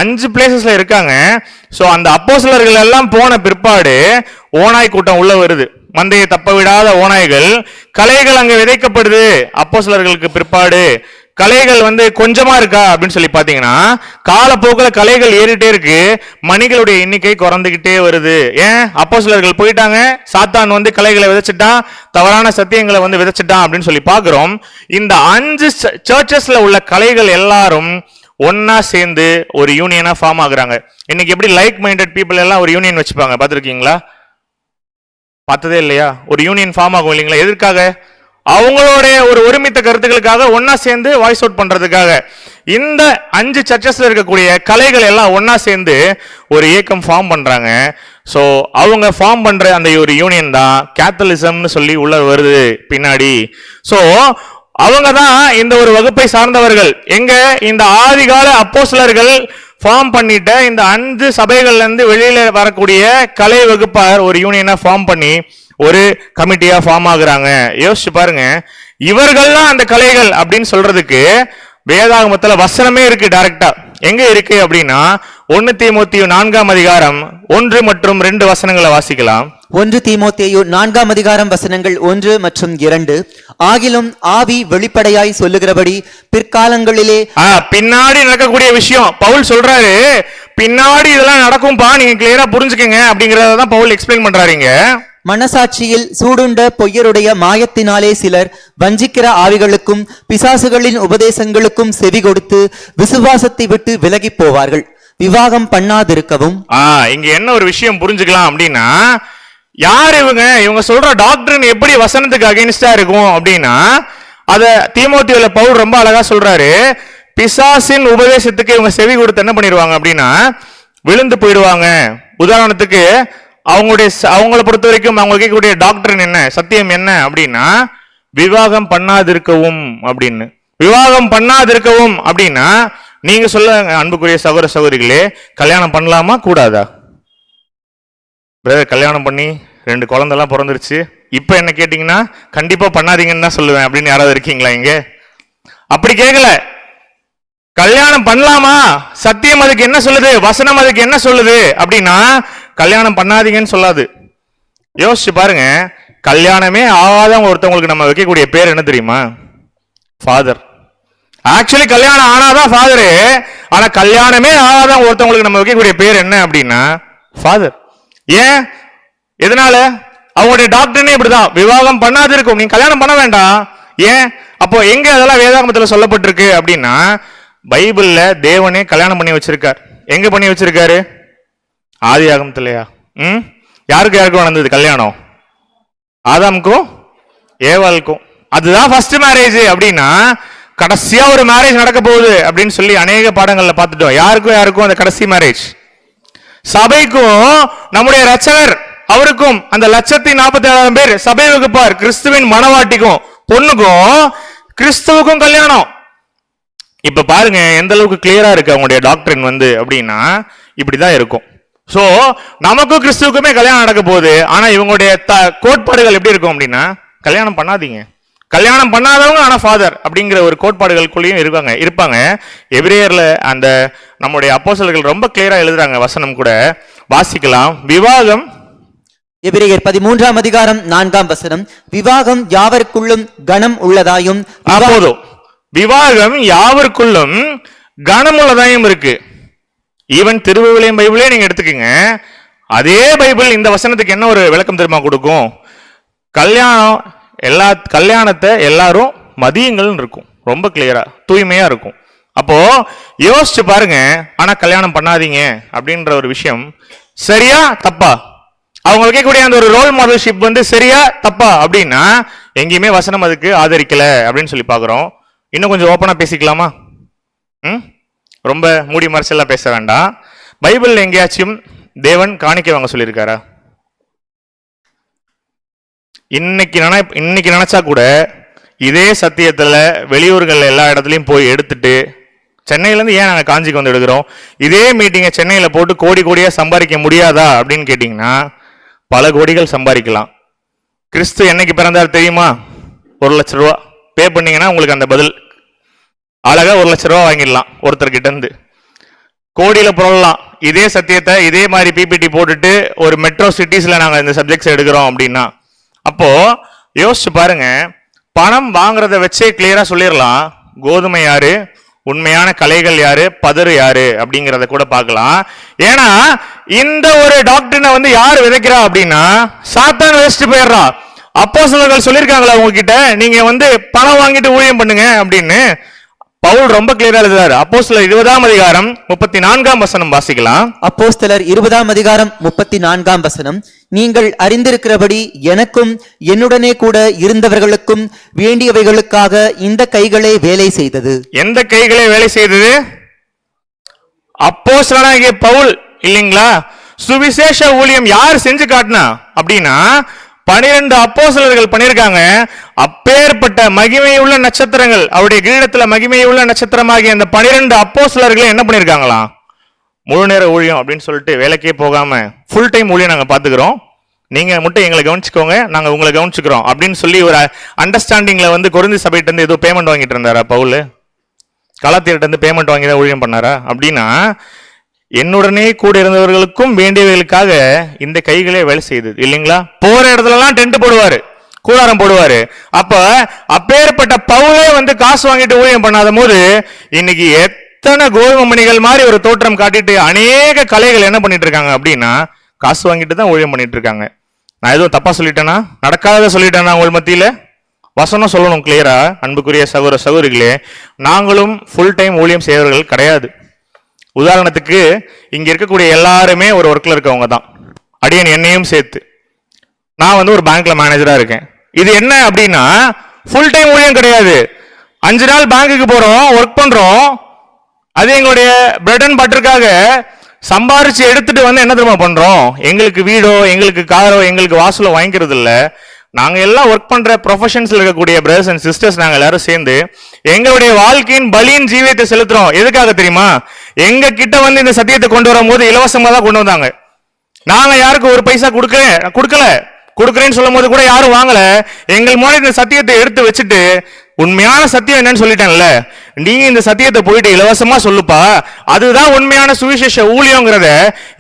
5 பிளேசஸ்ல இருக்காங்க. ஸோ அந்த அப்போஸ்தலர்கள் எல்லாம் போன பிற்பாடு ஓநாய் கூட்டம் உள்ள வருது, மந்தையை தப்ப விடாத ஓநாய்கள். கலைகள் அங்க விதைக்கப்படுது. அப்போஸ்தலர்களுக்கு பிற்பாடு கலைகள் வந்து கொஞ்சமா இருக்கா அப்படின்னு சொல்லி பாத்தீங்கன்னா, காலப்போக்கில் கலைகள் ஏறிட்டே இருக்கு, மணிகளுடைய எண்ணிக்கை குறைந்துகிட்டே வருது. ஏன்? அப்போஸ்தலர்கள் போயிட்டாங்க, சாத்தான் வந்து கலைகளை விதைச்சிட்டான், தவறான சத்தியங்களை வந்து விதைச்சிட்டான் அப்படின்னு சொல்லி பாக்குறோம். இந்த 5 சர்ச்சஸ்ல உள்ள கலைகள் எல்லாரும் ஒன்னா சேர்ந்து ஒரு யூனியனா ஃபார்ம் ஆகுறாங்க. இன்னைக்கு எப்படி லைக் மைண்டட் பீப்புள் எல்லாம் ஒரு யூனியன் வச்சுப்பாங்க, பார்த்துருக்கீங்களா? பார்த்ததே இல்லையா? ஒரு யூனியன் ஃபார்ம் ஆகும் இல்லைங்களா? எதற்காக? அவங்களுடைய ஒரு ஒருமித்த கருத்துக்களுக்காக, ஒன்னா சேர்ந்து வாய்ஸ் அவுட் பண்றதுக்காக. இந்த 5 சர்ச்சஸ்ல இருக்கக்கூடிய கலைகள் எல்லாம் ஒன்னா சேர்ந்து ஒரு இயக்கம் ஃபார்ம் பண்றாங்க. ஸோ அவங்க ஃபார்ம் பண்ற அந்த ஒரு யூனியன் தான் கேத்தலிசம்னு சொல்லி உள்ள வருது பின்னாடி. ஸோ அவங்க தான் இந்த ஒரு வகுப்பை சார்ந்தவர்கள். எங்க? இந்த ஆதிகால அப்போஸ்தலர்கள் ஃபார்ம் பண்ணிட்ட இந்த 5 சபைகள்ல இருந்து வெளியில வரக்கூடிய கலை வகுப்பார் ஒரு யூனியனா ஃபார்ம் பண்ணி ஒரு கமிட்டியா ஃபார்ம் ஆகுறாங்க. யோசிச்சு பாருங்க, இவர்கள்லாம் அந்த கலைகள் அப்படின்னு சொல்றதுக்கு வேதாகமத்துல வசனமே இருக்கு டைரக்டா. எங்க இருக்கு அப்படின்னா 1 தீமோத்தேயு 4ஆம் அதிகாரம் 1 மற்றும் 2 வசனங்களை வாசிக்கலாம். 1 தீமோத்தேயு 4ஆம் அதிகாரம் வசனங்கள் 1 மற்றும் 2. ஆகிலும் ஆவி வெளிப்படையாய் சொல்லுகிறபடி பிற்காலங்களிலே, பின்னாடி நடக்கக்கூடிய விஷயம் பவுல் சொல்றாரு, பின்னாடி இதெல்லாம் நடக்கும்பா, நீங்க கிளியரா புரிஞ்சுக்கங்க அப்படிங்கறதான் பவுல் எக்ஸ்பிளைன் பண்றாருங்க. மனசாட்சியில் சூடுண்ட பொய்யருடைய மாயத்தினாலே சிலர் வஞ்சிக்கிற ஆவிகளுக்கும் பிசாசுகளின் உபதேசங்களுக்கும் செவி கொடுத்து விசுவாசத்தை விட்டு விலகி போவார்கள். விவாகம் பண்ணாதிருக்கவும். இங்க என்ன ஒரு விஷயம் புரிஞ்சுக்கலாம் அப்படின்னா, யார் இவங்க சொல்ற டாக்டரின் எப்படி வசனத்துக்கு அகைன்ஸ்டா இருக்கும் அப்படின்னா, அத தீமோத்தேயுல பவுல் ரொம்ப அழகா சொல்றாரு. பிசாசின் உபதேசத்துக்கு இவங்க செவி கொடுத்து என்ன பண்ணிடுவாங்க அப்படின்னா விழுந்து போயிடுவாங்க. உதாரணத்துக்கு அவங்கள பொறுத்த வரைக்கும் அவங்க கேட்கக்கூடிய டாக்டரின் என்ன, சத்தியம் என்ன அப்படின்னா விவாகம் பண்ணாதிருக்கவும் அப்படின்னு. விவாகம் பண்ணாதிருக்கவும் அப்படின்னா நீங்க சொல்லுங்க அன்புக்குரிய சகோதர சகோதரிகளே, கல்யாணம் பண்ணலாமா கூடாதா? பிரதர், கல்யாணம் பண்ணி 2 குழந்தைலாம் பிறந்துருச்சு, இப்ப என்ன கேட்டீங்கன்னா கண்டிப்பா பண்ணாதீங்கன்னு தான் சொல்லுவேன் அப்படின்னு யாராவது இருக்கீங்களா இங்க? அப்படி கேட்கல. கல்யாணம் பண்ணலாமா, சத்தியம் அதுக்கு என்ன சொல்லுது, வசனம் அதுக்கு என்ன சொல்லுது அப்படின்னா கல்யாணம் பண்ணாதீங்கன்னு சொல்லாது. யோசிச்சு பாருங்க, கல்யாணமே ஆகாத ஒருத்தவங்களுக்கு நம்ம வைக்கக்கூடிய பேர் என்ன தெரியுமா? ஃபாதர். ஆக்சுவலி கல்யாணம் ஆனாதான் ஃபாதரு, ஆனா கல்யாணமே ஆகாத ஒருத்தவங்களுக்கு நம்ம வைக்கக்கூடிய பேர் என்ன அப்படின்னா ஃபாதர். ஏன்? எதனால? அவங்களுடைய டாக்டர்னே இப்படிதான், விவாகம் பண்ணாதிருக்கும், நீங்க கல்யாணம் பண்ண வேண்டாம். ஏன்? அப்போ எங்க அதெல்லாம் வேதாகமத்துல சொல்லப்பட்டிருக்கு அப்படின்னா, பைபிள்ல தேவனே கல்யாணம் பண்ணி வச்சிருக்கார். எங்க பண்ணி வச்சிருக்காரு? ஆதியாகமத்திலயா? யாருக்கு நடந்தது கல்யாணம்? ஆதாமுக்கும் ஏவாளுக்கும். அதுதான் ஃபர்ஸ்ட் மேரேஜ் அப்படின்னா, கடைசியா ஒரு மேரேஜ் நடக்க போகுது அப்படின்னு சொல்லி அநேக பாடங்கள்ல பார்த்துட்டோம். யாருக்கும் அந்த கடைசி மேரேஜ். சபைக்கும் நம்முடைய ரட்சகர் அவருக்கும் அந்த 1,47,000 பேர் சபை வகுப்பார் கிறிஸ்துவின் மனவாட்டிக்கும் பொண்ணுக்கும் கிறிஸ்துவுக்கும் கல்யாணம். இப்ப பாருங்க எந்த அளவுக்கு கிளியரா இருக்கு அவங்களுடைய டாக்டரின் வந்து அப்படின்னா இப்படிதான் இருக்கும். சோ நமக்கும் கிறிஸ்துவுக்குமே கல்யாணம் நடக்க போகுது. ஆனா இவங்களுடைய கோட்பாடுகள் எப்படி இருக்கும் அப்படின்னா, கல்யாணம் பண்ணாதீங்க, கல்யாணம் பண்ணாதவங்க ஆனா ஃபாதர் அப்படிங்கிற ஒரு கோட்பாடுகளுக்குள்ளேயும் இருப்பாங்க. எபிரேயர்ல அந்த நம்முடைய அப்போஸ்தலர்கள் ரொம்ப கிளியரா எழுதுறாங்க, வசனம் கூட வாசிக்கலாம். விவாகம் எபிரேயர் 13ஆம் அதிகாரம் 4ஆம் வசனம், விவாகம் யாவருக்குள்ளும் கனம் உள்ளதாயும் போதும், விவாகம் யாவருக்குள்ளும் கனமுள்ளதாயும் இருக்கு. ஈவன் திருவிவிலியம் பைபிளே நீங்க எடுத்துக்கங்க, அதே பைபிள் இந்த வசனத்துக்கு என்ன ஒரு விளக்கம் தெரியுமா கொடுக்கும்? கல்யாணத்தை எல்லாரும் மதியங்கள் இருக்கும், ரொம்ப கிளியரா தூய்மையா இருக்கும். அப்போ யோசிச்சு பாருங்க. ஆனா கல்யாணம் பண்ணாதீங்க அப்படின்ற ஒரு விஷயம் சரியா தப்பா? அவங்க வைக்கக்கூடிய அந்த ஒரு ரோல் மாடல்ஷிப் வந்து சரியா தப்பா அப்படின்னா எங்கேயுமே வசனம் அதுக்கு ஆதரிக்கல அப்படின்னு சொல்லி பாக்குறோம். இன்னும் கொஞ்சம் ஓப்பனா பேசிக்கலாமா? ரொம்ப மூடி மறைச்செல்லாம் பேச வேண்டாம். பைபிள் எங்கேயாச்சும் தேவன் காணிக்கை வாங்க சொல்லியிருக்காரா? இன்னைக்கு நினைச்சா கூட இதே சத்தியத்துல வெளியூர்கள் எல்லா இடத்துலயும் போய் எடுத்துட்டு, சென்னையில இருந்து ஏன் நாங்க காஞ்சிக்கு வந்து எடுக்கிறோம், இதே மீட்டிங்கை சென்னையில போட்டு கோடி கோடியா சம்பாதிக்க முடியாதா அப்படின்னு கேட்டீங்கன்னா பல கோடிகள் சம்பாதிக்கலாம். கிறிஸ்து என்னைக்கு பிறந்தார் தெரியுமா? 1 லட்ச ரூபா பே பண்ணீங்கன்னா உங்களுக்கு அந்த பதில் அழகா 1 லட்ச ரூபா வாங்கிடலாம் ஒருத்தர்கிட்ட இருந்து. கோடியில புரளலாம். இதே சத்தியத்தை இதே மாதிரி பிபிடி போட்டுட்டு ஒரு மெட்ரோ சிட்டிஸ்ல நாங்க இந்த சப்ஜெக்ட்ஸ் எடுக்கிறோம் அப்படின்னா, அப்போ யோசிச்சு பாருங்க. பணம் வாங்குறத வச்சே கிளியரா சொல்லிடலாம் கோதுமை யாரு, உண்மையான கலைகள் யாரு, பதறு யாரு அப்படிங்கிறத கூட பார்க்கலாம். ஏன்னா இந்த ஒரு டாக்டரினை வந்து யார் விதைக்கிறா அப்படின்னா சாத்தான் விதைச்சிட்டு போயிடுறா. அப்போஸ்தலர்கள் சொல்லியிருக்காங்களா உங்ககிட்ட நீங்க வந்து பணம் வாங்கிட்டு ஊழியம் பண்ணுங்க அப்படின்னு? பவுல் ரொம்ப கிளியரா எழுதுறாரு. அப்போஸ்தலர் 20ஆம் அதிகாரம் 34ஆம் வசனம் வாசிக்கலாம். அப்போஸ்தலர் 20ஆம் அதிகாரம் 34ஆம் வசனம், நீங்கள் அறிந்திருக்கிறபடி எனக்கும் என்னுடனே கூட இருந்தவர்களுக்கும் வேண்டியவைகளுக்காக இந்த கைகளே வேலை செய்தது. எந்த கைகளே வேலை செய்தது? அப்போஸ்தலனாகிய பவுல் இல்லைங்களா? சுவிசேஷ ஊழியம் யார் செஞ்சு காட்டினா அப்படின்னா 12 அப்போஸ்தலர்கள் பண்ணியிருக்காங்க. அப்பேற்பட்ட மகிமையுள்ள நட்சத்திரங்கள், அவருடைய கிரீடத்துல மகிமையுள்ள நட்சத்திரமாகிய அந்த 12 அப்போஸ்தலர்கள் என்ன பண்ணியிருக்காங்களாம்? முழு நேர ஊழியம் அப்படின்னு சொல்லிட்டு வேலைக்கே போகாம ஃபுல் டைம் ஊழியம் நாங்க பாத்துக்கிறோம், நீங்க மட்டும் எங்களை கவனிச்சுக்கோங்க, நாங்க உங்களை கவனிச்சுக்கிறோம் அப்படின்னு சொல்லி ஒரு அண்டர்ஸ்டாண்டிங்ல வந்து கொரிந்தி சபையிட்ட இருந்து ஏதோ பேமெண்ட் வாங்கிட்டு இருந்தாரா பவுல்? கலாத்தியர்கிட்ட இருந்து பேமெண்ட் வாங்கி தான் ஊழியம் பண்ணாரா? அப்படின்னா என்னுடனே கூட இருந்தவர்களுக்கும் வேண்டியவர்களுக்காக இந்த கைகளே வேலை செய்தது இல்லைங்களா? போற இடத்துல எல்லாம் டென்ட் போடுவாரு, கூடாரம் போடுவாரு. அப்ப அப்பேற்பட்ட பவுலே வந்து காசு வாங்கிட்டு ஊழியம் பண்ணாத போது இன்னைக்கு எத்தனை கோதுமை மணிகள் மாதிரி ஒரு தோற்றம் காட்டிட்டு அநேக கலைகள் என்ன பண்ணிட்டு இருக்காங்க அப்படின்னா காசு வாங்கிட்டு தான் ஊழியம் பண்ணிட்டு இருக்காங்க. நான் எதுவும் தப்பா சொல்லிட்டேனா, நடக்காத சொல்லிட்டேனா உங்கள் மத்தியில? வசனம் சொல்லணும் கிளியரா. அன்புக்குரிய சகோதர சகோதரிகளே, நாங்களும் ஃபுல் டைம் ஊழியம் செய்யறவர்கள் கிடையாது. உதாரணத்துக்கு இங்க இருக்கக்கூடிய எல்லாருமே ஒரு ஒர்க்ல இருக்கவங்க தான், அடியன் என்னையும் சேர்த்து. நான் வந்து ஒரு பேங்க்ல மேனேஜரா இருக்கேன். இது என்ன அப்படின்னா ஃபுல் டைம் ஊழியம் கிடையாது. 5 நாள் பேங்க்குக்கு போறோம், ஒர்க் பண்றோம். அது எங்களுடைய பிரெட் அண்ட் பட்டருக்காக சம்பாரிச்சு எடுத்துட்டு வந்து என்ன தெரியுமா பண்றோம்? எங்களுக்கு வீடோ எங்களுக்கு காரோ எங்களுக்கு வாசலோ வாங்கிக்கிறது இல்ல. நாங்க எல்லாம் ஒர்க் பண்ற ப்ரொஃபஷன்ஸ்ல இருக்கக்கூடிய பிரதர்ஸ் அண்ட் சிஸ்டர்ஸ் நாங்க எல்லாரும் சேர்ந்து எங்களுடைய வாழ்க்கையின் பலியின் ஜீவியத்தை செலுத்துறோம். எதுக்காக தெரியுமா? எங்க கிட்ட வந்து இந்த சத்தியத்தை கொண்டு வரும் போது இலவசமா தான் கொண்டு வந்தாங்க. நாங்க யாருக்கும் ஒரு பைசா கொடுக்கறேன்னு சொல்லும் போது கூட யாரும் வாங்கல. எங்கள் மூலம் இந்த சத்தியத்தை எடுத்து வச்சுட்டு உண்மையான சத்தியம் என்னன்னு சொல்லிட்டேன்ல, நீங்க இந்த சத்தியத்தை போயிட்டு இலவசமா சொல்லுப்பா, அதுதான் உண்மையான சுவிசேஷ ஊழியங்கிறத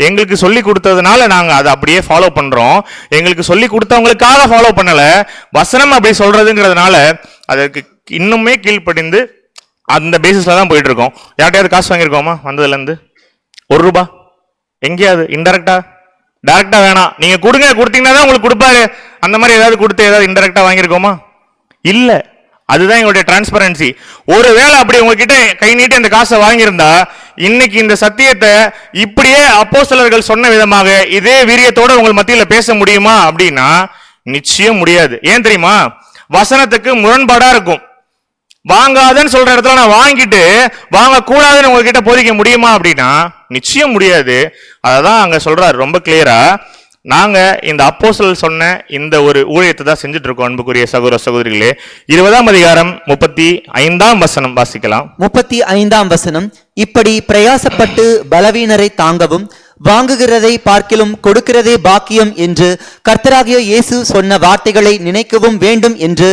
எங்களுக்கு சொல்லி கொடுத்ததுனால நாங்க அதை அப்படியே ஃபாலோ பண்றோம். எங்களுக்கு சொல்லி கொடுத்தவங்களுக்காக ஃபாலோ பண்ணல, வசனம் அப்படி சொல்றதுங்கிறதுனால அதற்கு இன்னுமே கீழ்ப்படிந்து அந்த பேசிஸ்ல தான் போயிட்டு இருக்கோம். யார்ட்டையாவது காசு வாங்கியிருக்கோமா வந்ததுல இருந்து? 1 ரூபா எங்கேயாவது? இன்டெரக்டா? டைரக்டா வேணாம், நீங்க கொடுங்க, கொடுத்தீங்கன்னா தான் உங்களுக்கு கொடுப்பாரு. அந்த மாதிரி ஏதாவது கொடுத்து ஏதாவது இன்டெரக்டா வாங்கியிருக்கோமா? இல்ல. அதுதான் எங்களுடைய டிரான்ஸ்பரன்சி. ஒருவேளை அப்படி உங்ககிட்ட கை நீட்டி அந்த காசை வாங்கியிருந்தா இன்னைக்கு இந்த சத்தியத்தை இப்படியே அப்போஸ்தலர்கள் சொன்ன விதமாக இதே வீரியத்தோட உங்கள் மத்தியில பேச முடியுமா அப்படின்னா நிச்சயம் முடியாது. ஏன் தெரியுமா? வசனத்துக்கு முரண்பாடா இருக்கும். வாங்காதன்னு சொல்ற இடத்துல நான் வாங்கிட்டு வாங்க கூடாதுன்னு உங்ககிட்ட போதிக்க முடியுமா அப்படின்னா நிச்சயம் முடியாது. அததான் அங்க சொல்றாரு ரொம்ப கிளியரா. நாங்க இந்த அப்போஸ்தலர் சொன்ன இந்த ஒரு ஊழியத்தை தான் செஞ்சுட்டு இருக்கோம். அன்புக்குரிய சகோதர சகோதரிகளே, 20ஆம் அதிகாரம் 35ஆம் வசனம் வாசிக்கலாம். 35ஆம் வசனம், இப்படி பிரயாசப்பட்டு பலவீனரை தாங்கவும் வாங்குகிறதை பார்க்கிலும் கொடுக்கிறதே பாக்கியம் என்று கர்த்தராகிய இயேசு சொன்ன வார்த்தைகளை நினைக்கவும் வேண்டும் என்று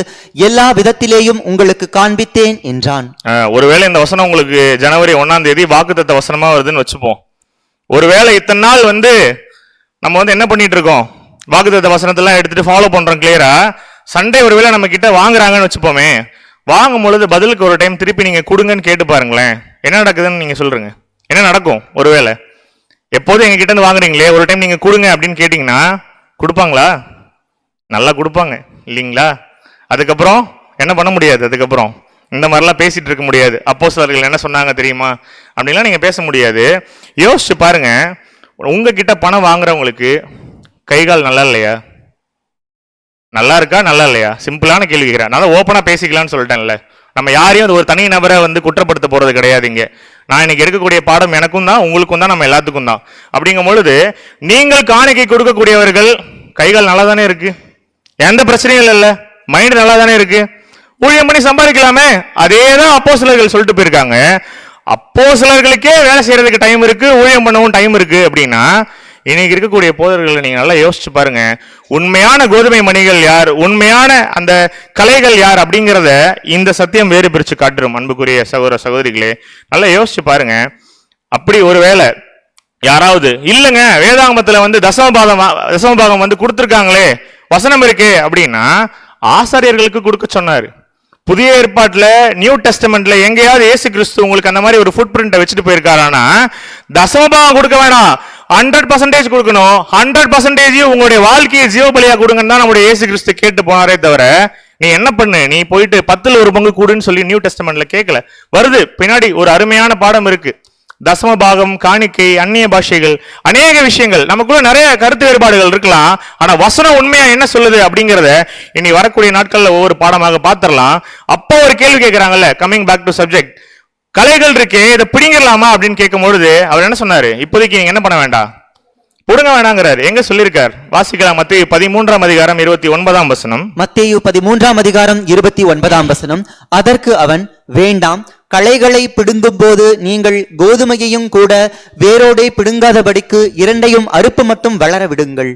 எல்லா விதத்திலேயும் உங்களுக்கு காண்பித்தேன் என்றான். ஒருவேளை இந்த வசனம் உங்களுக்கு ஜனவரி 1ஆம் தேதி வாக்குத்தத்த வசனமா வருதுன்னு வச்சுப்போம். ஒருவேளை இத்தனை நாள் நம்ம என்ன பண்ணிட்டு இருக்கோம், வாக்குத்தத்த வசனத்தெல்லாம் எடுத்துட்டு ஃபாலோ பண்றோம் கிளியரா. சண்டே ஒருவேளை நம்ம கிட்ட வாங்குறாங்கன்னு வச்சுப்போமே, வாங்கும் பொழுது பதிலுக்கு ஒரு டைம் திருப்பி நீங்க கொடுங்கன்னு கேட்டு பாருங்களேன், என்ன நடக்குதுன்னு நீங்க சொல்றீங்க. என்ன நடக்கும்? ஒருவேளை எப்போதும் எங்க கிட்ட இருந்து வாங்குறீங்களே, ஒரு டைம் நீங்க கொடுங்க அப்படின்னு கேட்டீங்கன்னா கொடுப்பாங்களா? நல்லா கொடுப்பாங்க இல்லைங்களா? அதுக்கப்புறம் என்ன பண்ண முடியாது, அதுக்கப்புறம் இந்த மாதிரிலாம் பேசிட்டு இருக்க முடியாது. அப்போஸ்தலர்கள் என்ன சொன்னாங்க தெரியுமா அப்படின்லாம் நீங்க பேச முடியாது. யோசிச்சு பாருங்க, உங்ககிட்ட பணம் வாங்குறவங்களுக்கு கைகால் நல்லா இல்லையா? நல்லா இருக்கா நல்லா இல்லையா? சிம்பிளான கேள்வி கேட்கிறேன். நான் தான் ஓப்பனா பேசிக்கலாம்னு சொல்லிட்டேன்ல. நம்ம யாரையும் ஒரு தனி நபரை குற்றப்படுத்த போறது கிடையாது. இங்க நான் இன்னைக்கு எடுக்கக்கூடிய பாடம் எனக்கும் தான், உங்களுக்கும் தான், நம்ம எல்லாத்துக்கும் தான். அப்படிங்கும் பொழுது நீங்கள் காணிக்கை கொடுக்கக்கூடியவர்கள் கைகால் நல்லா தானே இருக்கு, எந்த பிரச்சனையும் இல்லை, மைண்ட் நல்லா தானே இருக்கு, ஊழியம் பண்ணி சம்பாதிக்கலாமே. அதே தான் அப்போஸ்தலர்கள் சொல்லிட்டு போயிருக்காங்க. அப்போஸ்தலர்களுக்கே வேலை செய்யறதுக்கு டைம் இருக்கு, ஊழியம் பண்ணவும் டைம் இருக்கு. அப்படின்னா இன்னைக்கு இருக்கக்கூடிய போதர்களை நீங்க நல்லா யோசிச்சு பாருங்க, உண்மையான கோதுமை மணிகள் யார், உண்மையான அந்த கலைகள் யார் அப்படிங்கிறத இந்த சத்தியம் வேறு பிரிச்சு காட்டுரும். அன்புக்குரிய சகோதர சகோதரிகளே, நல்லா யோசிச்சு பாருங்க. அப்படி ஒருவேளை யாராவது இல்லைங்க வேதாகமத்துல தசமபாகம் கொடுத்துருக்காங்களே, வசனம் இருக்கே அப்படின்னா ஆசாரியர்களுக்கு கொடுக்க சொன்னாரு. புதிய ஏற்பாட்டுல நியூ டெஸ்டமெண்ட்ல எங்கேயாவது இயேசு கிறிஸ்து உங்களுக்கு அந்த மாதிரி ஒரு ஃபுட் பிரிண்ட்டை வச்சுட்டு போயிருக்காரானா, தசமபாகம் கொடுக்க வேணாம், 100% கொடுக்கணும், 100% உங்களுடைய வாழ்க்கையை ஜீவபலியா கொடுங்கன்னு தான் நம்முடைய இயேசு கிறிஸ்து கேட்டு போனாரே தவிர, நீ என்ன பண்ணு, நீ போயிட்டு 10ல் 1 பங்கு கூடுன்னு சொல்லி நியூ டெஸ்டமெண்ட்ல கேட்கல. வருது பின்னாடி ஒரு அருமையான பாடம் இருக்கு. தசமபாகம், காணிக்கை, அந்நிய பாஷைகள், அநேக விஷயங்கள், நமக்குள்ள நிறைய கருத்து வேறுபாடுகள் இருக்கலாம். ஆனா வசனம் உண்மையா என்ன சொல்லுது அப்படிங்கறத இனி வரக்கூடிய நாட்கள்ல ஒவ்வொரு பாடமாக பார்த்திடலாம். அப்போ ஒரு கேள்வி கேட்கிறாங்கல்ல, கமிங் பேக் டு சப்ஜெக்ட், கலைகள் இருக்கே இதை பிடிங்கலாமா அப்படின்னு கேட்கும் பொழுது அவர் என்ன சொன்னாரு, இப்போதைக்கு நீங்க என்ன பண்ண வேண்டாம், புடுங்க வேணாங்கிறார். எங்க சொல்லியிருக்கார்? வாசிக்கலாம். மத்தேயு 13ஆம் அதிகாரம் 29ஆம் வசனம். மத்தேயு 13ஆம் அதிகாரம் 29ஆம் வசனம். அதற்கு அவன், வேண்டாம், களைகளை பிடுங்கும் போது நீங்கள் கோதுமையையும் கூட வேரோடே பிடுங்காதபடிக்கு இரண்டையும் அறுப்பு மட்டும் வளர விடுங்கள்.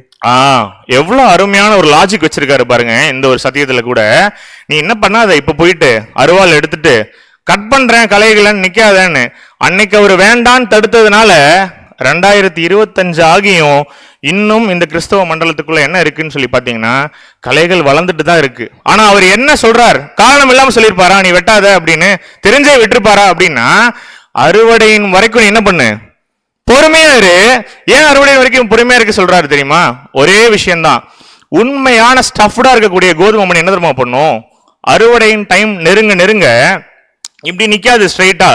எவ்வளவு அருமையான ஒரு லாஜிக் வச்சிருக்காரு பாருங்க இந்த ஒரு சத்தியத்துல கூட. நீ என்ன பண்ணாத, இப்ப போயிட்டு அருவாள் எடுத்துட்டு கட் பண்றேன் கலைகள்னு நிக்காதேன்னு. அன்னைக்கு அவர் வேண்டான்னு தடுத்ததுனால 2025 ஆகியும் இன்னும் இந்த கிறிஸ்தவ மண்டலத்துக்குள்ள என்ன இருக்குன்னு சொல்லி பாத்தீங்கன்னா கலைகள் வளர்ந்துட்டு தான் இருக்கு. ஆனா அவர் என்ன சொல்றார், காரணம் இல்லாம சொல்லியிருப்பாரா நீ வெட்டாத அப்படின்னு, தெரிஞ்சே விட்டுருப்பாரா அப்படின்னா, அறுவடையின் வரைக்கும் நீ என்ன பண்ணு, பொறுமையா இரு. ஏன் அறுவடை வரைக்கும் பொறுமையா இருக்க சொல்றாரு தெரியுமா? ஒரே விஷயம்தான். உண்மையான ஸ்டஃப்டா இருக்கக்கூடிய கோதுமை மணி என்ன தெரியுமா பண்ணும், அறுவடையின் டைம் நெருங்க நெருங்க இப்படி நிக்காது, ஸ்ட்ரைட்டா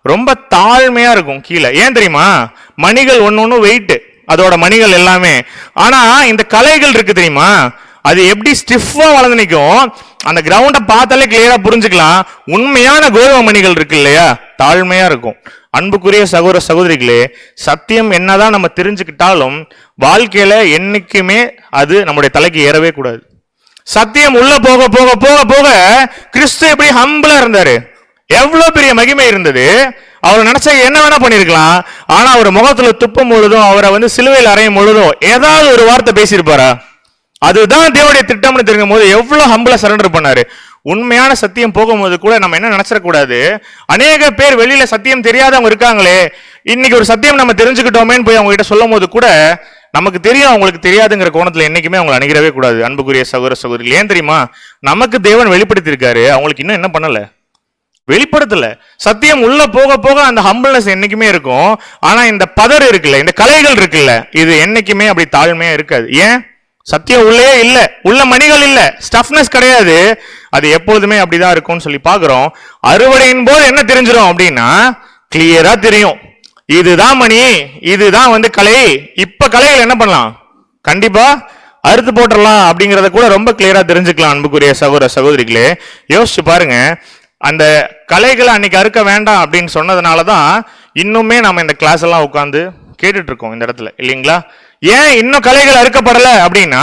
ரொம்ப தாழ்மையா இருக்கும் கீழே. ஏன் தெரியுமா? மணிகள் ஒன்னு வெயிட், அதோட மணிகள் எல்லாமே. ஆனா இந்த கலைகள் இருக்கு தெரியுமா, அது எப்படி ஸ்டிஃபா வளர்ந்து நிற்கும். அந்த கிரவுண்டை பார்த்தாலே கிளியரா புரிஞ்சுக்கலாம். உண்மையான கோதுமை மணிகள் இருக்கு இல்லையா, தாழ்மையா இருக்கும். அன்புக்குரிய சகோதர சகோதரிகளே, சத்தியம் என்னதான் நம்ம தெரிஞ்சுக்கிட்டாலும் வாழ்க்கையில என்னைக்குமே அது நம்முடைய தலைக்கு ஏறவே கூடாது. சத்தியம் உள்ள போக போக போக போக கிறிஸ்து எப்படி ஹம்பிளா இருந்தாரு, எவ்வளவு பெரிய மகிமை இருந்தது. அவர் நினைச்சா என்ன வேணா பண்ணிருக்கலாம். ஆனா அவர் முகத்துல துப்பும் பொழுதும், அவரை சிலுவையில் அறையும் பொழுதும் ஏதாவது ஒரு வார்த்தை பேசியிருப்பாரா? அதுதான் தேவனுடைய திட்டம்னு தெரியும் போது எவ்வளவு ஹம்பிளா சரண்டர் பண்ணாரு. உண்மையான சத்தியம் போகும்போது கூட நம்ம என்ன நினைச்சிடக்கூடாது, அநேக பேர் வெளியில சத்தியம் தெரியாதவங்க இருக்காங்களே, இன்னைக்கு ஒரு சத்தியம் நம்ம தெரிஞ்சுக்கிட்டோமேன்னு போய் அவங்க கிட்ட சொல்லும் போது கூட நமக்கு தெரியும் அவங்களுக்கு தெரியாதுங்கிற கோணத்துல என்னைக்குமே அவங்களை அணுகிறவே கூடாது. அன்புக்குரிய சகோதர சகோதரிகள், ஏன் தெரியுமா? நமக்கு தேவன் வெளிப்படுத்தி இருக்காரு, அவங்களுக்கு இன்னும் என்ன பண்ணல, வெளிப்படுத்தல. சத்தியம் உள்ள போக போக அந்த ஹம்பிள்னஸ் என்னைக்குமே இருக்கும். ஆனா இந்த பதர் இருக்குல்ல, இந்த கலைகள் இருக்குல்ல, இது என்னைக்குமே அப்படி தாழ்மையா இருக்காது. ஏன்? சத்தியம் உள்ளே இல்ல, உள்ள மணிகள் இல்ல, ஸ்டஃப்னஸ் கிடையாது. அது எப்பொழுதுமே அப்படிதான் இருக்கும்னு சொல்லி பாக்குறோம். அறுவடையின் போது என்ன தெரிஞ்சிடும் அப்படின்னா, கிளியரா தெரியும், இதுதான் மணி, இதுதான் கலை. இப்ப கலைகள் என்ன பண்ணலாம், கண்டிப்பா அறுத்து போட்டுடலாம் அப்படிங்கறத கூட ரொம்ப கிளியரா தெரிஞ்சுக்கலாம். அன்புக்குரிய சகோதர சகோதரிகளே, யோசிச்சு பாருங்க. அந்த கலைகளை அன்னைக்கு அறுக்க வேண்டாம் அப்படின்னு சொன்னதுனாலதான் இன்னுமே நம்ம இந்த கிளாஸ் எல்லாம் உட்காந்து கேட்டுட்டு இருக்கோம் இந்த இடத்துல, இல்லைங்களா? ஏன் இன்னும் கலைகள் அறுக்கப்படல அப்படின்னா,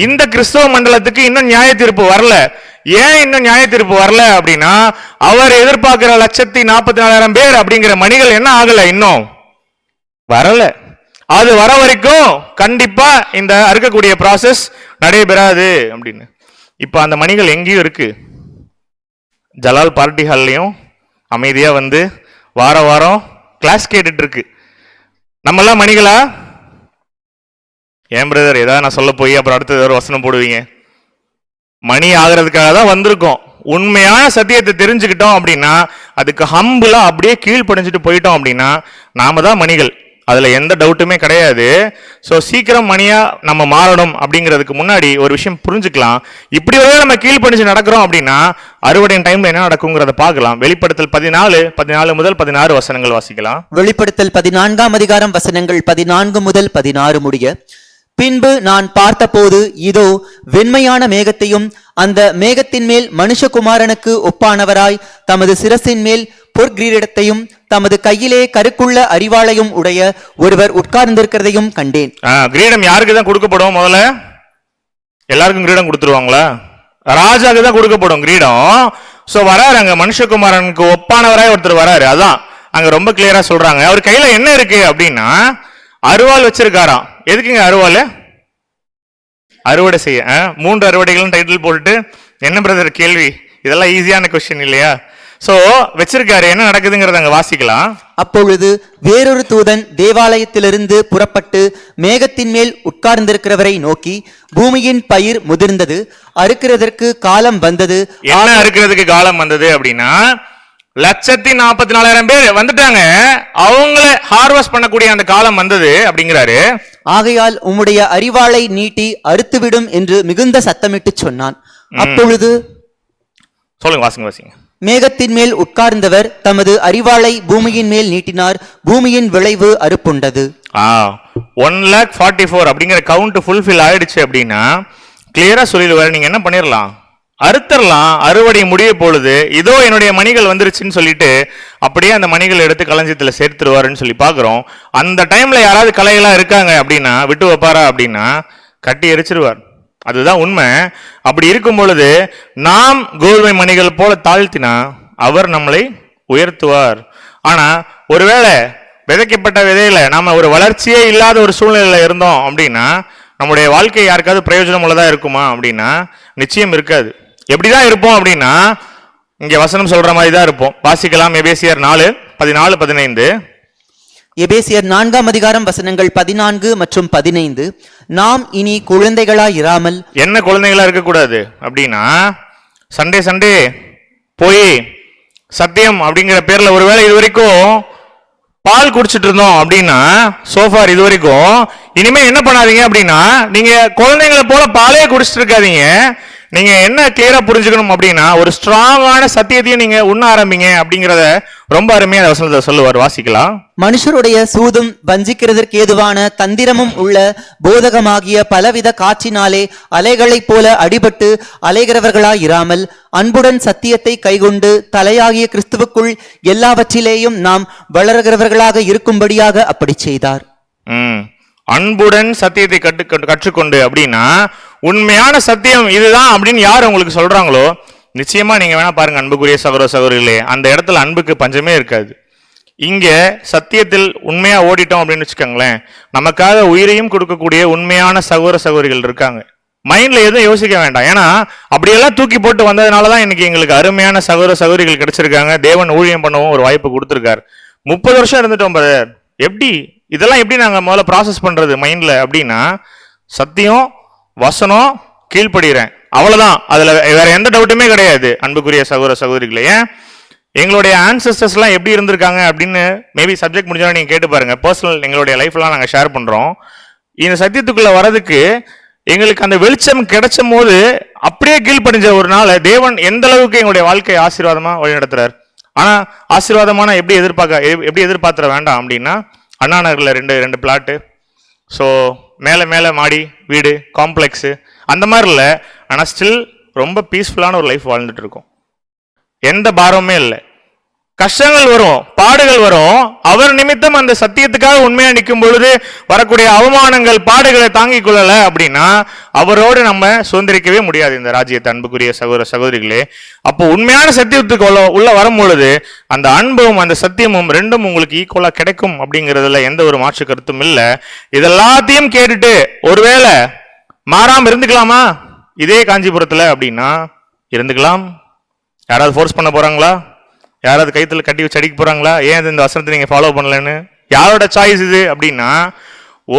இந்த கிறிஸ்தவ மண்டலத்துக்கு இன்னும் நியாய தீர்ப்பு வரல. ஏன் இன்னும் நியாய தீர்ப்பு வரல அப்படின்னா, அவர் எதிர்பார்க்கிற 1,44,000 பேர் அப்படிங்கிற மணிகள் என்ன ஆகல, இன்னும் வரல. அது வர வரைக்கும் கண்டிப்பா இந்த அறுக்கக்கூடிய ப்ராசஸ் நடைபெறாது அப்படின்னு. இப்ப அந்த மணிகள் எங்கேயும் இருக்கு, ஜலால் பார்ட்டி ஹால்லையும் அமைதியா வந்து வார வாரம் கிளாஸ் கேட்டுட்டு இருக்கு. நம்மெல்லாம் மணிகளா? ஏன் பிரதர் ஏதாவது நான் சொல்ல போய் அப்புறம் அடுத்தது ஒரு வசனம் போடுவீங்க? மணி ஆகிறதுக்காக தான் வந்திருக்கோம். உண்மையான சத்தியத்தை தெரிஞ்சுக்கிட்டோம் அப்படின்னா, அதுக்கு ஹம்புலா அப்படியே கீழ்ப்படிஞ்சிட்டு போயிட்டோம் அப்படின்னா நாம தான் மணிகள். அதுல எந்த டவுட்டுமே கிடையாது. ஸோ சீக்கிரம் மணியா நம்ம மாறணும் அப்படிங்கிறதுக்கு முன்னாடி ஒரு விஷயம் புரிஞ்சுக்கலாம். இப்படி ஒரு நம்ம கீழ்ப்படிஞ்சு நடக்கிறோம் அப்படின்னா அறுவடையின் டைம்ல என்ன நடக்குங்கிறத பார்க்கலாம். வெளிப்படுத்தல் 14 முதல் 16 வசனங்கள் வாசிக்கலாம். வெளிப்படுத்தல் 14ஆம் அதிகாரம் வசனங்கள் 14 முதல் 16 முடிய. பின்பு நான் பார்த்தபோது இதோ வெண்மையான மேகத்தையும் அந்த மேகத்தின் மேல் மனுஷகுமாரனுக்கு ஒப்பானவராய் தமது சிரசின் மேல் பொற்கிரீடத்தையும் தமது கையிலே கருக்குள்ள அரிவாளையும் உடைய ஒருவர் உட்கார்ந்திருக்கிறதையும் கண்டேன். கிரீடம் யாருக்கு தான் கொடுக்கப்படும்? முதல்ல எல்லாருக்கும் கிரீடம் கொடுத்துருவாங்களா? ராஜாக்கு தான் கொடுக்கப்படும் கிரீடம். சோ வராரு அங்க மனுஷகுமாரனுக்கு ஒப்பானவராய் ஒருத்தர் வராரு. அதான் அங்க ரொம்ப கிளியரா சொல்றாங்க. அவர் கையில என்ன இருக்கு அப்படின்னா அருவாள் வச்சிருக்காராம். எதுக்குங்க அருவாள்? அறுவடை செய்ய. 3 அறுவடைகளும் டைட்டில் போட்டுட்டு என்ன பிரதர் கேள்வி? இதெல்லாம் ஈஸியான கொஸ்டின் இல்லையா? சோ வச்சிருக்காரு. என்ன நடக்குதுங்கிறத அங்க வாசிக்கலாம். அப்பொழுது வேறொரு தூதன் தேவாலயத்திலிருந்து புறப்பட்டு மேகத்தின் மேல் உட்கார்ந்திருக்கிறவரை நோக்கி, பூமியின் பயிர் முதிர்ந்தது, அறுக்கிறதற்கு காலம் வந்தது. என்ன அறுக்கிறதுக்கு காலம் வந்தது அப்படின்னா 1,44,000 பேர் வந்துட்டாங்க. அவங்கள ஹார்வெஸ்ட் பண்ணக்கூடிய அந்த காலம் வந்தது அப்படிங்கிறாரு. ஆகையால் உம்முடைய அரிவாளை நீட்டி அறுத்துவிடும் என்று மிகுந்த சத்தமிட்டு சொன்னான். அப்பொழுது சொல்லுங்க, வாசிங்க. மேகத்தின் மேல் உட்கார்ந்தவர் தமது அரிவாளை பூமியின் மேல் நீட்டினார். பூமியின் விளைவு அறுப்புண்டது. 1,44,000 அப்படிங்கிற கவுண்ட் ஃபுல்ஃபில் ஆயிடுச்சு அப்படின்னா கிளியரா சொல்லிடுவாரு. நீங்க என்ன பண்ணிடலாம்? அறுத்தரலாம். அறுவடை முடிய பொழுது இதோ என்னுடைய மணிகள் வந்துருச்சுன்னு சொல்லிட்டு அப்படியே அந்த மணிகள் எடுத்து களஞ்சியத்துல சேர்த்துருவாருன்னு சொல்லி பாக்குறோம். அந்த டைம்ல யாராவது கலையெல்லாம் இருக்காங்க அப்படின்னா விட்டு வைப்பாரா அப்படின்னா கட்டி எரிச்சிருவார். அதுதான் உண்மை. அப்படி இருக்கும் பொழுது நாம் கோதுமை மணிகள் போல தாழ்த்தினா அவர் நம்மளை உயர்த்துவார். ஆனா ஒருவேளை விதைக்கப்பட்ட விதையில நாம ஒரு வளர்ச்சியே இல்லாத ஒரு சூழ்நிலையில இருந்தோம் அப்படின்னா நம்முடைய வாழ்க்கை யாருக்காவது பிரயோஜனம் உள்ளதா இருக்குமா அப்படின்னா நிச்சயம் இருக்காது. எப்படிதான் இருப்போம் அப்படின்னா இங்க வசனம் சொல்ற மாதிரி தான் இருப்போம். வாசிக்கலாம். எபேசியர் 4:14-15. எபேசியர் 4ஆம் அதிகாரம் வசனங்கள் 14 மற்றும் 15. நாம் இனி குழந்தைகளாயிராமல். என்ன குழந்தைகளா இருக்கக்கூடாது அப்படின்னா சண்டே போய் சத்தியம் அப்படிங்கிற பேர்ல ஒருவேளை இது வரைக்கும் பால் குடிச்சிட்டு இருந்தோம் அப்படின்னா சோஃபார் இது வரைக்கும் இனிமே என்ன பண்ணாதீங்க அப்படின்னா நீங்க குழந்தைங்களை போல பாலே குடிச்சிட்டு இருக்காதீங்க. நீங்க என்ன கிளியரா புரிஞ்சுக்கணும் அப்படின்னா ஒரு ஸ்ட்ராங்கான சத்தியத்தையும் நீங்க உண்ண ஆரம்பிங்க அப்படிங்கறத ரொம்ப அருமையா வசனத்தை சொல்லுவார். வாசிக்கலாம். மனுஷருடைய சூதும் வஞ்சிக்கிறதற்கு ஏதுவான தந்திரமும் உள்ள போதகமாகிய பலவித காற்றினாலே அலைகளைப் போல அடிபட்டு அலைகிறவர்களாயிராமல் அன்புடன் சத்தியத்தை கைக்கொண்டு தலையாகிய கிறிஸ்துவுக்குள் எல்லாவற்றிலேயும் நாம் வளர்கிறவர்களாக இருக்கும்படியாக அப்படி செய்தார். அன்புடன் சத்தியத்தை கற்றுக்கொண்டு அப்படின்னா உண்மையான சத்தியம் இதுதான் அப்படின்னு யார் உங்களுக்கு சொல்றாங்களோ நிச்சயமா நீங்க வேணா பாருங்க அன்புக்குரிய சகோதர சகோதரிகளே, அந்த இடத்துல அன்புக்கு பஞ்சமே இருக்காது. இங்க சத்தியத்தில் உண்மையா ஓடிட்டோம் அப்படின்னு வச்சுக்கோங்களேன், நமக்காக உயிரையும் கொடுக்கக்கூடிய உண்மையான சகோதர சகோதரிகள் இருக்காங்க. மைண்ட்ல எதுவும் யோசிக்க வேண்டாம். ஏன்னா அப்படியெல்லாம் தூக்கி போட்டு வந்ததுனாலதான் இன்னைக்கு எங்களுக்கு அருமையான சகோதர சகோதரிகள் கிடைச்சிருக்காங்க. தேவன் ஊழியம் பண்ணவும் ஒரு வாய்ப்பு கொடுத்திருக்காரு. 30 வருஷம் இருந்துட்டோம் பிரதர். இதெல்லாம் எப்படி நாங்க முதல்ல ப்ராசஸ் பண்றது மைண்ட்ல அப்படின்னா சத்தியம் வசனம் கீழ்ப்படுகிறேன், அவ்வளவுதான். அதுல வேற எந்த டவுட்டுமே கிடையாது. அன்புக்குரிய சகோதர சகோதரிகளே, ஏன் எங்களுடைய ஆன்சஸ்டர்ஸ் எல்லாம் எப்படி இருந்திருக்காங்க அப்படின்னு மேபி சப்ஜெக்ட் முடிஞ்சாலும் நீங்க கேட்டு பாருங்க. பர்சனல் எங்களுடைய லைஃப்லாம் நாங்க ஷேர் பண்றோம். இந்த சத்தியத்துக்குள்ள வர்றதுக்கு எங்களுக்கு அந்த வெளிச்சம் கிடைச்சும் போது அப்படியே கீழ்ப்படிஞ்ச ஒரு நாள் தேவன் எந்த அளவுக்கு எங்களுடைய வாழ்க்கை ஆசீர்வாதமா வழி நடத்துறாரு. ஆனா ஆசீர்வாதமான எப்படி எதிர்பார்த்துற வேண்டாம் அப்படின்னா அண்ணா நகர்ல ரெண்டு பிளாட்டு, ஸோ மேலே மாடி வீடு காம்ப்ளெக்ஸு அந்த மாதிரி இல்லை. ஆனால் ஸ்டில் ரொம்ப பீஸ்ஃபுல்லான ஒரு லைஃப் வாழ்ந்துட்டு இருக்கோம். எந்த பாரமுமே இல்லை. கஷ்டங்கள் வரும், பாடுகள் வரும். அவர் நிமித்தம் அந்த சத்தியத்துக்காக உண்மையா நிற்கும் பொழுது வரக்கூடிய அவமானங்கள், பாடுகளை தாங்கிக் கொள்ளல அப்படின்னா அவரோடு நம்ம சுதந்திரிக்கவே முடியாது இந்த ராஜ்யத்தை. அன்புக்குரிய சகோதர சகோதரிகளே, அப்போ உண்மையான சத்தியத்துக்கு உள்ள வரும் பொழுது அந்த அன்பும் அந்த சத்தியமும் ரெண்டும் உங்களுக்கு ஈக்குவலா கிடைக்கும் அப்படிங்கிறதுல எந்த ஒரு மாற்று கருத்தும் இல்லை. இதெல்லாத்தையும் கேட்டுட்டு ஒருவேளை மாறாம இருந்துக்கலாமா இதே காஞ்சிபுரத்துல அப்படின்னா இருந்துக்கலாம். யாராவது ஃபோர்ஸ் பண்ண போறாங்களா? யாராவது கைத்துல கட்டி வச்சு அடிக்க போறாங்களா? ஏன் இந்த வசனத்தை நீங்க ஃபாலோ பண்ணலன்னு? யாரோட சாய்ஸ் இது அப்படின்னா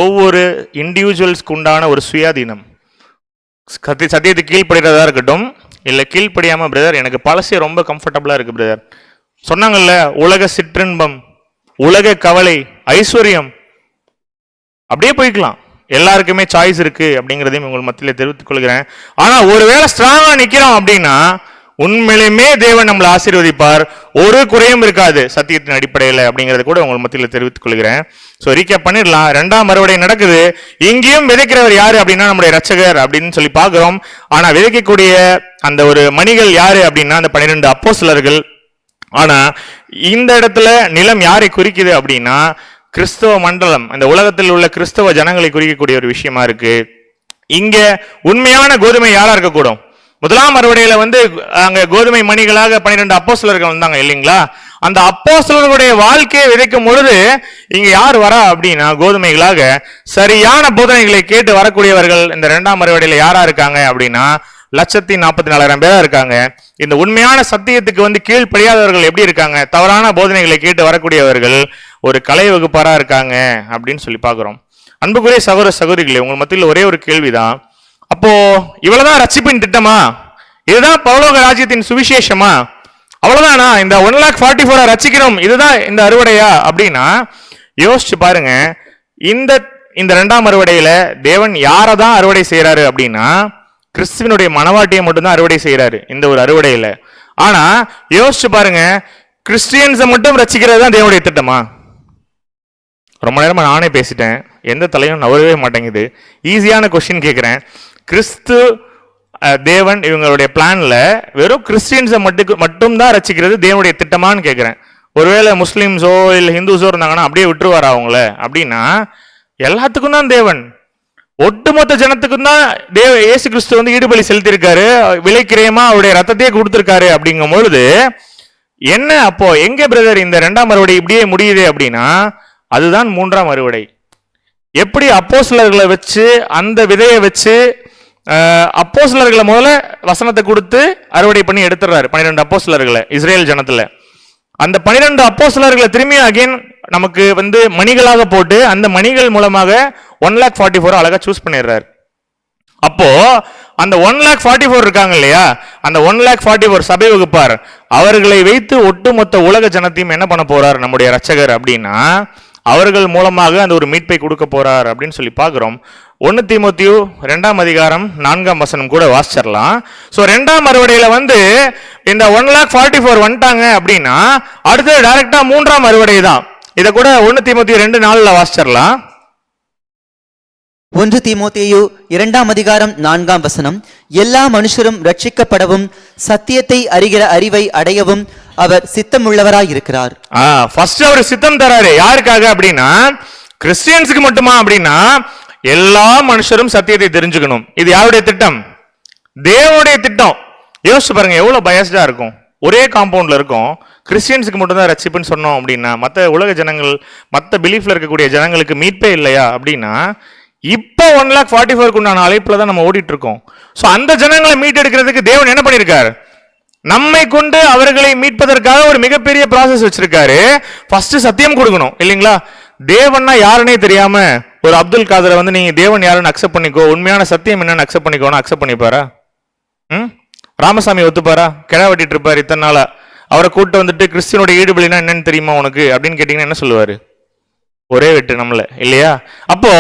ஒவ்வொரு இண்டிவிஜுவல்ஸ்க்கு உண்டான ஒரு சுயாதீனம். சத்தியத்துக்கு கீழ்ப்படுகிறதா இருக்கட்டும், இல்லை கீழ்ப்படியாம பிரதர் எனக்கு பழசே ரொம்ப கம்ஃபர்டபுளா இருக்கு பிரதர் சொன்னாங்கல்ல, உலக சிற்றின்பம், உலக கவலை, ஐஸ்வர்யம், அப்படியே போய்க்கலாம். எல்லாருக்குமே சாய்ஸ் இருக்கு அப்படிங்கிறதையும் உங்கள் மத்தியில தெரிவித்துக் கொள்கிறேன். ஆனா ஒருவேளை ஸ்ட்ராங்கா நிக்கிறோம் அப்படின்னா உண்மையிலுமே தேவன் நம்மளை ஆசீர்வதிப்பார், ஒரு குறையும் இருக்காது சத்தியத்தின் அடிப்படையில் அப்படிங்கறத கூட உங்கள் மத்தியில் தெரிவித்துக் கொள்கிறேன். ஸோ ரீகேப் பண்ணிடலாம். 2ஆம் அறுவடை நடக்குது. இங்கேயும் விதைக்கிறவர் யாரு அப்படின்னா நம்முடைய ரட்சகர் அப்படின்னு சொல்லி பார்க்கிறோம். ஆனா விதைக்கக்கூடிய அந்த ஒரு மணிகள் யாரு அப்படின்னா அந்த 12 அப்போஸ்தலர்கள். ஆனா இந்த இடத்துல நிலம் யாரை குறிக்குது அப்படின்னா கிறிஸ்தவ மண்டலம், இந்த உலகத்தில் உள்ள கிறிஸ்தவ ஜனங்களை குறிக்கக்கூடிய ஒரு விஷயமா இருக்கு. இங்க உண்மையான கோதுமை யாரா இருக்கக்கூடும்? 1ஆம் அறுவடையில அங்க கோதுமை மணிகளாக 12 அப்போஸ்தலர்கள் வந்தாங்க இல்லைங்களா? அந்த அப்போஸ்தலர்களுடைய வாழ்க்கையை விதைக்கும் பொழுது இங்க யார் வரா அப்படின்னா கோதுமைகளாக சரியான போதனைகளை கேட்டு வரக்கூடியவர்கள் இந்த 2ஆம் அறுவடையில யாரா இருக்காங்க அப்படின்னா 1,44,000 பேரா இருக்காங்க. இந்த உண்மையான சத்தியத்துக்கு கீழ்ப்படியாதவர்கள் எப்படி இருக்காங்க? தவறான போதனைகளை கேட்டு வரக்கூடியவர்கள் ஒரு கலை வகுப்பாரா இருக்காங்க அப்படின்னு சொல்லி பார்க்கிறோம். அன்புக்குரிய சகோதர சகோதரிகளே, உங்கள் மத்தியில் ஒரே ஒரு கேள்விதான். அப்போ இவ்வளவுதான் ரட்சிப்பின் திட்டமா? இதுதான் பரலோக ராஜ்யத்தின் சுவிசேஷமா? அவ்வளவுதானா? இந்த 1,44,000 ரட்சிக்கிறோம், இதுதான் இந்த அறுவடையா அப்படின்னா யோசிச்சு பாருங்க. இந்த 2ஆம் அறுவடையில தேவன் யாரை தான் அறுவடை செய்யறாரு அப்படின்னா கிறிஸ்துவனுடைய மனவாட்டியை மட்டும்தான் அறுவடை செய்யறாரு இந்த ஒரு அறுவடையில. ஆனா யோசிச்சு பாருங்க, கிறிஸ்டியன்ஸை மட்டும் ரட்சிக்கிறது தான் தேவனுடைய திட்டமா? ரொம்ப நேரமா நானே பேசிட்டேன், எந்த தலையும் நவரவே மாட்டேங்குது. ஈஸியான கொஸ்டின் கேட்கிறேன். கிறிஸ்து தேவன் இவங்களுடைய பிளான்ல வெறும் கிறிஸ்டியன்ஸை மட்டும் தான் ரட்சிக்கிறது தேவனுடைய திட்டமான்னு கேட்கிறேன். ஒருவேளை முஸ்லிம்ஸோ இல்லை ஹிந்துஸோ இருந்தாங்கன்னா அப்படியே விட்டுருவாரா அவங்கள அப்படின்னா எல்லாத்துக்கும் தான் தேவன், ஒட்டுமொத்த ஜனத்துக்கும் தான் இயேசு கிறிஸ்து ஈடுபலி செலுத்தியிருக்காரு, விலைக்கிரயமா அவருடைய ரத்தத்தையே கொடுத்திருக்காரு. அப்படிங்கும் பொழுது என்ன அப்போ எங்க பிரதர் இந்த 2ஆம் அறுவடை இப்படியே முடியுது அப்படின்னா அதுதான் 3ஆம் அறுவடை. எப்படி அப்போஸ்தலர்களை வச்சு அந்த விதையை வச்சு அப்போஸ்தலர்களை முதல்ல வசனத்தை கொடுத்து அறுவடை பண்ணி எடுத்துறாரு 12 அப்போஸ்தலர்களை இஸ்ரேல் ஜனத்துல. அந்த 12 அப்போஸ்தலர்களை திரும்பி அகைன் நமக்கு மணிகளாக போட்டு அந்த மணிகள் மூலமாக 1,44,000 அழகா சூஸ் பண்ணிடுறாரு. அப்போ அந்த 1,44,000 இருக்காங்க இல்லையா, அந்த 1,44,000 சபை வகுப்பார், அவர்களை வைத்து ஒட்டுமொத்த உலக ஜனத்தையும் என்ன பண்ண போறார் நம்முடைய ரட்சகர் அப்படின்னா அவர்கள் மூலமாக அந்த ஒரு மீட்பை கொடுக்க போறார் அப்படின்னு சொல்லி பார்க்கிறோம். 1 தீமோத்தேயு 2ஆம் அதிகாரம் 4ஆம் வசனம் கூட வாசிச்சிடலாம். ஸோ 2ஆம் அறுவடையில இந்த 1,44,000 வந்துட்டாங்க அப்படின்னா அடுத்தது டைரக்டா 3ஆம் அறுவடை தான். இதை கூட 1 தீமோத்தேயு 2:4 வாசிச்சிடலாம். 1 தீமோத்தேயு 2ஆம் அதிகாரம் 4ஆம் வசனம், எல்லா மனுஷரும் ரட்சிக்கப்படவும் சத்தியத்தை அறிகிற அறிவை அடையவும் அவர் சித்தமுள்ளவராய் இருக்கிறார். ஃபர்ஸ்ட் அவர் சித்தம் தராரு. யாருக்காக அப்படின்னா கிறிஸ்டியன்ஸுக்கு மட்டுமா அப்படின்னா எல்லா மனுஷரும் சத்தியத்தை தெரிஞ்சுக்கணும். இது யாருடைய திட்டம்? தேவனுடைய திட்டம். யோசிச்சு பாருங்க எவ்வளவு பயஸ்டா இருக்கும். ஒரே காம்பவுண்ட்ல இருக்கும், கிறிஸ்டியன்ஸுக்கு மட்டும் தான் ரட்சிப்புன்னு சொன்னோம் அப்படின்னா மற்ற உலக ஜனங்கள் மற்ற பிலீஃப்ல இருக்கக்கூடிய ஜனங்களுக்கு மீட்பே இல்லையா அப்படின்னா இப்போ 1,44,000 உண்டான அழைப்புல தான் நம்ம ஓடிட்டு இருக்கோம். ஸோ அந்த ஜனங்களை மீட்டெடுக்கிறதுக்கு தேவன் என்ன பண்ணியிருக்காரு? நம்மை கொண்டு அவர்களை மீட்பதற்காக ஒரு மிகப்பெரிய ப்ராசஸ் வச்சிருக்காரு. ஃபர்ஸ்ட் சத்தியம் கொடுக்கணும் இல்லைங்களா? தேவன்னா யாருன்னே தெரியாம ஒரு அப்துல் காதரை நீங்க தேவன் யாருன்னு அக்செப்ட் பண்ணிக்கோ, உண்மையான சத்தியம் என்னன்னு அக்செப்ட் பண்ணிக்கோன்னு அக்செப்ட் பண்ணிப்பாரா? ராமசாமி ஒத்துப்பாரா? கிடா வெட்டிட்டு இருப்பாரு இத்தனை நாளா. அவரை கூட்டு கிறிஸ்டியனோட ஈடுபலினா என்னன்னு தெரியுமா உனக்கு அப்படின்னு கேட்டீங்கன்னா என்ன சொல்லுவாரு? ஒரே வெட்டு நம்மள இல்லையா? அப்போ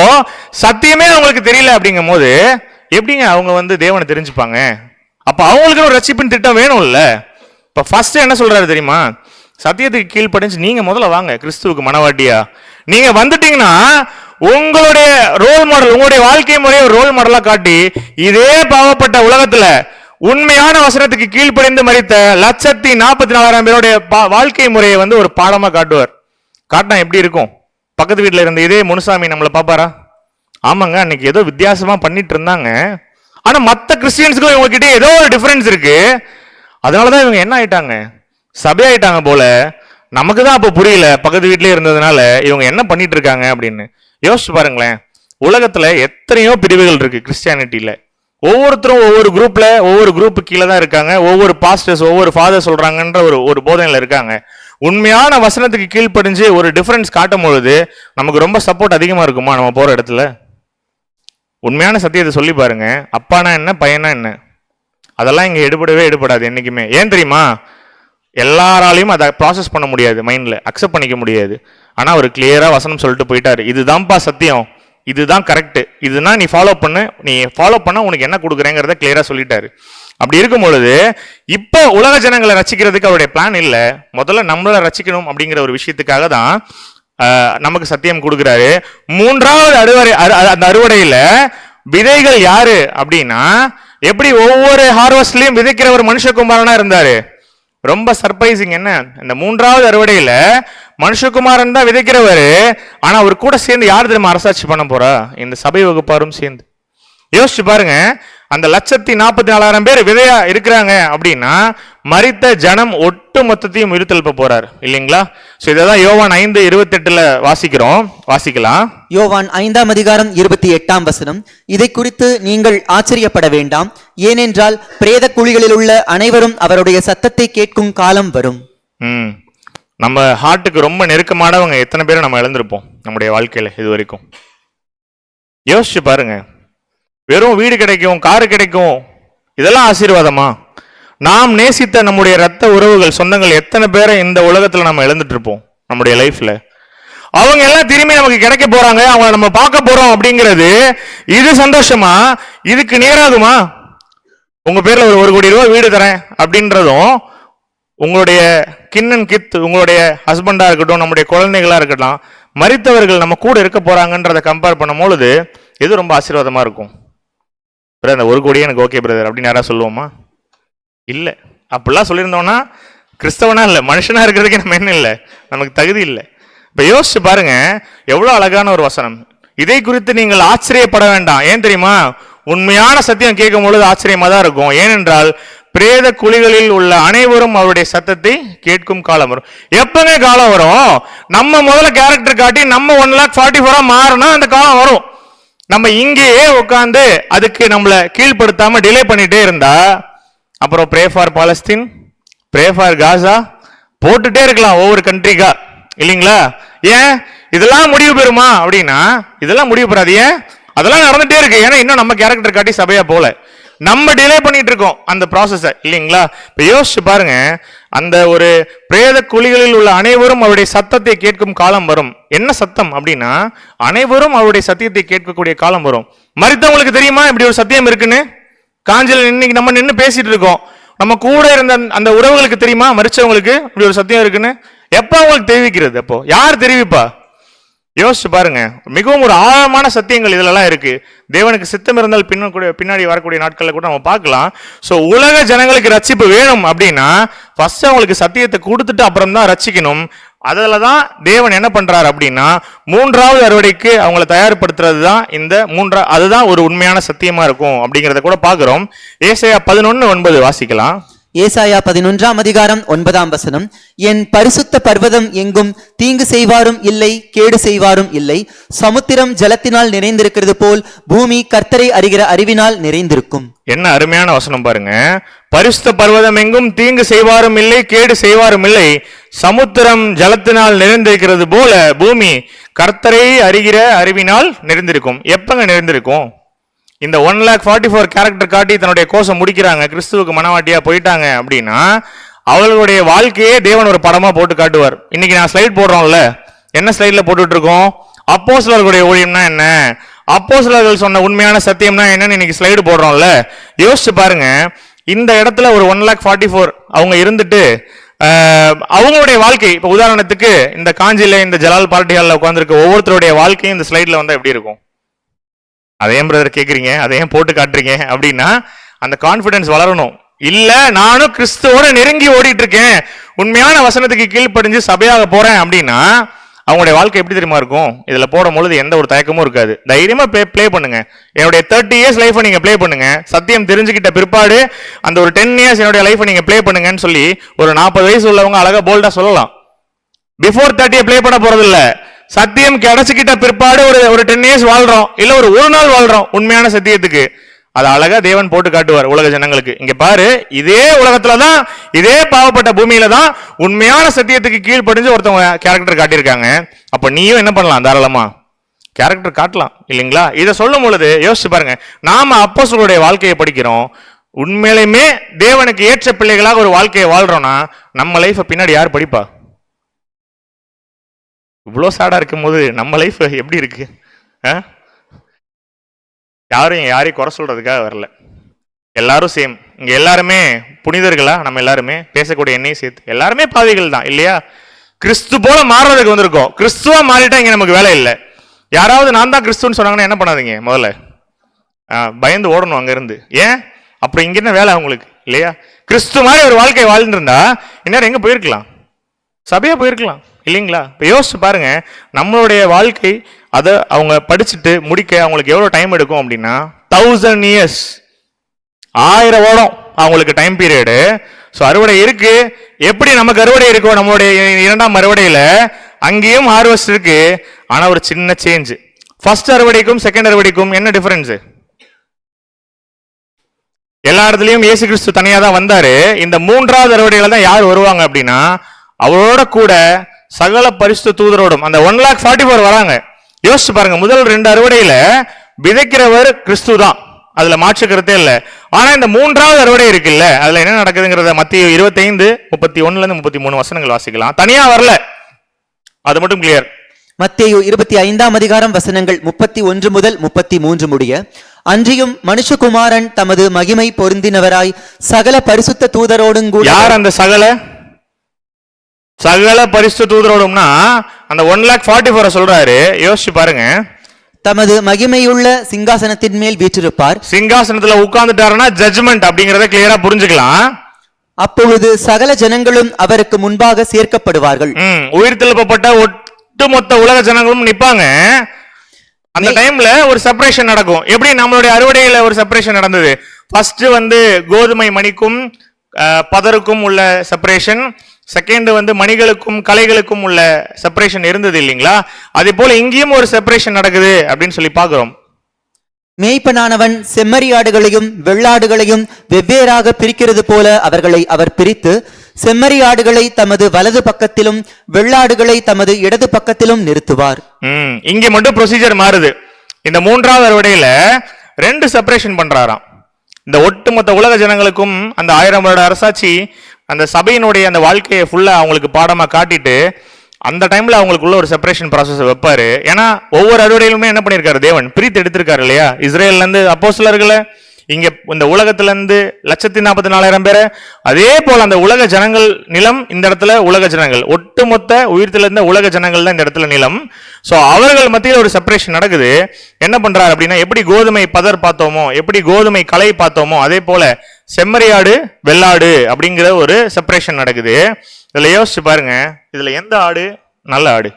சத்தியமே அவங்களுக்கு தெரியல அப்படிங்கும் போது எப்படிங்க அவங்க தேவனை தெரிஞ்சுப்பாங்க? அப்ப அவங்களுக்கு ஒரு ரட்சிப்பின் திட்டம் வேணும்ல. இப்ப ஃபர்ஸ்ட் என்ன சொல்றாரு தெரியுமா? சத்தியத்துக்கு கீழ்ப்படிஞ்சு நீங்க முதல்ல வாங்க கிறிஸ்துவுக்கு மனவாட்டியா. நீங்க வந்துட்டீங்கன்னா உங்களுடைய ரோல் மாடல், உங்களுடைய வாழ்க்கை முறையை ஒரு ரோல் மாடலா காட்டி இதே பாவப்பட்ட உலகத்துல உண்மையான வசனத்துக்கு கீழ்ப்படிந்து மரித்த 1,44,000 பேருடைய வாழ்க்கை முறையை வந்து ஒரு பாடமா காட்டுவார். காட்டினா எப்படி இருக்கும்? பக்கத்து வீட்டுல இருந்த இதே முனுசாமி நம்மளை பாப்பாரா? ஆமாங்க, அன்னைக்கு ஏதோ வித்தியாசமா பண்ணிட்டு இருந்தாங்க, ஆனா மத்த கிறிஸ்டியன்ஸுக்கும் இவங்க கிட்ட ஏதோ ஒரு டிஃபரன்ஸ் இருக்கு, அதனாலதான் இவங்க என்ன ஆயிட்டாங்க, சபையாயிட்டாங்க போல. நமக்கு தான் அப்ப புரியல, பக்கத்து வீட்லயே இருந்ததுனால இவங்க என்ன பண்ணிட்டு இருக்காங்க அப்படின்னு. யோசிச்சு பாருங்களேன், உலகத்துல எத்தனையோ பிரிவுகள் இருக்கு கிறிஸ்டியானிட்டியில. ஒவ்வொருத்தரும் ஒவ்வொரு குரூப்ல ஒவ்வொரு குரூப் கீழே தான் இருக்காங்க. ஒவ்வொரு பாஸ்டர்ஸ் ஒவ்வொரு ஃபாதர் சொல்றாங்கன்ற ஒரு போதனையில இருக்காங்க. உண்மையான வசனத்துக்கு கீழ்ப்படிஞ்சு ஒரு டிஃபரன்ஸ் காட்டும் பொழுது நமக்கு ரொம்ப சப்போர்ட் அதிகமா இருக்குமா நம்ம போற இடத்துல? உண்மையான சத்தியத்தை சொல்லி பாருங்க. அப்பானா என்ன, பையனா என்ன, அதெல்லாம் இங்க எடுபடாது என்னைக்குமே. ஏன் தெரியுமா? எல்லாராலையும் அதை ப்ராசஸ் பண்ண முடியாது, மைண்ட்ல அக்செப்ட் பண்ணிக்க முடியாது. ஆனா அவர் கிளியரா வசனம் சொல்லிட்டு போயிட்டாரு, இதுதான்ப்பா சத்தியம், இதுதான் கரெக்ட், இதுதான் நீ ஃபாலோ பண்ணு, நீ ஃபாலோ பண்ண உனக்கு என்ன கொடுக்குறேங்கிறத கிளியரா சொல்லிட்டாரு. அப்படி இருக்கும் பொழுது இப்போ உலக ஜனங்களை ரசிக்கிறதுக்கு அவருடைய பிளான் இல்ல, முதல்ல நம்மள ரசிக்கணும் அப்படிங்கிற ஒரு விஷயத்துக்காக தான் நமக்கு சத்தியம் கொடுக்குறாரு. மூன்றாவது அந்த அறுவடையில விதைகள் யாரு அப்படின்னா, எப்படி ஒவ்வொரு ஹார்வெஸ்ட்லயும் விதைக்கிறவர் மனுஷகுமாரனா இருந்தாரு. ரொம்ப சர்ப்ரைசிங் என்ன, இந்த மூன்றாவது அறுவடையில மனுஷகுமாரன் தான் விதைக்கிறவரு, ஆனா அவர் கூட சேர்ந்து யார் தெரியுமா அரசாட்சி பண்ண போறா? இந்த சபை வகுப்பாரும் சேர்ந்து. யோசிச்சு பாருங்க, அந்த 1,44,000 பேர் விதையா இருக்கிறாங்க அப்படின்னா மரித்த ஜனம் ஒட்டு மொத்தத்தையும் உயிர்த்தெழுப்ப போறார் இல்லைங்களா? சோ இதான் யோவான் 5:28 வாசிக்கலாம். யோவான் 5:28 இதை குறித்து நீங்கள் ஆச்சரியப்பட வேண்டாம், ஏனென்றால் பிரேத குழிகளில் உள்ள அனைவரும் அவருடைய சத்தத்தை கேட்கும் காலம் வரும். நம்ம ஹார்ட்டுக்கு ரொம்ப நெருக்கமானவங்க எத்தனை பேரை நம்ம இழந்திருப்போம் நம்முடைய வாழ்க்கையில இது வரைக்கும். யோசிச்சு பாருங்க, வெறும் வீடு கிடைக்கும், காரு கிடைக்கும், இதெல்லாம் ஆசீர்வாதமா? நாம் நேசித்த நம்முடைய ரத்த உறவுகள், சொந்தங்கள் எத்தனை பேரை இந்த உலகத்துல நம்ம இழந்துட்டு இருப்போம் நம்முடைய லைஃப்ல. அவங்க எல்லாம் திரும்பி நமக்கு கிடைக்க போறாங்க, அவங்க நம்ம பார்க்க போறோம் அப்படிங்கிறது இது சந்தோஷமா? இதுக்கு நேராகுமா? உங்க பேர்ல ஒரு 1 கோடி ரூபாய் வீடு தரேன் அப்படின்றதும், உங்களுடைய கிண்ணன் கித், உங்களுடைய ஹஸ்பண்டா இருக்கட்டும், நம்முடைய குழந்தைகளா இருக்கட்டும், மரித்தவர்கள் நம்ம கூட இருக்க போறாங்கன்றதை கம்பேர் பண்ணும் பொழுது எது ரொம்ப ஆசீர்வாதமா இருக்கும்? அந்த 1 கோடியே எனக்கு ஓகே பிரதர் அப்படின்னு யாராவது சொல்லுவோமா? இல்ல. அப்படிலாம் சொல்லியிருந்தோம்னா கிறிஸ்தவனா இல்லை, மனுஷனா இருக்கிறதுக்கு நம்ம என்ன இல்லை, நமக்கு தகுதி இல்லை. இப்ப யோசிச்சு பாருங்க, எவ்வளவு அழகான ஒரு வசனம். இதை குறித்து நீங்கள் ஆச்சரியப்பட வேண்டாம். ஏன் தெரியுமா? உண்மையான சத்தியம் கேட்கும் பொழுது ஆச்சரியமா தான் இருக்கும். ஏனென்றால் பிரேத குழிகளில் உள்ள அனைவரும் அவருடைய சத்தத்தை கேட்கும் காலம் வரும். எப்பங்க காலம் வரும்? நம்ம முதல்ல கேரக்டர் காட்டி நம்ம 1,44,000 மாறினா அந்த காலம் வரும். நம்ம இங்கேயே உட்காந்து அதுக்கு நம்மளை கீழ்படுத்தாம டிலே பண்ணிட்டே இருந்தா அப்புறம் pray for Palestine, pray for Gaza போட்டுட்டே இருக்கலாம் ஒவ்வொரு கண்ட்ரிக்கா, இல்லைங்களா? ஏன் இதெல்லாம் முடிவு பெறுமா அப்படின்னா இதெல்லாம் முடிவு பெறாது. ஏன்? அதெல்லாம் நடந்துட்டே இருக்கு. ஏன்னா இன்னும் நம்ம கேரக்டர் காட்டி சபையா போல, நம்ம டிலே பண்ணிட்டு இருக்கோம் அந்த ப்ராசஸை, இல்லைங்களா? இப்ப யோசிச்சு பாருங்க, அந்த ஒரு பிரேத குழிகளில் உள்ள அனைவரும் அவருடைய சத்தத்தை கேட்கும் காலம் வரும். என்ன சத்தம் அப்படின்னா, அனைவரும் அவருடைய சத்தியத்தை கேட்கக்கூடிய காலம் வரும். மரித்தவங்களுக்கு தெரியுமா இப்படி ஒரு சத்தியம் இருக்குன்னு? காஞ்சில இன்னைக்கு நம்ம நின்று பேசிட்டு இருக்கோம், நம்ம கூட இருந்த அந்த உறவுகளுக்கு தெரியுமா மரிச்சவங்களுக்கு இப்படி ஒரு சத்தியம் இருக்குன்னு? எப்ப அவங்களுக்கு தெரிவிக்கிறது? அப்போ யார் தெரிவிப்பா? யோசிச்சு பாருங்க, மிகவும் ஒரு ஆழமான சத்தியங்கள் இதுலலாம் இருக்கு. தேவனுக்கு சித்தம் இருந்தால் பின்னாடி வரக்கூடிய நாட்கள்ல கூட நம்ம பார்க்கலாம். ஸோ உலக ஜனங்களுக்கு ரட்சிப்பு வேணும் அப்படின்னா ஃபர்ஸ்ட் அவங்களுக்கு சத்தியத்தை கொடுத்துட்டு அப்புறம் தான் ரட்சிக்கணும். அதில் தான் தேவன் என்ன பண்றாரு அப்படின்னா, மூன்றாவது அறுவடைக்கு அவங்களை தயார்படுத்துறது தான் அதுதான் ஒரு உண்மையான சத்தியமா இருக்கும் அப்படிங்கிறத கூட பார்க்கிறோம். ஏசாயா 11:9 வாசிக்கலாம். ஏசாயா 11:9 என் பரிசுத்த பர்வதம் எங்கும் தீங்கு செய்வாரும் இல்லை, கேடு செய்வாரும் இல்லை. சமுத்திரம் ஜலத்தினால் நிறைந்திருக்கிறது போல் பூமி கர்த்தரை அறிகிற அறிவினால் நிறைந்திருக்கும். என்ன அருமையான வசனம் பாருங்க. பரிசுத்த பர்வதம் எங்கும் தீங்கு செய்வாரும் இல்லை, கேடு செய்வாரும் இல்லை. சமுத்திரம் ஜலத்தினால் நிறைந்திருக்கிறது போல பூமி கர்த்தரை அறிகிற அறிவினால் நிறைந்திருக்கும். எப்பங்க நிறைந்திருக்கும்? இந்த 1,44,000 கேரக்டர் காட்டி தன்னுடைய கோஷம் முடிக்கிறாங்க, கிறிஸ்துவுக்கு மனவாட்டியா போயிட்டாங்க அப்படின்னா அவர்களுடைய வாழ்க்கையே தேவன் ஒரு படமா போட்டு காட்டுவார். இன்னைக்கு நான் ஸ்லைட் போடுறோம்ல, என்ன ஸ்லைட்ல போட்டுட்டு இருக்கோம்? அப்போஸ்தலர்களுடைய ஊழியம்னா என்ன, அப்போஸ்தலர்கள் சொன்ன உண்மையான சத்தியம்னா என்னன்னு இன்னைக்கு ஸ்லைடு போடுறோம்ல. யோசிச்சு பாருங்க, இந்த இடத்துல ஒரு 1,44,000 அவங்க இருந்துட்டு அவங்களுடைய வாழ்க்கை, இப்ப உதாரணத்துக்கு இந்த காஞ்சியில இந்த ஜலால் பார்ட்டி ஹால்ல உட்கார்ந்துருக்க ஒவ்வொருத்தருடைய வாழ்க்கையும் இந்த ஸ்லைட்ல வந்தா எப்படி இருக்கும்? அதையும் பிரதர் கேட்குறீங்க, அதையும் போட்டு காட்டுறீங்க அப்படின்னா அந்த கான்ஃபிடன்ஸ் வளரணும். இல்ல நானும் கிறிஸ்துவோட நெருங்கி ஓடிட்டு இருக்கேன், உண்மையான வசனத்துக்கு கீழ்ப்படிஞ்சு சபையாக போறேன் அப்படின்னா அவங்களுடைய வாழ்க்கை எப்படி தெரியுமா இருக்கும்? இதுல போடும் பொழுது எந்த ஒரு தயக்கமும் இருக்காது. தைரியமா ப்ளே பண்ணுங்க. என்னுடைய 30 இயர்ஸ் லைஃபை நீங்க ப்ளே பண்ணுங்க. சத்தியம் தெரிஞ்சுக்கிட்ட பிற்பாடு அந்த ஒரு 10 இயர்ஸ் என்னுடைய லைஃபை நீங்க ப்ளே பண்ணுங்கன்னு சொல்லி ஒரு 40 வயசு உள்ளவங்க அழகா போல்டா சொல்லலாம். பிஃபோர் 30 ப்ளே பண்ண போறது இல்ல. சத்தியம் கிடைச்சுக்கிட்ட பிற்பாடு ஒரு 10 இயர்ஸ் வாழ்றோம், இல்ல ஒரு நாள் வாழ்றோம் உண்மையான சத்தியத்துக்கு. அது அழகா தேவன் போட்டு காட்டுவார் உலக ஜனங்களுக்கு. இங்க பாரு, இதே உலகத்துலதான், இதே பாவப்பட்ட பூமியில தான் உண்மையான சத்தியத்துக்கு கீழ்ப்படிஞ்சு ஒருத்தவங்க கேரக்டர் காட்டியிருக்காங்க. அப்ப நீயும் என்ன பண்ணலாம்? தாராளமா கேரக்டர் காட்டலாம் இல்லைங்களா? இதை சொல்லும் பொழுது யோசிச்சு பாருங்க, நாம அப்போஸ்தலருடைய வாழ்க்கையை படிக்கிறோம், உண்மையிலுமே தேவனுக்கு ஏற்ற பிள்ளைகளாக ஒரு வாழ்க்கையை வாழ்றோம்னா நம்ம லைஃபை பின்னாடி யார் படிப்பா? இவ்வளோ சேடா இருக்கும் போது நம்ம லைஃப் எப்படி இருக்கு? யாரையும் குறை சொல்றதுக்காக வரல, எல்லாரும் சேம். இங்க எல்லாருமே புனிதர்களா? நம்ம எல்லாருமே பேசக்கூடிய என்னையும் சேர்த்து எல்லாருமே பாவிகள் தான் இல்லையா? கிறிஸ்து போல மாறுறதுக்கு வந்திருக்கோம். கிறிஸ்துவா மாறிட்டா இங்க நமக்கு வேலை இல்லை. யாராவது நான் தான் கிறிஸ்துன்னு சொன்னாங்கன்னா என்ன பண்ணாதீங்க, முதல்ல பயந்து ஓடணும் அங்க இருந்து. ஏன்? அப்புறம் இங்க என்ன வேலை அவங்களுக்கு இல்லையா? கிறிஸ்து மாதிரி ஒரு வாழ்க்கை வாழ்ந்துருந்தா இந்நேரம் எங்க போயிருக்கலாம்? சபையா போயிருக்கலாம் இல்லைங்களா? இப்போ யோசிச்சு பாருங்க, நம்மளுடைய வாழ்க்கை அதை அவங்க படிச்சுட்டு முடிக்க அவங்களுக்கு எவ்வளோ டைம் எடுக்கும் அப்படின்னா 1000 இயர்ஸ், 1000 வருடம் அவங்களுக்கு டைம் பீரியடு. ஸோ அறுவடை இருக்கு. எப்படி நமக்கு அறுவடை இருக்கோ நம்மளுடைய 2ஆம் அறுவடையில அங்கேயும் ஹார்வெஸ்ட் இருக்கு. ஆனா ஒரு சின்ன சேஞ்ச். ஃபர்ஸ்ட் அறுவடைக்கும் செகண்ட் அறுவடைக்கும் என்ன டிஃபரன்ஸ்? எல்லா இடத்துலயும் இயேசு கிறிஸ்து தனியா தான் வந்தாரு. இந்த 3ஆவது அறுவடையில தான் யார் வருவாங்க அப்படின்னா அவரோட கூட சகல பரிசுத்த தூதரோடும் அந்த 1,44,000 வராங்க. யோசிச்சு பாருங்க, முதல் 2 அறுவடையில விதைக்கிறவர் கிறிஸ்து தான், அதுல மாற்றுக்கிறதே இல்லை. ஆனா இந்த 3ஆவது அறுவடை இருக்குல்ல, அதுல என்ன நடக்குதுங்கிறத மத்திய 25:31-33 வசனங்கள் வாசிக்கலாம். தனியா வரல, அது மட்டும் கிளியர். மத்தேயு 25ஆம் அதிகாரம் வசனங்கள் 31 முதல் 33 முடிய. அன்றியும் மனுஷகுமாரன் தமது மகிமை பொருந்தினவராய் சகல பரிசுத்த தூதரோடும் கூட. யார் அந்த சகல பரிசுத்த தூதரோடும்னா அந்த 1,44,000 சொல்றாரு. யோசிச்சு பாருங்க, தமது மகிமையுள்ள சிங்காசனத்தின் மேல் வீற்றிருப்பார். சிங்காசனத்துல உட்கார்ந்துட்டாருன்னா ஜட்ஜ்மெண்ட் அப்படிங்கறத கிளியரா புரிஞ்சுக்கலாம். அப்பொழுது சகல ஜனங்களும் அவருக்கு முன்பாக சேர்க்கப்படுவார்கள். உயிர் தெழுப்பப்பட்ட ஒட்டுமொத்த உலக ஜனங்களும் நிப்பாங்க. அந்த டைம்ல ஒரு செப்பரேஷன் நடக்கும். எப்படி நம்மளுடைய அறுவடையில ஒரு செப்பரேஷன் நடந்தது? ஃபர்ஸ்ட் கோதுமை மணிக்கும் பதருக்கும் உள்ள செப்பரேஷன், செகண்ட் மணிகளுக்கும் கலைகளுக்கும் உள்ள செப்பரேஷன் இருந்தது இல்லைங்களா? அதே போல இங்கேயும் ஒரு செப்பரேஷன் நடக்குது அப்படின்னு சொல்லி பாக்குறோம். மேய்ப்பனானவன் செம்மறியாடுகளையும் வெள்ளாடுகளையும் வெவ்வேறாக பிரிக்கிறது போல அவர்களை அவர் பிரித்து செம்மறியாடுகளை தமது வலது பக்கத்திலும் வெள்ளாடுகளை தமது இடது பக்கத்திலும் நிறுத்துவார். இங்க மட்டும் ப்ரொசீஜர் மாறுது. இந்த 3ஆவது அறுவடையில 2 செப்பரேஷன் பண்றாராம். இந்த ஒட்டுமொத்த உலக ஜனங்களுக்கும் அந்த 1000 வருட அரசாட்சி அந்த சபையினுடைய அந்த வாழ்க்கையை ஃபுல்லா அவங்களுக்கு பாடமா காட்டிட்டு அந்த டைம்ல அவங்களுக்குள்ள ஒரு செப்பரேஷன் ப்ராசஸ் வைப்பாரு. ஏன்னா ஒவ்வொரு அறுவடையிலுமே என்ன பண்ணிருக்காரு? தேவன் பிரித்து எடுத்திருக்காரு இல்லையா? இஸ்ரேல்ல இருந்து அப்போஸ்தலர்களை, இங்க இந்த உலகத்துல இருந்து 1,44,000 பேரை, அதே போல அந்த உலக ஜனங்கள் நிலம் இந்த இடத்துல உலக ஜனங்கள், ஒட்டுமொத்த உயிர்த்துல இருந்த உலக ஜனங்கள் தான் இந்த இடத்துல நிலம். சோ அவர்கள் மத்தியில் ஒரு செப்பரேஷன் நடக்குது. என்ன பண்றாரு அப்படின்னா, எப்படி கோதுமை பதர் பார்த்தோமோ, எப்படி கோதுமை களை பார்த்தோமோ, அதே போல செம்மறியாடு வெள்ளாடு அப்படிங்கிற ஒரு செப்பரேஷன் நடக்குது. இதுல யோசிச்சு பாருங்க, இதுல எந்த ஆடு நல்ல ஆடு?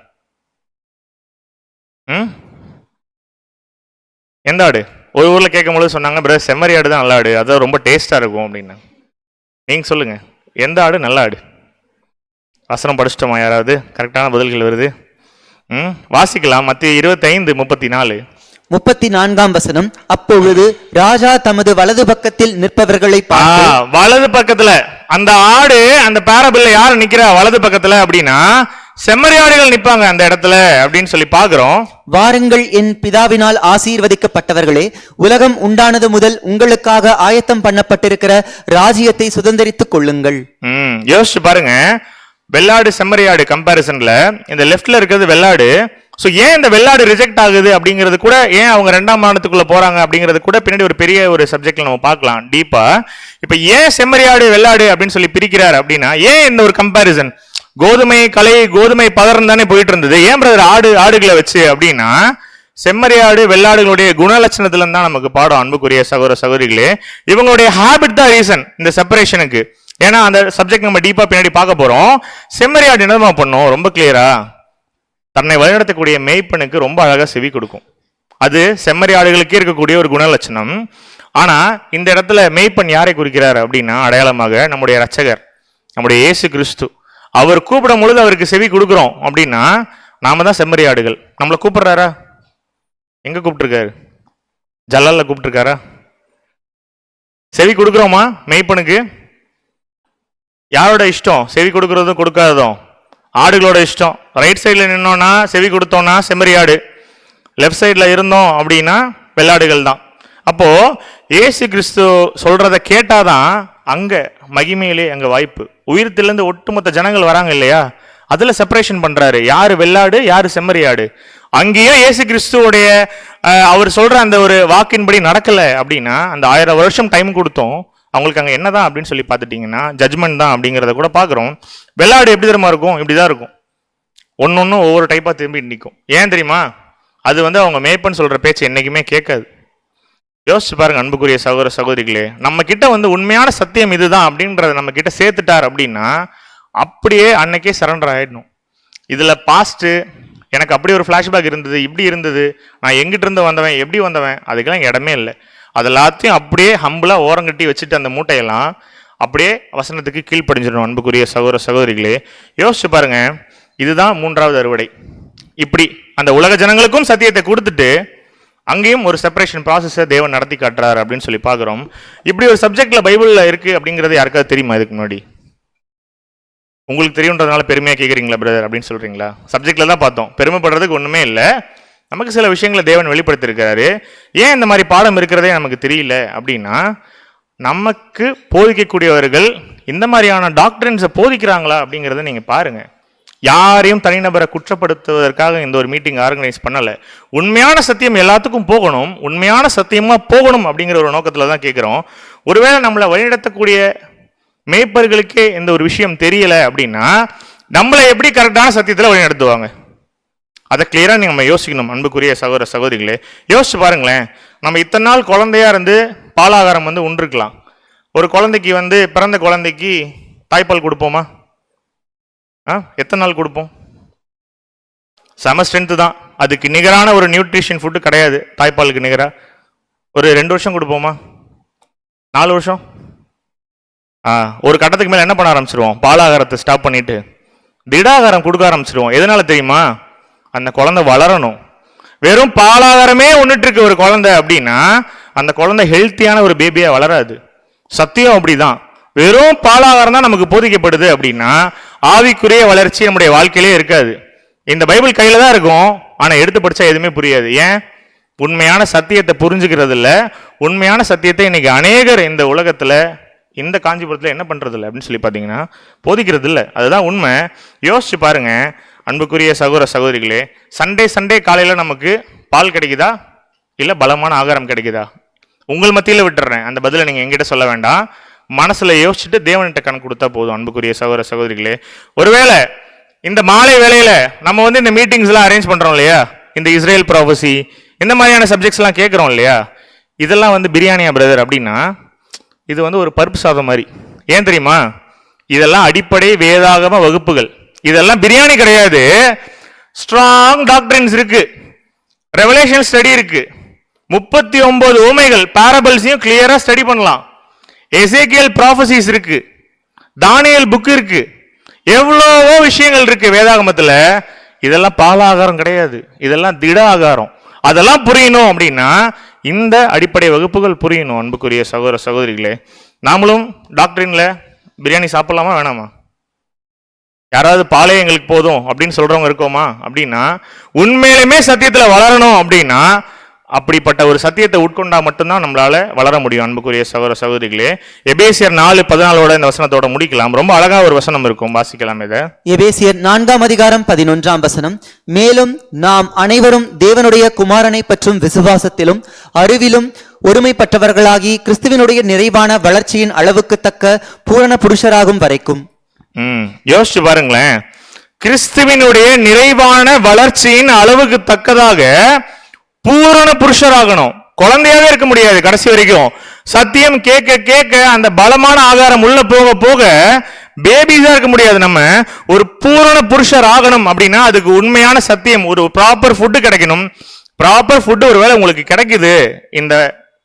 எந்த ஆடு? ஒரு ஊர்ல கேட்கும் போது சொன்னாங்க, பிரதர் செம்மறி ஆடு தான் நல்ல ஆடு, அதான் ரொம்ப டேஸ்டா இருக்கும் அப்படின்னு. நீங்க சொல்லுங்க, எந்த ஆடு நல்ல ஆடு? வசனம் படிச்சிட்டோமா? யாராவது கரெக்டான பதில்கள் வருது? வாசிக்கலாம். மத்திய 25:34. 34ஆம் வசனம். அப்பொழுது ராஜா தமது வலது பக்கத்தில் நிற்பவர்களை பார்த்து, வலது பக்கத்துல அந்த ஆடு, அந்த பேரபிள்ல யாரு நிக்கிறா வலது பக்கத்துல அப்படின்னா செம்மறியாடுகள் நிப்பாங்க அந்த இடத்துல அப்படின்னு சொல்லி பாக்குறோம். வாருங்கள் என் பிதாவினால் ஆசீர்வதிக்கப்பட்டவர்களே, உலகம் உண்டானது முதல் உங்களுக்காக ஆயத்தம் பண்ணப்பட்டிருக்கிற ராஜ்யத்தை சுதந்தரித்துக் கொள்ளுங்கள். யோசிச்சு பாருங்க, வெள்ளாடு செம்மறியாடு கம்பாரிசன்ல இந்த லெஃப்ட்ல இருக்கிறது வெள்ளாடு. ஸோ ஏன் இந்த வெள்ளாடு ரிஜெக்ட் ஆகுது அப்படிங்கிறது கூட, ஏன் அவங்க 2ஆம் மாநிலத்துக்குள்ள போறாங்க அப்படிங்கிறது கூட பின்னாடி ஒரு பெரிய ஒரு சப்ஜெக்ட்ல நம்ம பார்க்கலாம் டீப்பா. இப்ப ஏன் செம்மறியாடு வெள்ளாடு அப்படின்னு சொல்லி பிரிக்கிறார் அப்படின்னா, ஏன் இந்த ஒரு கம்பாரிசன்? கோதுமை கலை கோதுமை பதர்ன்னு தானே போயிட்டு இருந்தது, ஏன் பிரதர் ஆடுகளை வச்சு அப்படின்னா, செம்மறியாடு வெள்ளாடுகளுடைய குணலட்சணத்துல தான் நமக்கு பாடம். அன்புக்குரிய சகோதர சகோதரிகளே, இவங்களுடைய ஹாபிட் தான் ரீசன் இந்த செப்பரேஷனுக்கு. ஏன்னா அந்த சப்ஜெக்ட் நம்ம டீப்பா பின்னாடி பார்க்க போறோம். செம்மறியாடு என்னமா பண்ணும், ரொம்ப கிளியரா தன்னை வழிநடத்தக்கூடிய மேய்ப்பனுக்கு ரொம்ப அழகா செவி கொடுக்கும். அது செம்மறியாடுகளுக்கே இருக்கக்கூடிய ஒரு குணலட்சணம். ஆனா இந்த இடத்துல மேய்ப்பன் யாரை குறிக்கிறார் அப்படின்னா, அடையாளமாக நம்முடைய இரட்சகர், நம்முடைய இயேசு கிறிஸ்து. அவர் கூப்பிடும் பொழுது அவருக்கு செவி கொடுக்குறோம் அப்படின்னா நாம தான் செம்மறியாடுகள். நம்மளை கூப்பிடுறாரா? எங்க கூப்பிட்டுருக்காரு? ஜல்லால கூப்பிட்டுருக்காரா? செவி கொடுக்குறோமா மேய்ப்பனுக்கு? யாரோட இஷ்டம் செவி கொடுக்கறதும் கொடுக்காததும்? ஆடுகளோட இஷ்டம். ரைட் சைடில் நின்னோம்னா செவி கொடுத்தோம்னா செம்மறியாடு, லெஃப்ட் சைடில் இருந்தோம் அப்படின்னா வெள்ளாடுகள் தான். அப்போ இயேசு கிறிஸ்து சொல்றத கேட்டாதான் அங்க மகிமையிலே அங்க வாய்ப்பு. உயிர்த்திலிருந்து ஒட்டுமொத்த ஜனங்கள் வராங்க இல்லையா, அதுல செப்பரேஷன் பண்றாரு, யாரு வெள்ளாடு யாரு செம்மறியாடு. அங்கேயும் இயேசு கிறிஸ்துவோடைய அவர் சொல்ற அந்த ஒரு வாக்கின்படி நடக்கல அப்படின்னா, அந்த 1000 வருஷம் டைம் கொடுத்தோம் அவங்களுக்கு அங்க என்னதான் அப்படின்னு சொல்லி பார்த்துட்டீங்கன்னா ஜட்மெண்ட் தான் அப்படிங்கிறத கூட பாக்குறோம். வெள்ளாடு எப்படி தெரியுமா இருக்கும்? இப்படிதான் இருக்கும், ஒன்னொன்னும் ஒவ்வொரு டைப்பா திரும்பி நிற்கும். ஏன் தெரியுமா? அது அவங்க மேய்ப்பன் சொல்ற பேச்சு என்னைக்குமே கேட்காது. யோசிச்சு பாருங்க அன்புக்குரிய சகோதர சகோதரிகளே, நம்ம கிட்ட உண்மையான சத்தியம் இதுதான் அப்படின்றத நம்ம கிட்ட சேர்த்துட்டார் அப்படின்னா அப்படியே அன்னைக்கே சரண்டர் ஆயிடணும். இதுல பாஸ்ட் எனக்கு அப்படி ஒரு ஃபிளாஷ்பேக் இருந்தது, இப்படி இருந்தது, நான் எங்கிட்ட இருந்து வந்தவன், எப்படி வந்தவன், அதுக்கெல்லாம் இடமே இல்லை. அது எல்லாத்தையும் அப்படியே ஹம்பிளா ஓரங்கட்டி வச்சுட்டு அந்த மூட்டையெல்லாம் அப்படியே வசனத்துக்கு கீழ்ப்படிஞ்சிடணும். அன்புக்குரிய சகோதர சகோதரிகளே, யோசிச்சு பாருங்க, இதுதான் 3வது அறுவடை. இப்படி அந்த உலக ஜனங்களுக்கும் சத்தியத்தை கொடுத்துட்டு அங்கேயும் ஒரு செப்பரேஷன் ப்ராசஸை தேவன் நடத்தி காட்டுறாரு அப்படின்னு சொல்லி பார்க்குறோம். இப்படி ஒரு சப்ஜெக்ட்ல பைபிள்ல இருக்கு அப்படிங்கிறது யாருக்காவது தெரியுமா? இதுக்கு முன்னாடி உங்களுக்கு தெரியுன்றதுனால பெருமையாக கேட்குறீங்களா பிரதர் அப்படின்னு சொல்றீங்களா? சப்ஜெக்ட்ல தான் பார்த்தோம், பெருமைப்படுறதுக்கு ஒன்றுமே இல்லை. நமக்கு சில விஷயங்களை தேவன் வெளிப்படுத்தியிருக்கிறாரு. ஏன் இந்த மாதிரி பாடம் இருக்கிறதே நமக்கு தெரியல அப்படின்னா, நமக்கு போதிக்கக்கூடியவர்கள் இந்த மாதிரியான டாக்டரின்ஸை போதிக்கிறாங்களா அப்படிங்கிறத நீங்க பாருங்க. யாரையும் தனிநபரை குற்றப்படுத்துவதற்காக இந்த ஒரு மீட்டிங் ஆர்கனைஸ் பண்ணல. உண்மையான சத்தியம் எல்லாத்துக்கும் போகணும், உண்மையான சத்தியமா போகணும் அப்படிங்கிற ஒரு நோக்கத்துல தான் கேட்கிறோம். ஒருவேளை நம்மளை வழிநடத்தக்கூடிய மேய்ப்பர்களுக்கே இந்த ஒரு விஷயம் தெரியல அப்படின்னா நம்மளை எப்படி கரெக்டான சத்தியத்துல வழிநடத்துவாங்க? அதை கிளியரா நம்ம யோசிக்கணும். அன்புக்குரிய சகோதர சகோதரிகளே, யோசிச்சு பாருங்களேன். நம்ம இத்தனை நாள் குழந்தையா இருந்து பாலாகாரம் உண்டிருக்கலாம். ஒரு குழந்தைக்கு பிறந்த குழந்தைக்கு தாய்ப்பால் கொடுப்போமா? எத்தனை நாள் கொடுப்போம்? செம ஸ்ட்ரென்த் தான். அதுக்கு நிகரான ஒரு நியூட்ரிஷன் ஃபுட்டு கிடையாது தாய்ப்பாலுக்கு நிகரா. ஒரு 2 வருஷம் கொடுப்போமா? 4 வருஷம்? ஒரு கட்டத்துக்கு மேல என்ன பண்ண ஆரம்பிச்சிருவோம்? பாலாகாரத்தை ஸ்டாப் பண்ணிட்டு திடாகாரம் கொடுக்க ஆரம்பிச்சிருவோம். எதனால தெரியுமா? அந்த குழந்தை வளரணும். வெறும் பாலாகாரமே உண்ணிட்டு இருக்கு ஒரு குழந்தை அப்படின்னா அந்த குழந்தை ஹெல்த்தியான ஒரு பேபியா வளராது. சத்தியம் அப்படிதான். வெறும் பாலாகாரம் தான் நமக்கு போதிக்கப்படுது அப்படின்னா ஆவிக்குரிய வளர்ச்சி நம்முடைய வாழ்க்கையிலே இருக்காது. இந்த பைபிள் கையில தான் இருக்கும், ஆனா எடுத்து படிச்சா எதுவுமே புரியாது. ஏன்? உண்மையான சத்தியத்தை புரிஞ்சுக்கிறது இல்ல. உண்மையான சத்தியத்தை இன்னைக்கு அநேகர் இந்த உலகத்துல இந்த காஞ்சிபுரத்துல என்ன பண்றது இல்லை அப்படின்னு சொல்லி பாத்தீங்கன்னா போதிக்கிறது இல்லை. அதுதான் உண்மை. யோசிச்சு பாருங்க அன்புக்குரிய சகோதர சகோதரிகளே, சண்டே காலையில நமக்கு பால் கிடைக்குதா இல்ல பலமான ஆகாரம் கிடைக்குதா? உங்கள் மத்தியில விட்டுறேன், அந்த பதிலை நீங்க எங்கிட்ட சொல்ல வேண்டாம். மனசுல யோசிச்சுட்டு தேவன்கிட்ட கணக்கு கொடுத்தா போதும். அன்புக்குரிய சகோதர சகோதரிகளே, ஒருவேளை இந்த மாலை வேளையில நம்ம இந்த மீட்டிங்ஸ் எல்லாம் அரேஞ்ச் பண்றோம் இல்லையா, இந்த இஸ்ரேல் ப்ராபசி இந்த மாதிரியான சப்ஜெக்ட்ஸ் எல்லாம் கேட்கிறோம் இல்லையா, இதெல்லாம் பிரியாணியா பிரதர் அப்படின்னா இது ஒரு பருப்பு சாதம் மாதிரி. ஏன் தெரியுமா? இதெல்லாம் அடிப்படை வேதாகம வகுப்புகள். இதெல்லாம் பிரியாணி கிடையாது. ஸ்ட்ராங் டாக்டரின்ஸ் இருக்கு, ரெவலேஷன் ஸ்டடி இருக்கு, 39 உவமைகள் பாரபிள்ஸையும் கிளியரா ஸ்டடி பண்ணலாம். எசேக்கியேல் ப்ராபசிஸ் இருக்கு, தானியேல் புக் இருக்கு, எவ்வளவோ விஷயங்கள் இருக்கு வேதாகமத்துல. இதெல்லாம் பாலாகாரம் கிடையாது, இதெல்லாம் திட ஆகாரம். அதெல்லாம் புரியணும் அப்படின்னா இந்த அடிப்படை வகுப்புகள் புரியணும். அன்புக்குரிய சகோதர சகோதரிகளே, நாமளும் டாக்டரின்ல பிரியாணி சாப்பிடலாமா வேணாமா? யாராவது பாலே எங்களுக்கு போதும் அப்படின்னு சொல்றவங்க இருக்கோமா? அப்படின்னா உண்மையிலுமே சத்தியத்துல வளரணும் அப்படின்னா அப்படிப்பட்ட ஒரு சத்தியத்தை உட்கொண்டா மட்டும்தான் நம்மளால வளர முடியும். அன்புக்குரிய சகோதர சகோதரிகளே, எபேசியர் 4:14 இந்த வசனத்தோட முடிக்கலாம். ரொம்ப அழகா ஒரு வசனம் இருக்கும், வாசிக்கலாம் இதை. எபேசியர் 4:11 மேலும் நாம் அனைவரும் தேவனுடைய குமாரனை பற்றும் விசுவாசத்திலும் அறிவிலும் ஒருமைப்பட்டவர்களாகி கிறிஸ்துவினுடைய நிறைவான வளர்ச்சியின் அளவுக்கு தக்க பூரண புருஷராகும் வரைக்கும். யோசிச்சு பாருங்களேன், கிறிஸ்துவினுடைய நிறைவான வளர்ச்சியின் அளவுக்கு தக்கதாக பூரண புருஷராகணும். குழந்தையாவே இருக்க முடியாது கடைசி வரைக்கும். சத்தியம் கேட்க கேட்க அந்த பலமான ஆகாரம் உள்ள போக போக பேபிஸா இருக்க முடியாது. நம்ம ஒரு பூரண புருஷர் ஆகணும் அப்படின்னா அதுக்கு உண்மையான சத்தியம், ஒரு ப்ராப்பர் ஃபுட்டு கிடைக்கணும். ப்ராப்பர் ஃபுட்டு ஒருவேளை உங்களுக்கு கிடைக்குது இந்த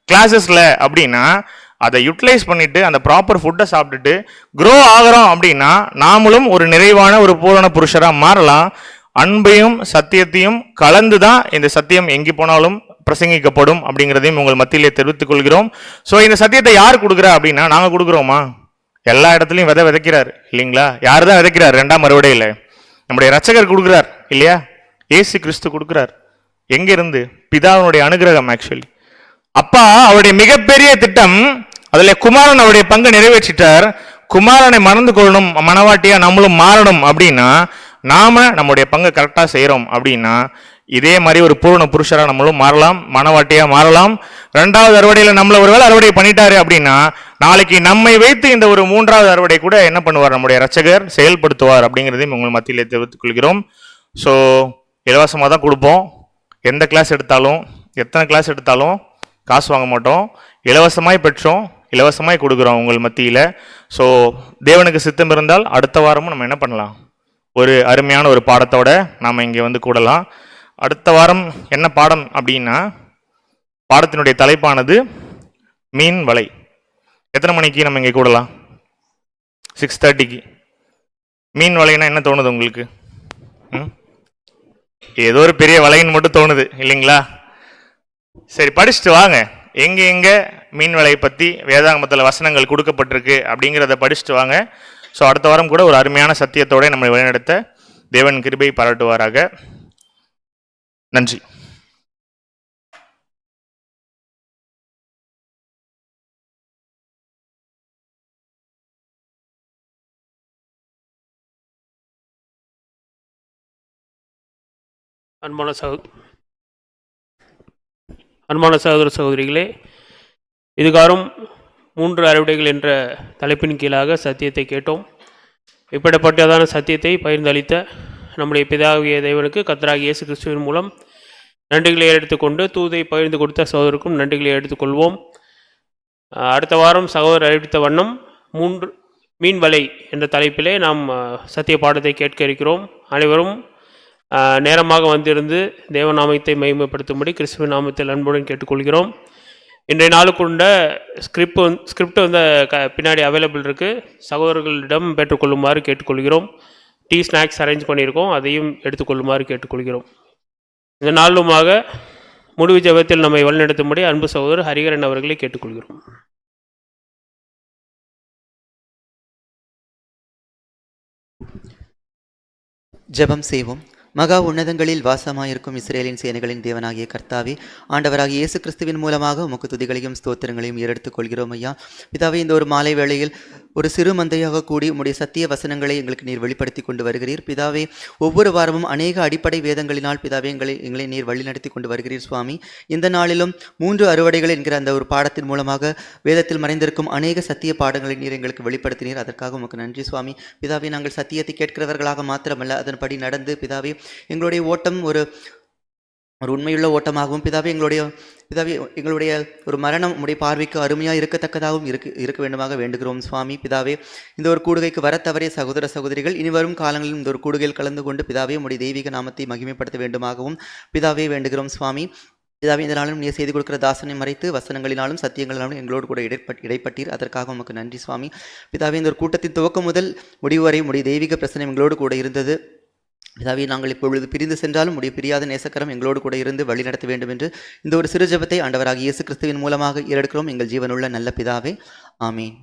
கிளாஸஸ்ல அப்படின்னா அதை யூட்டிலைஸ் பண்ணிட்டு அந்த ப்ராப்பர் ஃபுட்டை சாப்பிட்டுட்டு க்ரோ ஆகிறோம் அப்படின்னா நாமளும் ஒரு நிறைவான ஒரு பூரண புருஷராக மாறலாம். அன்பையும் சத்தியத்தையும் கலந்து தான் இந்த சத்தியம் எங்கே போனாலும் பிரசங்கிக்கப்படும் அப்படிங்கிறதையும் உங்கள் மத்தியிலே தெரிவித்துக் கொள்கிறோம். ஸோ இந்த சத்தியத்தை யார் கொடுக்குறா அப்படின்னா நாங்கள் கொடுக்குறோமா? எல்லா இடத்துலையும் விதைக்கிறார் இல்லைங்களா? யார் தான் விதைக்கிறார்? 2ஆம் அறுவடையில் நம்முடைய இரட்சகர் கொடுக்குறார் இல்லையா? இயேசு கிறிஸ்து கொடுக்குறார். எங்கிருந்து? பிதாவினுடைய அனுகிரகம். ஆக்சுவலி அப்பா அவருடைய மிகப்பெரிய திட்டம், அதுல குமாரன் அவருடைய பங்கு நிறைவேற்றிட்டார். குமாரனை மறந்து கொள்ளணும், மனவாட்டியா நம்மளும் மாறணும் அப்படின்னா நாம நம்முடைய பங்கை கரெக்டா செய்யறோம் அப்படின்னா இதே மாதிரி ஒரு பூரண புருஷரா நம்மளும் மாறலாம், மனவாட்டியா மாறலாம். 2வது அறுவடையில நம்மள ஒருவேளை அறுவடை பண்ணிட்டாரு அப்படின்னா நாளைக்கு நம்மை வைத்து இந்த ஒரு 3வது அறுவடை கூட என்ன பண்ணுவார்? நம்முடைய இரட்சகர் செயல்படுத்துவார் அப்படிங்கிறதையும் உங்கள் மத்தியிலே தெரிவித்துக் கொள்கிறோம். ஸோ இலவசமாக தான் கொடுப்போம். எந்த கிளாஸ் எடுத்தாலும் எத்தனை கிளாஸ் எடுத்தாலும் காசு வாங்க மாட்டோம். இலவசமாய் பெற்றோம், இலவசமாய் கொடுக்குறோம் உங்கள் மத்தியில். ஸோ தேவனுக்கு சித்தம் இருந்தால் அடுத்த வாரமும் நம்ம என்ன பண்ணலாம்? ஒரு அருமையான ஒரு பாடத்தோட நாம் இங்கே வந்து கூடலாம். அடுத்த வாரம் என்ன பாடம் அப்படின்னா பாடத்தினுடைய தலைப்பானது மீன் வலை. எத்தனை மணிக்கு நம்ம இங்கே கூடலாம்? 6:30க்கு. மீன் வலைன்னா என்ன தோணுது உங்களுக்கு? ஏதோ ஒரு பெரிய வலைன்னு மட்டும் தோணுது இல்லைங்களா? சரி, படிச்சுட்டு வாங்க. எங்க மீன் வலையை பற்றி வேதாகமத்தில் வசனங்கள் கொடுக்கப்பட்டிருக்கு அப்படிங்கிறத படிச்சுட்டு வாங்க. ஸோ அடுத்த வாரம் கூட ஒரு அருமையான சத்தியத்தோட நம்மை வழிநடத்த தேவன் கிருபை பாராட்டுவாராக. நன்றி. அன்பான சகோதர சகோதரிகளே, இதுகாரும் 3 அறுவடைகள் என்ற தலைப்பின் கீழாக சத்தியத்தை கேட்டோம். இப்படிப்பட்டதான சத்தியத்தை பகிர்ந்தளித்த நம்முடைய பிதாகிய தேவனுக்கு கர்த்தராகிய இயேசு கிறிஸ்துவின் மூலம் நன்றிகளை எடுத்துக்கொண்டு தூதை பகிர்ந்து கொடுத்த சகோதரருக்கும் நன்றிகளை எடுத்துக்கொள்வோம். அடுத்த வாரம் சகோதரர் அறிவித்த வண்ணம் 3 மீன் வலை என்ற தலைப்பிலே நாம் சத்திய பாடத்தை கேட்க இருக்கிறோம். அனைவரும் நேரமாக வந்திருந்து தேவநாமத்தை மகிமைப்படுத்தும்படி கிறிஸ்துவின் நாமத்தில் அன்புடன் கேட்டுக்கொள்கிறோம். இன்றைய நாளுக்குண்ட ஸ்கிரிப்ட் வந்து பின்னாடி அவைலபிள் இருக்குது. சகோதரர்களிடம் பெற்றுக்கொள்ளுமாறு கேட்டுக்கொள்கிறோம். டீ ஸ்நாக்ஸ் அரேஞ்ச் பண்ணியிருக்கோம், அதையும் எடுத்துக்கொள்ளுமாறு கேட்டுக்கொள்கிறோம். இந்த நாளுமாக முடிவு ஜெபத்தில் நம்மை வழிநடத்தும்படி அன்பு சகோதரர் ஹரிகரன் அவர்களை கேட்டுக்கொள்கிறோம். ஜெபம் செய்வோம். மகா உன்னதங்களில் வாசமாயிருக்கும் இஸ்ரேலின் சேனைகளின் தேவனாகிய கர்த்தாவே, ஆண்டவராகிய இயேசு கிறிஸ்துவின் மூலமாக உமக்கு துதிகளையும் ஸ்தோத்திரங்களையும் ஏறெடுத்துக் கொள்கிறோம் ஐயா. பிதாவே, இந்த ஒரு மாலை வேளையில் ஒரு சிறு மந்தையாக கூடி உம்முடைய சத்திய வசனங்களை எங்களுக்கு நீர் வெளிப்படுத்தி கொண்டு வருகிறீர். பிதாவே, ஒவ்வொரு வாரமும் அநேக அடிப்படை வேதங்களினால் பிதாவே எங்களை நீர் வழிநடத்தி கொண்டு வருகிறீர் சுவாமி. இந்த நாளிலும் 3 அறுவடைகள் என்கிற அந்த ஒரு பாடத்தின் மூலமாக வேதத்தில் மறைந்திருக்கும் அநேக சத்திய பாடங்களை நீர் எங்களுக்கு வெளிப்படுத்தினீர். அதற்காக உமக்கு நன்றி சுவாமி. பிதாவே, நாங்கள் சத்தியத்தை கேட்கிறவர்களாக மாத்திரமல்ல, அதன்படி நடந்து பிதாவே எங்களுடைய ஓட்டம் ஒரு உண்மையுள்ள ஓட்டமாகவும் பிதாவே எங்களுடைய ஒரு மரணம் உடைய பார்வைக்கு அருமையாக இருக்கத்தக்கதாகவும் இருக்க வேண்டுமாக வேண்டுகிறோம் சுவாமி. பிதாவே, இந்த ஒரு கூடுகைக்கு வர தவறிய சகோதர சகோதரிகள் இனி வரும் காலங்களில் இந்த ஒரு கூடுகையில் கலந்து கொண்டு பிதாவே உடைய தெய்வீக நாமத்தை மகிமைப்படுத்த வேண்டுமாகவும் பிதாவே வேண்டுகிறோம் சுவாமி. பிதாவே, இந்த நாளும் நீர் செய்து கொடுக்கிற தாசனை மறைத்து வசனங்களினாலும் சத்தியங்களினாலும் எங்களோடு கூட இடைப்பட்டீர். அதற்காக உமக்கு நன்றி சுவாமி. பிதாவே, இந்த ஒரு கூட்டத்தின் துவக்கம் முதல் முடிவு வரை உடைய தெய்வீக பிரச்சனை எங்களோடு கூட இருந்தது. பிதாவே, நாங்கள் இப்பொழுது பிரிந்து சென்றாலும் உடைய பிரியாத நேசக்கரம் எங்களோடு கூட இருந்து வழி நடத்த வேண்டும் என்று இந்த ஒரு சிறு ஜெபத்தை ஆண்டவராகிய இயேசு கிறிஸ்துவின் மூலமாக ஏறெடுக்கிறோம் எங்கள் ஜீவனுள்ள நல்ல பிதாவே. ஆமீன்.